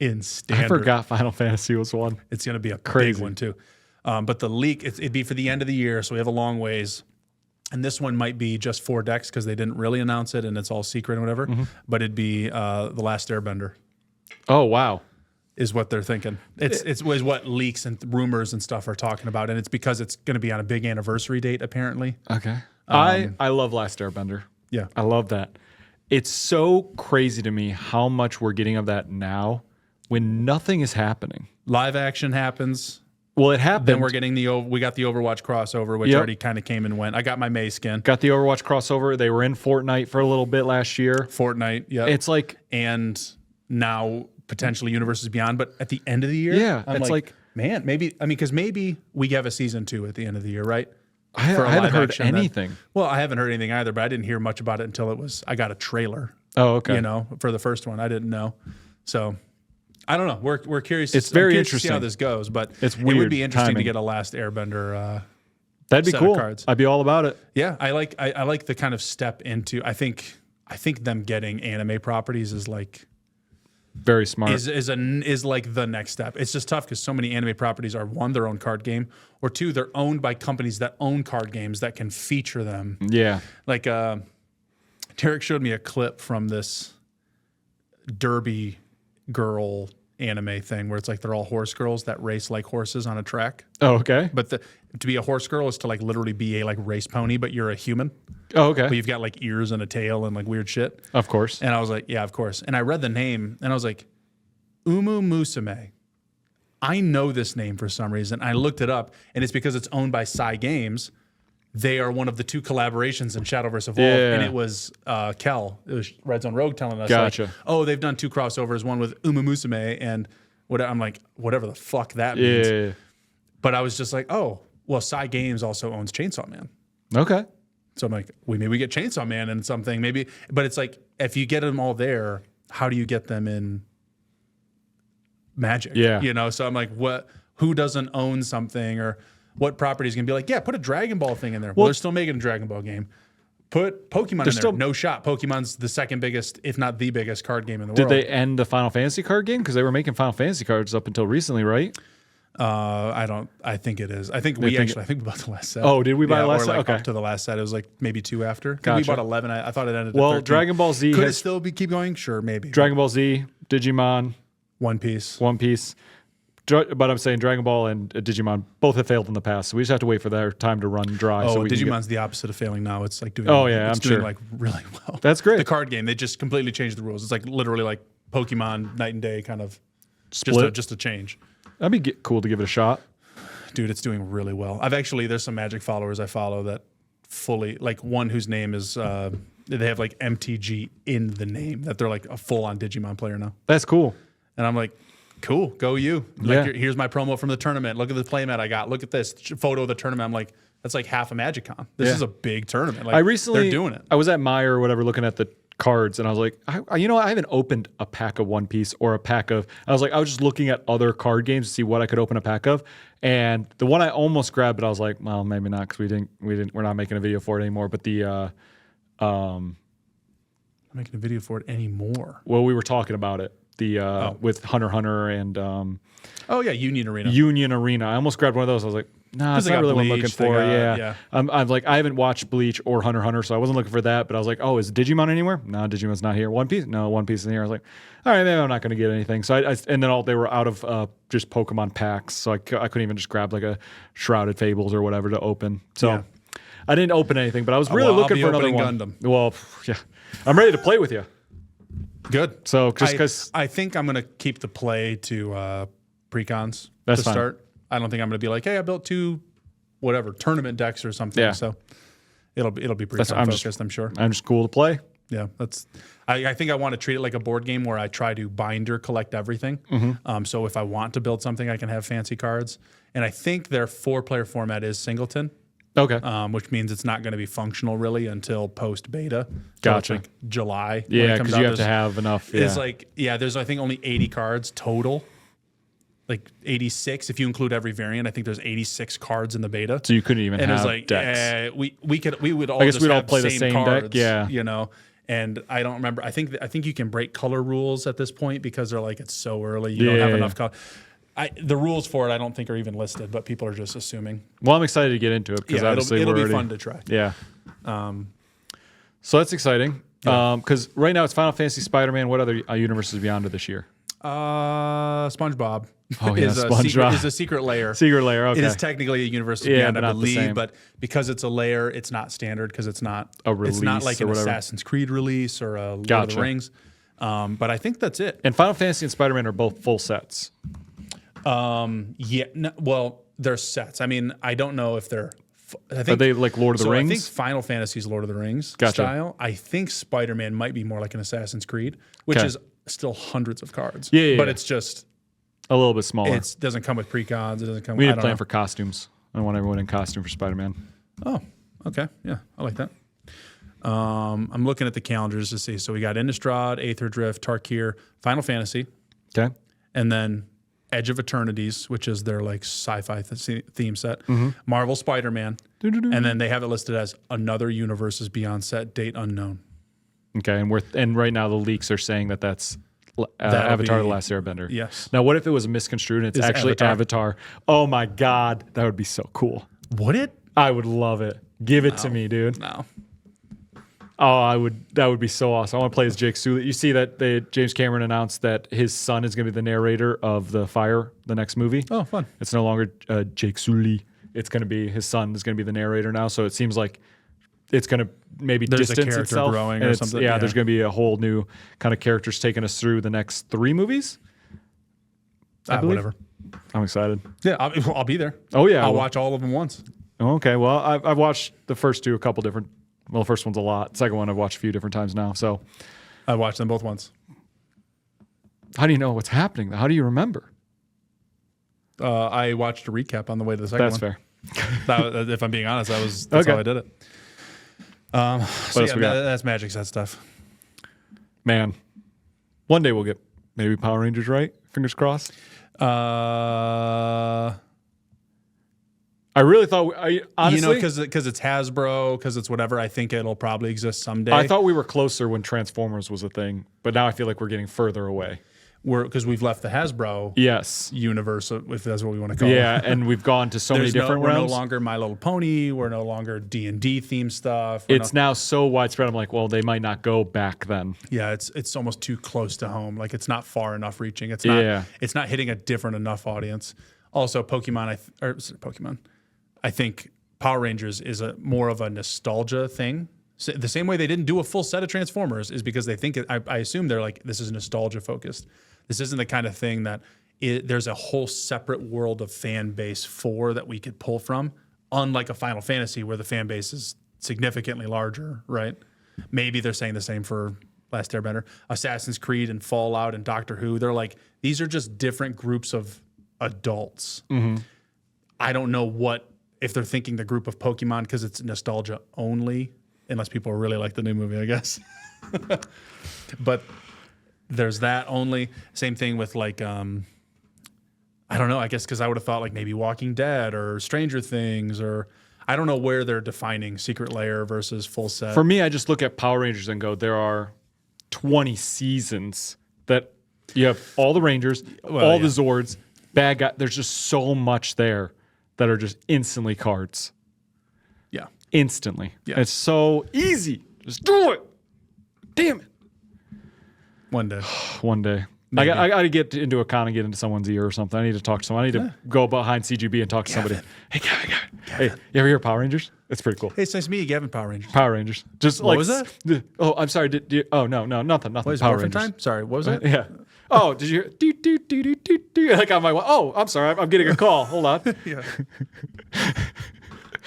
in standard. I forgot Final Fantasy was one. It's going to be a Crazy. big one too. But the leak, it'd be for the end of the year, so we have a long ways. And this one might be just 4 decks because they didn't really announce it and it's all secret and whatever. But it'd be The Last Airbender Oh, wow. is what they're thinking. It's what leaks and rumors and stuff are talking about. And it's because it's going to be on a big anniversary date, apparently. Okay. I love Last Airbender. Yeah. I love that. It's so crazy to me how much we're getting of that now when nothing is happening. Live action happens. Well, it happened. Then we're getting we got the Overwatch crossover, which Yep. already kind of came and went. I got my May skin. Got the Overwatch crossover. They were in Fortnite for a little bit last year. Fortnite, yeah. It's like, And now potentially Universes Beyond, but at the end of the year, Yeah, I'm it's like man, maybe because maybe we have a season 2 at the end of the year, right? I For a haven't live heard action, anything. Well, I haven't heard anything either, but I didn't hear much about it until I got a trailer. Oh, okay. You know, for the first one, I didn't know. So I don't know. We're curious. It's I'm very curious to see how interesting. this goes, but It's it would weird be interesting timing. to get a Last Airbender. That'd be set of cool. cards. I'd be all about it. Yeah, I like the kind of step into. I think them getting anime properties is like Very smart. is like the next step. It's just tough because so many anime properties are, one, their own card game, or two, they're owned by companies that own card games that can feature them. Yeah. Like Tarek showed me a clip from this Derby girl anime thing where it's like they're all horse girls that race like horses on a track. Oh, okay. But to be a horse girl is to like literally be a like race pony, but you're a human. Oh, But okay. you've got like ears and a tail and like weird shit. Of course. And I was like, yeah, of course. And I read the name and I was like, Umu Musume. I know this name for some reason. I looked it up and it's because it's owned by Psy Games. They are one of the 2 collaborations in Shadowverse Evolved. Yeah. And it was Kel. It was Red Zone Rogue telling us, Gotcha. like, oh, they've done 2 crossovers, one with Umu Musume and I'm like, whatever the fuck that means. Yeah. But I was just like, oh, well, Psy Games also owns Chainsaw Man. Okay. So I'm like, maybe we get Chainsaw Man and something, maybe. But it's like, if you get them all there, how do you get them in Magic? Yeah. You know, so I'm like, who doesn't own something, or what property is going to be like, yeah, put a Dragon Ball thing in there. Well, they're still making a Dragon Ball game. Put Pokemon in there. still- No shot. Pokemon's the second biggest, if not the biggest card game in the Did world. they end the Final Fantasy card game? Because they were making Final Fantasy cards up until recently, right? I think it is. I think we bought the last set. Oh, did we buy the last or set? like Okay. up to the last set. It was like maybe 2 after. I think Gotcha. we bought 11. I thought it ended Well, at 13. Dragon Ball Z Could it has still keep going? Sure, maybe. Dragon Ball Z, Digimon, One Piece. One Piece. But I'm saying Dragon Ball and Digimon both have failed in the past, so we just have to wait for their time to run dry. Oh, so we can Digimon's the opposite of failing now. It's like doing. Oh, yeah, it's I'm doing sure. like really well. That's great. The card game, they just completely changed the rules. It's like literally like Pokemon night and day, kind of. Split. Just a change. That'd be cool to give it a shot. Dude, it's doing really well. There's some Magic followers I follow that fully, like one whose name is, they have like MTG in the name, that they're like a full on Digimon player now. That's cool. And I'm like, cool, go you. Like, Yeah. here's my promo from the tournament. Look at the playmat I got. Look at this photo of the tournament. I'm like, that's like half a MagicCon. This Yeah. is a big tournament. Like, I recently they're doing it. I was at Meyer or whatever looking at the cards, and I was like, I haven't opened a pack of One Piece or a pack of. I was just looking at other card games to see what I could open a pack of, and the one I almost grabbed, but I was like, well, maybe not because we're not making a video for it anymore. But I'm making a video for it anymore. well, we were talking about it. With Hunter x Hunter and Oh yeah, Union Arena. Union Arena. I almost grabbed one of those. I was like, nah, it's they not got really what I'm looking Bleach, they for. got- Yeah. yeah. I'm like, I haven't watched Bleach or Hunter x Hunter, so I wasn't looking for that. But I was like, oh, is Digimon anywhere? No, Digimon's not here. One Piece? No, One Piece is here. I was like, all right, maybe I'm not going to get anything. So and then they were out of just Pokemon packs, so I couldn't even just grab like a Shrouded Fables or whatever to open. So Yeah. I didn't open anything, but I was really well, I'll looking be for another opening one. Gundam. Well, yeah, I'm ready to play with you. Good. So just because I think I'm gonna keep the play to precons That's to fine. start. I don't think I'm gonna be like, hey, I built 2 whatever tournament decks or something. Yeah. So it'll be precon I'm focused, just- I'm sure. I'm just cool to play. Yeah, I think I want to treat it like a board game where I try to binder collect everything. So if I want to build something, I can have fancy cards. And I think their 4-player format is singleton, Okay. which means it's not going to be functional really until post beta. Gotcha. Like July. when Yeah, it comes because out. you have to There's- have enough. Yeah. It's like, there's I think only 80 cards total. Like 86 if you include every variant. I think there's 86 cards in the beta. so you couldn't even And it have was like, decks. we would all I guess just we'd all have play the same deck, cards, yeah. you know. And I don't remember. I think you can break color rules at this point because they're like it's so early. You don't have Yeah. enough color. The rules for it I don't think are even listed, but people are just assuming. Well, I'm excited to get into it because Yeah, obviously it'll we're be already, fun to try. Yeah. So that's exciting. Because right now it's Final Fantasy, Spider-Man. What other universes beyond it this year? SpongeBob Oh, yeah, is SpongeBob. a secret layer. Secret Layer. Okay. It is technically a universe Yeah, beyond, but I not the believe, same. but because it's a layer, it's not standard because it's not A It's not release like or an whatever. Assassin's Creed release or a Lord of Gotcha. the Rings. But I think that's it. And Final Fantasy and Spider-Man are both full sets. Yeah. No, well, they're sets. I mean, I don't know if they're. I think Are they like Lord of the so Rings? I think Final Fantasy's Lord of the Rings Gotcha. style. I think Spider-Man might be more like an Assassin's Creed, which Okay. is still hundreds of cards. Yeah, but yeah. it's just A little bit smaller. it doesn't come with precons. It doesn't come. We need I to don't plan know. for costumes. I want everyone in costume for Spider-Man. Oh, okay. Yeah, I like that. I'm looking at the calendars to see. So we got Innistrad, Aether Drift, Tarkir, Final Fantasy, Okay. and then Edge of Eternities, which is their like sci-fi theme set. Marvel Spider-Man, and then they have it listed as Another Universes Beyond set, date unknown. Okay. And right now the leaks are saying that that's That'll Avatar: be- The Last Airbender. Yes. Now, what if it was misconstrued and it's actually Avatar? Oh my God, that would be so cool. Would it? I would love it. Give it to me, dude. No. Oh, that would be so awesome. I want to play as Jake Sully. You see that James Cameron announced that his son is going to be the narrator of the next movie. Oh, fun. It's no longer Jake Sully. It's going to be his son is going to be the narrator now. So it seems like it's going to maybe There's a distance character itself. growing and or it's- something, Yeah, yeah. there's going to be a whole new kind of characters taking us through the next 3 movies. I believe. Whatever. I'm excited. Yeah, I'll be there. Oh, yeah. I'll Well- watch all of them once. Okay, well, I've watched the first 2 a couple different. Well, the first one's a lot. The second one I've watched a few different times now. So, I watched them both once. how do you know what's happening? How do you remember? I watched a recap on the way to the second That's one. fair. If I'm being honest, that's Okay. how I did it. So else yeah, we got? that's Magic Set stuff. Man, one day we'll get maybe Power Rangers right. Fingers crossed. I really thought, honestly, Because it's Hasbro, because it's whatever. I think it'll probably exist someday. I thought we were closer when Transformers was a thing, but now I feel like we're getting further away. because we've left the Hasbro Yes. universe, if that's what we want to call it. Yeah, and we've gone to so many different we're realms. no longer My Little Pony. We're no longer D&D themed stuff. It's now so widespread. I'm like, well, they might not go back then. Yeah, it's almost too close to home. Like it's not far enough reaching. It's Yeah. not hitting a different enough audience. Also, Pokemon. I think Power Rangers is more of a nostalgia thing. So the same way they didn't do a full set of Transformers is because they think I assume they're like, this is nostalgia focused. This isn't the kind of thing that there's a whole separate world of fan base for that we could pull from. Unlike a Final Fantasy where the fan base is significantly larger, right? Maybe they're saying the same for Last Airbender. Assassin's Creed and Fallout and Doctor Who, they're like, these are just different groups of adults. I don't know if they're thinking the group of Pokemon because it's nostalgia only, unless people really like the new movie, I guess. But there's that only. Same thing with like, I don't know, I guess because I would have thought like maybe Walking Dead or Stranger Things or I don't know where they're defining Secret Lair versus full set. For me, I just look at Power Rangers and go, there are 20 seasons that you have all the Rangers, all the Zords, bad guy. There's just so much there that are just instantly cards. Yeah. Instantly. Yeah. It's so easy. Just do it. Damn it. One day. One day. I got to get into a con and get into someone's ear or something. I need to talk to someone. I need to go behind CGB and talk to somebody. Hey, Gavin. Hey, you ever hear Power Rangers? It's pretty cool. Hey, it's nice to meet you, Gavin. Power Rangers. Power Rangers. Just What was that? Oh, I'm sorry. Oh, no, nothing. What is Power Morphin Rangers. Time? Sorry, what was that? Yeah. Oh, did you hear? Do, do, do, do, do, do. Like on my. Oh, I'm sorry. I'm getting a call. Hold on. Yeah.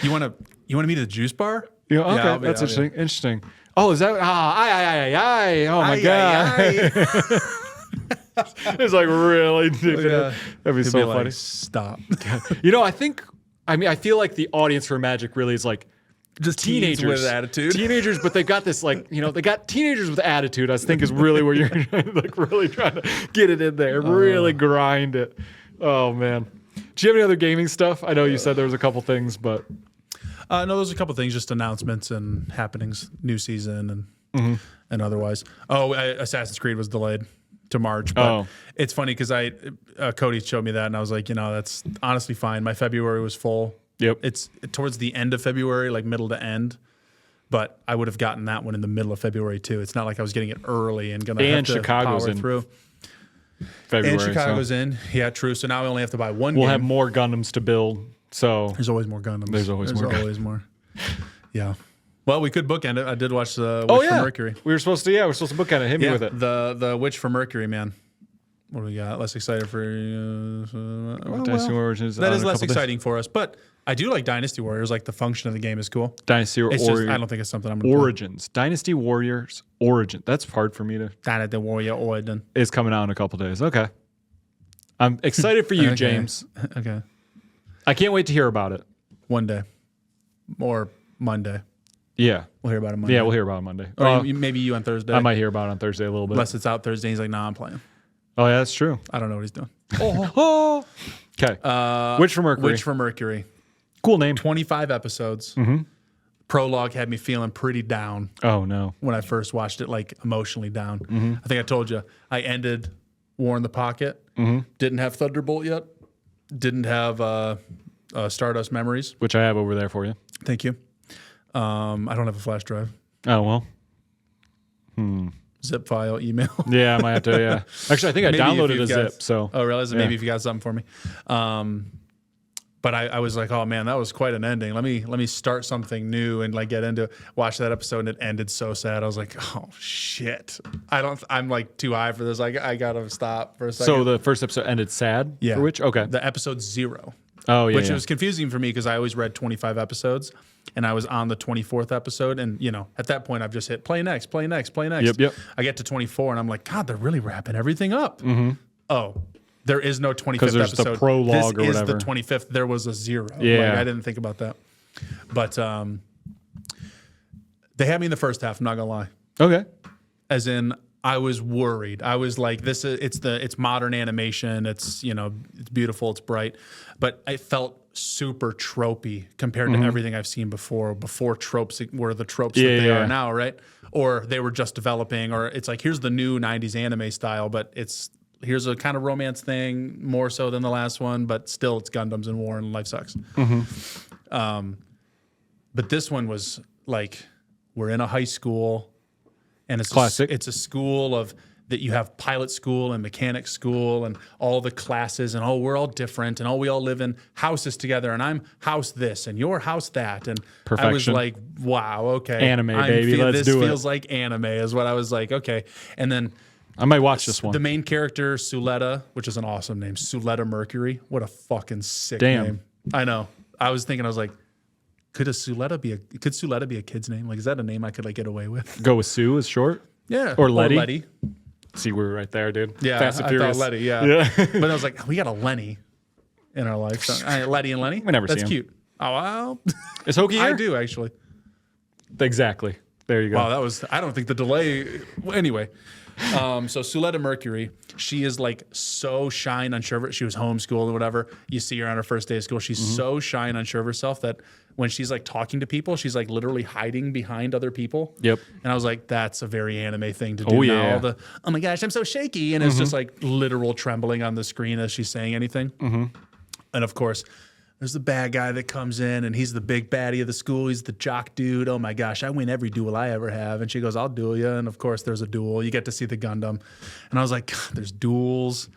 You want to meet at the juice bar? Yeah, okay, I'll be- that's I'll be- interesting. Oh, is that? Aye. Oh my god. It's like really. Yeah. That'd be He'd so be like, funny. Stop. I mean, I feel like the audience for Magic really is like Just teenagers with attitude. Teenagers, but they've got this like, they got teenagers with attitude. I think is really where you're like really trying to get it in there, really grind it. Oh man. Do you have any other gaming stuff? I know you said there was a couple things, but No, there's a couple things, just announcements and happenings, new season and otherwise. Oh, Assassin's Creed was delayed to March, but it's funny because Cody showed me that and I was like, that's honestly fine. My February was full. Yep. It's towards the end of February, like middle to end. But I would have gotten that one in the middle of February too. It's not like I was getting it early and gonna have to Chicago's power in through. February. And Chicago's in, yeah, true. So now we only have to buy one. We'll game. have more Gundams to build. So There's always more Gundams. There's always more. Yeah. Well, we could bookend it. I did watch the Witch from Mercury. We were supposed to. Yeah, we're supposed to book at it. Hit me with it. The Witch from Mercury, man. What do we got? Less excited for Dynasty Warriors is that out is in a less couple days. exciting for us, but I do like Dynasty Warriors. Like the function of the game is cool. Dynasty It's just, Warriors. I don't think it's something I'm gonna Origins. Dynasty Warriors Origin. That's hard for me to. play. Dynasty Warrior Origin. Is coming out in a couple days. Okay. I'm excited for you, Okay. James. Okay. I can't wait to hear about it. One day, or Monday. Yeah. We'll hear about it Monday. Yeah, we'll hear about it Monday. Or maybe you on Thursday. I might hear about it on Thursday a little bit. Unless it's out Thursday. He's like, nah, I'm playing. Oh, yeah, that's true. I don't know what he's doing. Okay. Witch from Mercury. Witch from Mercury. Cool name. 25 episodes. Prologue had me feeling pretty down Oh, no. when I first watched it, like emotionally down. I think I told you I ended War in the Pocket. Didn't have Thunderbolt yet. Didn't have Stardust Memories. Which I have over there for you. Thank you. I don't have a flash drive. Oh, well. Zip file, email. Yeah, I might have to, yeah. Actually, I think I Maybe if downloaded you a guys- zip, so. Oh, really? So Yeah. maybe if you got something for me. But I was like, oh man, that was quite an ending. Let me start something new and like get into it. Watch that episode and it ended so sad. I was like, oh shit. I'm like too high for this. I gotta stop for a second. So the first episode ended sad? yeah. For which? Okay. The episode 0. Oh, yeah. Which yeah. was confusing for me because I always read 25 episodes and I was on the 24th episode. And, at that point, I've just hit play next, play next, play next. Yep. I get to 24 and I'm like, God, they're really wrapping everything up. Oh, there is no 25th 'Cause there's the episode. prologue this or is whatever. the 25th. There was a 0. Yeah. Like, I didn't think about that. But they had me in the first half, I'm not going to lie. Okay. As in, I was worried. I was like, it's modern animation. It's, it's beautiful. It's bright, but I felt super tropey compared to everything I've seen before tropes were the tropes that they are now. Right. Or they were just developing, or it's like, here's the new 90s anime style, but here's a kind of romance thing more so than the last one, but still it's Gundams and war and life sucks. But this one was like, we're in a high school and it's Classic. It's a school of that you have pilot school and mechanic school and all the classes and we're all different and we all live in houses together and I'm house this and your house that and I was Perfection. like, wow, okay, Anime, baby, let's this do it. feels like anime is what I was like, okay, and then. I might watch this one. The main character, Suletta, which is an awesome name, Suletta Mercury. What a fucking sick Damn. name. I know. I was like, could Suletta be a kid's name? Like, is that a name I could like get away with? Go with Sue is short. Yeah. Or Letty. See, we were right there, dude. Yeah. Fast and I Furious. thought Letty, yeah. But I was like, we got a Lenny in our life. So, Letty and Lenny. We never see That's him. cute. Oh, wow. Is Hokie here? I do, actually. Exactly. There you go. Wow, I don't think the delay. Well, anyway, so Suletta Mercury, she is like so shy and unsure of her. She was homeschooled or whatever. You see her on her first day of school. She's so shy and unsure of herself that when she's like talking to people, she's like literally hiding behind other people. Yep. And I was like, that's a very anime thing to do. Oh, now. yeah. Oh my gosh, I'm so shaky. And it's just like literal trembling on the screen as she's saying anything. And of course, There's the bad guy that comes in, and he's the big baddie of the school. He's the jock dude. Oh my gosh, I win every duel I ever have. And she goes, I'll duel you. And of course, there's a duel. You get to see the Gundam. And I was like, God, there's duels.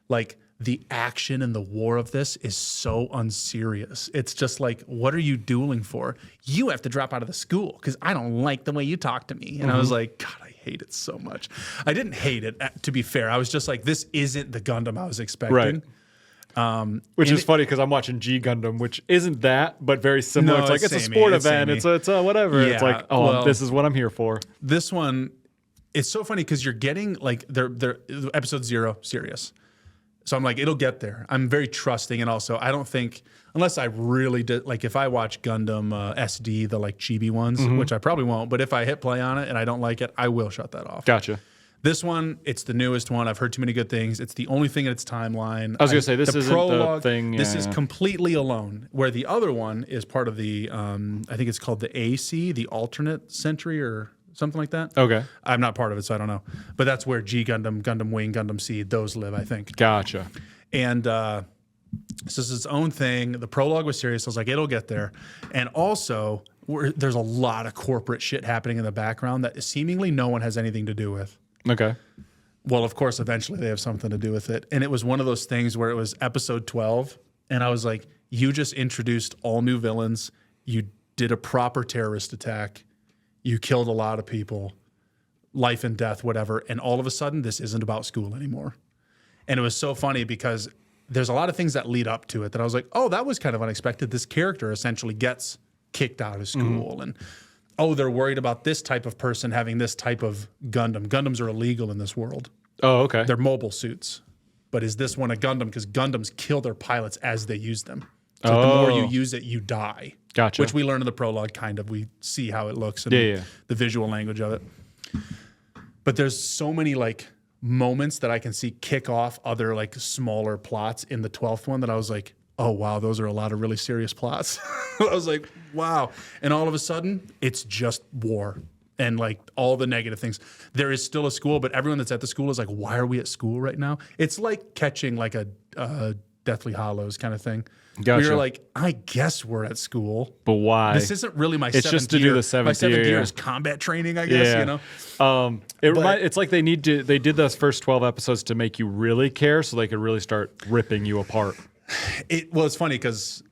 Like, the action and the war of this is so unserious. It's just like, what are you dueling for? You have to drop out of the school because I don't like the way you talk to me. And I was like, God, I hate it so much. I didn't hate it, to be fair. I was just like, this isn't the Gundam I was expecting. Right. Which is funny because I'm watching G Gundam, which isn't that, but very similar. No, it's like it's it's a samey, sport it's event. samey. It's a whatever. Yeah, It's like, oh, well, this is what I'm here for. This one, it's so funny because you're getting like they're episode 0 serious. So I'm like, it'll get there. I'm very trusting, and also I don't think unless I really did, like if I watch Gundam SD, the like chibi ones, which I probably won't, but if I hit play on it and I don't like it, I will shut that off. Gotcha. This one, it's the newest one. I've heard too many good things. It's the only thing in its timeline. I was gonna say this isn't the thing. This is yeah. completely alone. Where the other one is part of the, I think it's called the AC, the alternate century or something like that. Okay. I'm not part of it, so I don't know. But that's where G Gundam, Gundam Wing, Gundam Seed, those live, I think. Gotcha. And so it's its own thing. The prologue was serious. I was like, it'll get there. And also, there's a lot of corporate shit happening in the background that seemingly no one has anything to do with. Okay. Well, of course, eventually they have something to do with it. And it was one of those things where it was episode 12. And I was like, you just introduced all new villains. You did a proper terrorist attack. You killed a lot of people, life and death, whatever. And all of a sudden, this isn't about school anymore. And it was so funny because there's a lot of things that lead up to it that I was like, oh, that was kind of unexpected. This character essentially gets kicked out of school. And oh, they're worried about this type of person having this type of Gundam. Gundams are illegal in this world. Oh, okay. They're mobile suits. But is this one a Gundam? Because Gundams kill their pilots as they use them. So the more you use it, you die. Gotcha. Which we learn in the prologue, kind of. We see how it looks and the visual language of it. But there's so many like moments that I can see kick off other like smaller plots in the 12th one that I was like, oh, wow, those are a lot of really serious plots. I was like, wow. And all of a sudden, it's just war and like all the negative things. There is still a school, but everyone that's at the school is like, why are we at school right now? It's like catching like a Deathly Hallows kind of thing. Gotcha. We were like, I guess we're at school. But why? This isn't really my seventh just to year. do the seventh my seventh year, year yeah. is combat training, I guess, you know? It's like they did those first 12 episodes to make you really care so they could really start ripping you apart. It's funny because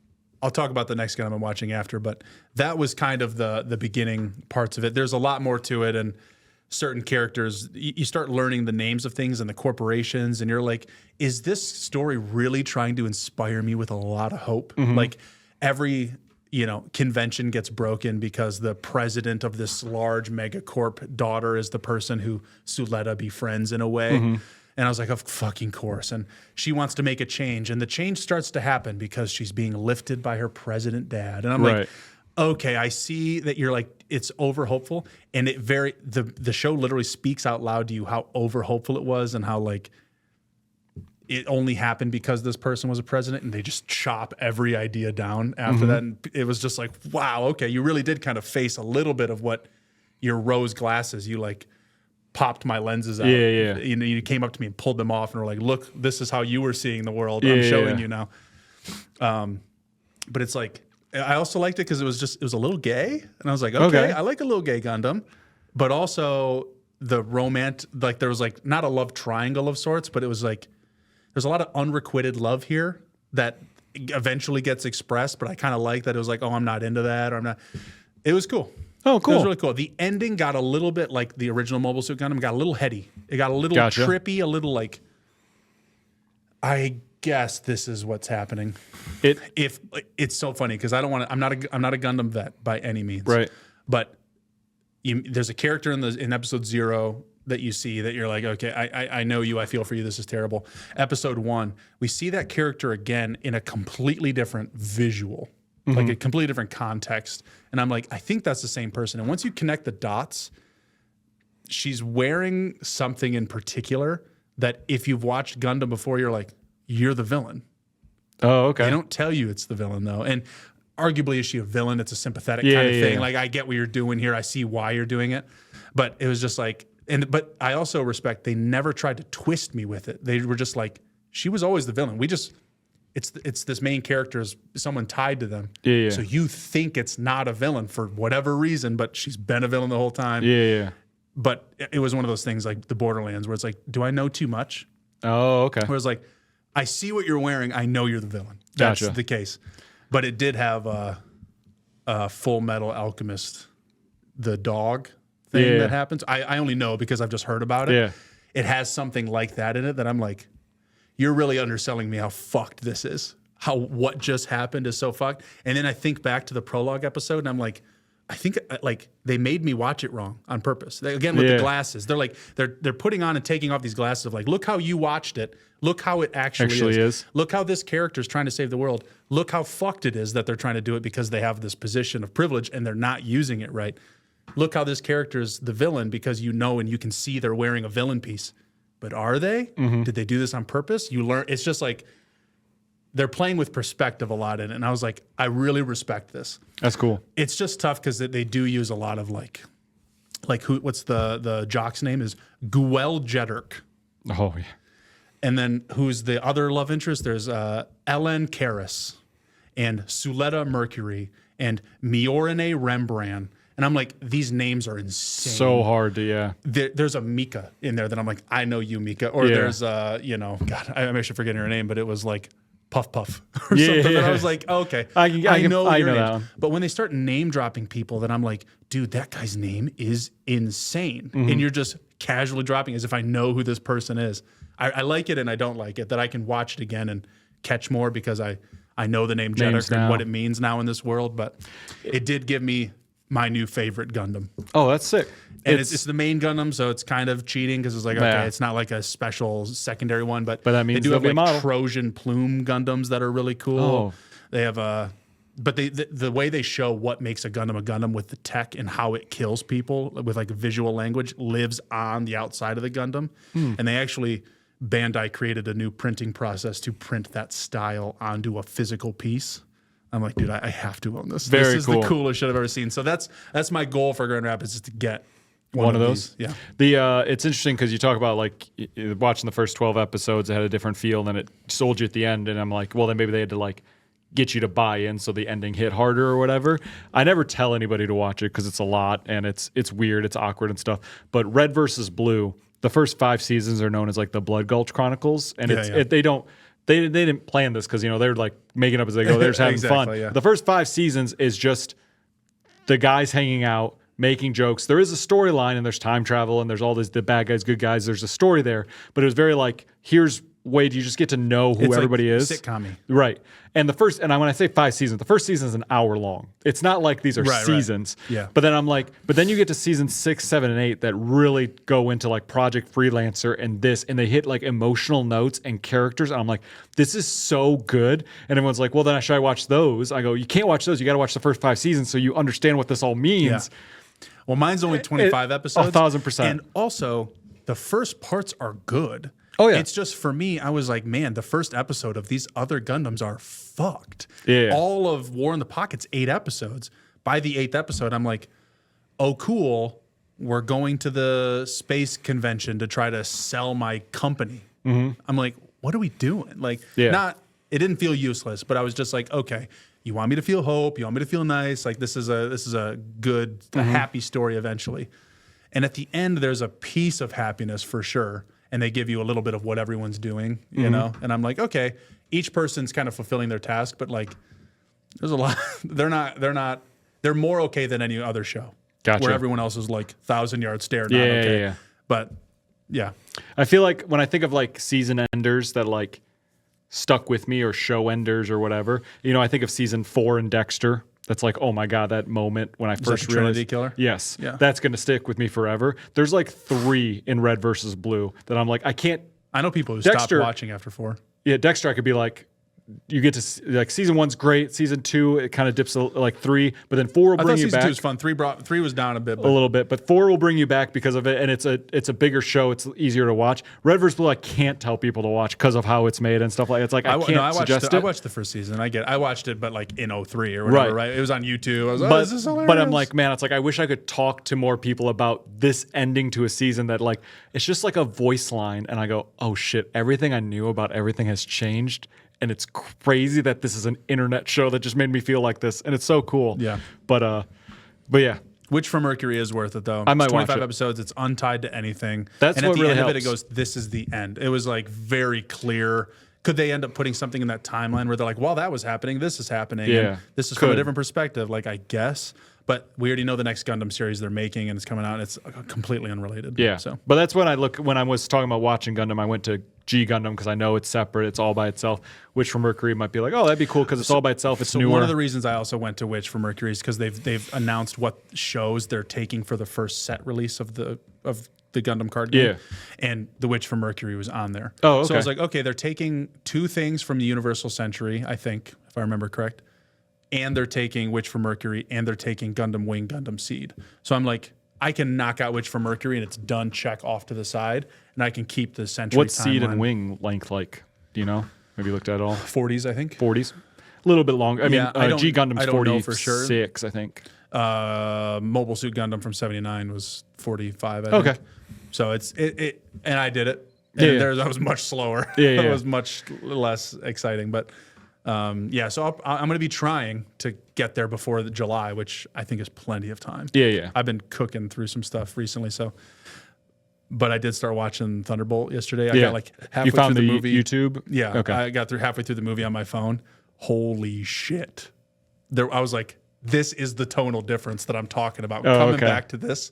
I'll talk about the next Gundam I'm watching after, but that was kind of the beginning parts of it. There's a lot more to it, and certain characters, you start learning the names of things and the corporations, and you're like, is this story really trying to inspire me with a lot of hope? Like every convention gets broken because the president of this large megacorp daughter is the person who Suletta befriends in a way. And I was like, of fucking course. And she wants to make a change. And the change starts to happen because she's being lifted by her president dad. And I'm like, okay, I see that you're like, it's over hopeful. And the show literally speaks out loud to you how over hopeful it was and how like it only happened because this person was a president, and they just chop every idea down after that. And it was just like, wow, okay, you really did kind of face a little bit of what your rose glasses, you like popped my lenses out. Yeah. You came up to me and pulled them off and were like, look, this is how you were seeing the world. I'm showing you now. But it's like, I also liked it because it was a little gay. And I was like, okay, I like a little gay Gundam. But also the romance, like there was like not a love triangle of sorts, but it was like, there's a lot of unrequited love here that eventually gets expressed. But I kind of like that it was like, oh, I'm not into that, or I'm not. It was cool. Oh, cool. It was really cool. The ending got a little bit like the original Mobile Suit Gundam, got a little heady. It got a little trippy, a little like, I guess this is what's happening. If it's so funny because I'm not a Gundam vet by any means. Right. But there's a character in episode 0 that you see that you're like, okay, I know you, I feel for you, this is terrible. Episode 1, we see that character again in a completely different visual. Like a completely different context. And I'm like, I think that's the same person. And once you connect the dots, she's wearing something in particular that if you've watched Gundam before, you're like, you're the villain. Oh, okay. They don't tell you it's the villain, though. And arguably, is she a villain? It's a sympathetic kind of thing. Like, I get what you're doing here. I see why you're doing it. But it was just like, but I also respect they never tried to twist me with it. They were just like, she was always the villain. it's this main character is someone tied to them. Yeah. So you think it's not a villain for whatever reason, but she's been a villain the whole time. Yeah. But it was one of those things like the Borderlands where it's like, do I know too much? Oh, okay. Where it's like, I see what you're wearing. I know you're the villain. That's Gotcha. the case. But it did have a Full Metal Alchemist, the dog thing that happens. I only know because I've just heard about it. Yeah. It has something like that in it that I'm like, you're really underselling me how fucked this is. How what just happened is so fucked. And then I think back to the prologue episode and I'm like, I think like they made me watch it wrong on purpose. Again, with the glasses, they're like they're putting on and taking off these glasses of like, look how you watched it. Look how it actually is. Look how this character is trying to save the world. Look how fucked it is that they're trying to do it because they have this position of privilege and they're not using it right. Look how this character is the villain because you know and you can see they're wearing a villain piece. But are they? Did they do this on purpose? You learn. It's just like they're playing with perspective a lot in it. And I was like, I really respect this. That's cool. It's just tough because they do use a lot of like who? What's the jock's name? Is Guel Jeddirk. Oh, yeah. And then who's the other love interest? There's Ellen Karis and Suletta Mercury and Miorine Rembrandt. And I'm like, these names are insane. So hard to, yeah. There's a Mika in there that I'm like, I know you, Mika. Or there's, God, I'm actually forgetting her name, but it was like Puff Puff or something. And I was like, okay, I know your name. that one. But when they start name dropping people, then I'm like, dude, that guy's name is insane. And you're just casually dropping as if I know who this person is. I like it and I don't like it, that I can watch it again and catch more because I know the name Jeddirk and what it means now in this world. But it did give me my new favorite Gundam. Oh, that's sick. And it's the main Gundam, so it's kind of cheating because it's like, okay, it's not like a special secondary one, but that means they do there'll have be a like model. Trojan plume Gundams that are really cool. Oh. They have but the way they show what makes a Gundam with the tech and how it kills people with like visual language lives on the outside of the Gundam. And they actually, Bandai created a new printing process to print that style onto a physical piece. I'm like, dude, I have to own this. Very this is cool. the coolest shit I've ever seen. So that's my goal for Grand Rapids is to get One of those. these. Yeah. The it's interesting because you talk about like watching the first 12 episodes, it had a different feel, and then it sold you at the end, and I'm like, well, then maybe they had to like get you to buy in so the ending hit harder or whatever. I never tell anybody to watch it because it's a lot and it's weird, it's awkward and stuff. But Red versus Blue, the first 5 seasons are known as like the Blood Gulch Chronicles, and they didn't plan this because they're like making up as they go. They're just having fun. Yeah. The first 5 seasons is just the guys hanging out, making jokes. There is a storyline and there's time travel and there's all the bad guys, good guys. There's a story there, but it was very like, here's Wade, you just get to know who It's everybody like is. sitcom-y. Right. And when I say 5 seasons, the first season is an hour long. It's not like these are seasons. Yeah. But then I'm like, but then you get to season 6, 7, and 8 that really go into like Project Freelancer and they hit like emotional notes and characters. And I'm like, this is so good. And everyone's like, well, then should I watch those? I go, you can't watch those. You got to watch the first 5 seasons so you understand what this all means. Yeah. Well, mine's only 25 episodes. 1,000%. And also, the first parts are good. Oh, yeah. It's just for me, I was like, man, the first episode of these other Gundams are fucked. Yeah. All of War in the Pocket's 8 episodes. By the 8th episode, I'm like, oh, cool. We're going to the space convention to try to sell my company. I'm like, what are we doing? Like, it didn't feel useless, but I was just like, okay, you want me to feel hope? You want me to feel nice? Like this is a good, a happy story eventually. And at the end, there's a piece of happiness for sure. And they give you a little bit of what everyone's doing, you know? And I'm like, okay, each person's kind of fulfilling their task, but like, there's a lot, they're more okay than any other show. Gotcha. Where everyone else is like 1,000-yard stare, not Yeah, okay. yeah. But yeah. I feel like when I think of like season enders that like stuck with me or show enders or whatever, I think of season 4 in Dexter. That's like, oh my God, that moment when I first the realized. Trinity killer? Yes. Yeah. That's going to stick with me forever. There's like 3 in Red versus Blue that I'm like, I can't. I know people who Dexter, stopped watching after 4. Yeah, Dexter, I could be like, you get to like season 1's great, season 2 it kind of dips like 3, but then 4 will I bring thought you season back. 2 was fun. 3 was down a bit. A little bit, but 4 will bring you back because of it, and it's a bigger show. It's easier to watch. Red vs. Blue, I can't tell people to watch because of how it's made and stuff like. It's like I can't suggest it. I watched the first season. I watched it, but like in 03 or whatever. Right? It was on YouTube. I was like, this is hilarious. But I'm like, man, it's like I wish I could talk to more people about this ending to a season that like it's just like a voice line, and I go, oh shit, everything I knew about everything has changed. and it's crazy that this is an internet show that just made me feel like this, and it's so cool. Yeah. But yeah. Witch from Mercury is worth it though. I might It's 25 watch it. episodes. It's untied to anything. That's and at what the really end of it, it helps. goes, this is the end. It was like very clear. Could they end up putting something in that timeline where they're like, while that was happening, this is happening. Yeah, And this is from a could. different perspective. Like, I guess. But we already know the next Gundam series they're making, and it's coming out, and it's completely unrelated. Yeah. So But that's when I was talking about watching Gundam, I went to G Gundam because I know it's separate, it's all by itself. Witch from Mercury might be like, oh, that'd be cool because it's all by itself. It's So newer. one of the reasons I also went to Witch for Mercury is because they've announced what shows they're taking for the first set release of the Gundam card game. Yeah. And the Witch for Mercury was on there. Oh, okay. So I was like, okay, they're taking 2 things from the Universal Century, I think, if I remember correct. And they're taking Witch for Mercury, and they're taking Gundam Wing, Gundam Seed. So I'm like, I can knock out Witch for Mercury and it's done, check off to the side, and I can keep the Century What's Seed and timeline. Wing length like? Do you know? Have you looked at it all? 40s, I think. 40s? A little bit longer. I mean, Yeah, I don't- G Gundam's I don't know for sure. 46, I think. Mobile Suit Gundam from '79 was 45. I Okay. think. So it, and I did it. And Yeah. that was much slower. Yeah, It yeah. was much less exciting, but yeah. So I'm going to be trying to get there before July, which I think is plenty of time. Yeah, yeah. I've been cooking through some stuff recently, so. But I did start watching Thunderbolt yesterday. I Yeah. got like halfway You found through the the movie. YouTube? Yeah. Okay. I got through halfway through the movie on my phone. Holy shit. I was like, this is the tonal difference that I'm talking about. Oh, Coming okay. back to this,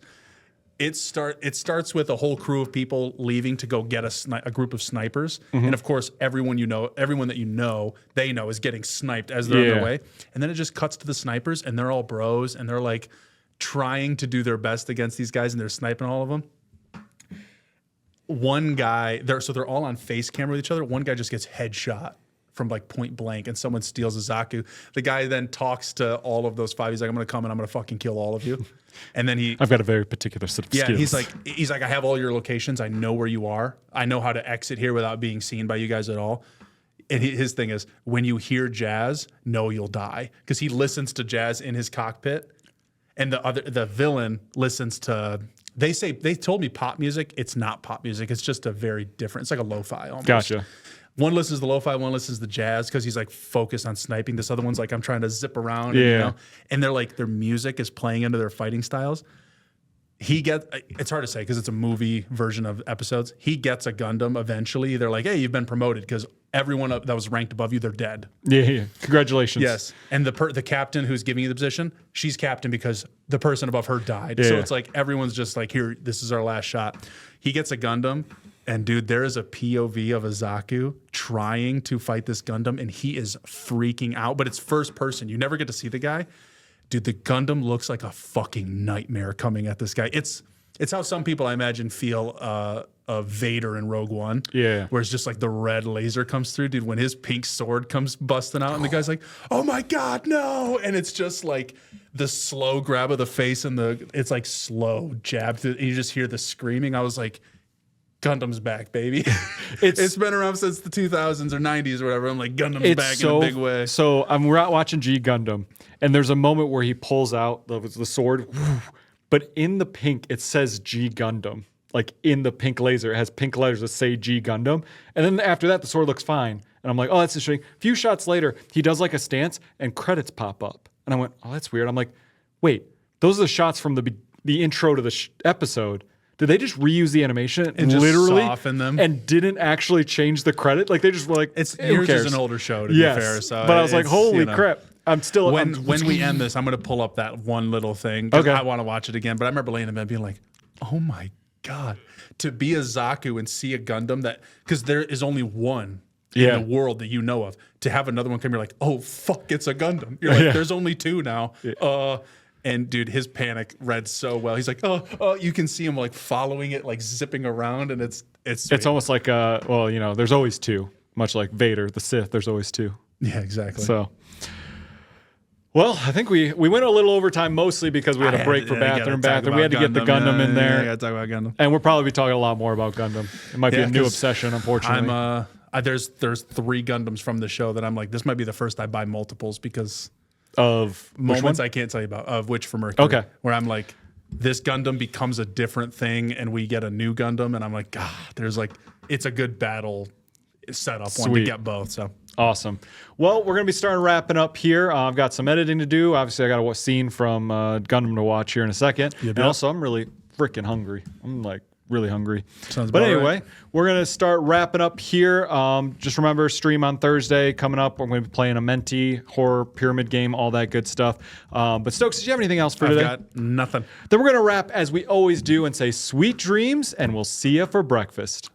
it starts with a whole crew of people leaving to go get a group of snipers. Mm-hmm. And of course, everyone that you know, they know is getting sniped as they're on Yeah. their way. And then it just cuts to the snipers, and they're all bros, and they're like trying to do their best against these guys, and they're sniping all of them. One guy, they're all on face camera with each other. One guy just gets headshot from like point blank, and someone steals a Zaku. The guy then talks to all of those 5. He's like, I'm gonna come and I'm gonna fucking kill all of you. And then I've got a very particular set of skills. he's like, I have all your locations. I know where you are. I know how to exit here without being seen by you guys at all. And his thing is, when you hear jazz, know you'll die, because he listens to jazz in his cockpit, and the villain listens to. They told me pop music. It's not pop music. It's just a very different. It's like a lo-fi almost. Gotcha. One listens to lo-fi, one listens to the jazz because he's like focused on sniping. This other one's like, I'm trying to zip around. Yeah. And they're like, their music is playing into their fighting styles. It's hard to say because it's a movie version of episodes. He gets a Gundam eventually. They're like, hey, you've been promoted because everyone that was ranked above you, they're dead. Yeah. Congratulations. Yes. And the captain who's giving you the position, she's captain because the person above her died. So Yeah. it's like everyone's just like, here, this is our last shot. He gets a Gundam, and dude, there is a POV of a Zaku trying to fight this Gundam, and he is freaking out. But it's first person. You never get to see the guy. Dude, the Gundam looks like a fucking nightmare coming at this guy. It's how some people, I imagine, feel of Vader in Rogue One. Yeah. Where it's just like the red laser comes through. Dude, when his pink sword comes busting out, and the guy's like, oh my God, no. And it's just like the slow grab of the face, and it's like slow jab through, and you just hear the screaming. I was like, Gundam's back, baby. It's been around since the 2000s or 90s or whatever. I'm like, Gundam's back in a big way. So we're out watching G Gundam, and there's a moment where he pulls out the sword, but in the pink it says G Gundam. Like in the pink laser, it has pink letters that say G Gundam, and then after that the sword looks fine, and I'm like, oh, that's interesting. A few shots later, he does like a stance, and credits pop up, and I went, oh, that's weird. I'm like, wait, those are the shots from the intro to the episode. Did they just reuse the animation and just literally soften them? and didn't actually change the credit? Like they just were like, who Yours cares? is an older show, to Yes, be fair. So but I was like, it's, holy you know. crap! I'm still When we end this, I'm going to pull up that one little thing. 'Cause Okay. I want to watch it again. But I remember laying in bed being like, oh my God. To be a Zaku and see a Gundam because there is only one Yeah. in the world that you know of. To have another one come, you're like, oh, fuck, it's a Gundam. You're like, Yeah. there's only 2 now. And dude, his panic read so well. He's like, oh, you can see him like following it, like zipping around. And it's It's almost like, well, you know, there's always 2, much like Vader, the Sith. There's always 2. yeah, exactly. So, well, I think we went a little overtime mostly because we had a break for I gotta bathroom. talk We had to about get the Gundam in I there, got to talk about Gundam. and we'll probably be talking a lot more about Gundam. It might be Yeah, a new 'cause obsession, unfortunately. There's 3 Gundams from the show that I'm like, this might be the first I buy multiples because of which moments one? I can't tell you about of Witch for Mercury. Okay. Where I'm like, this Gundam becomes a different thing and we get a new Gundam, and I'm like, God, it's a good battle set up one to Sweet. get both. So Awesome. Well, we're going to be starting wrapping up here. I've got some editing to do. Obviously, I got a scene from Gundam to watch here in a second. Yep. And also, I'm really freaking hungry. I'm like really hungry. Sounds but about anyway, right. we're going to start wrapping up here. Just remember, stream on Thursday coming up. We're going to be playing a Menti horror pyramid game, all that good stuff. But Stokes, did you have anything else for I've today? got nothing. Then we're going to wrap as we always do and say sweet dreams, and we'll see you for breakfast.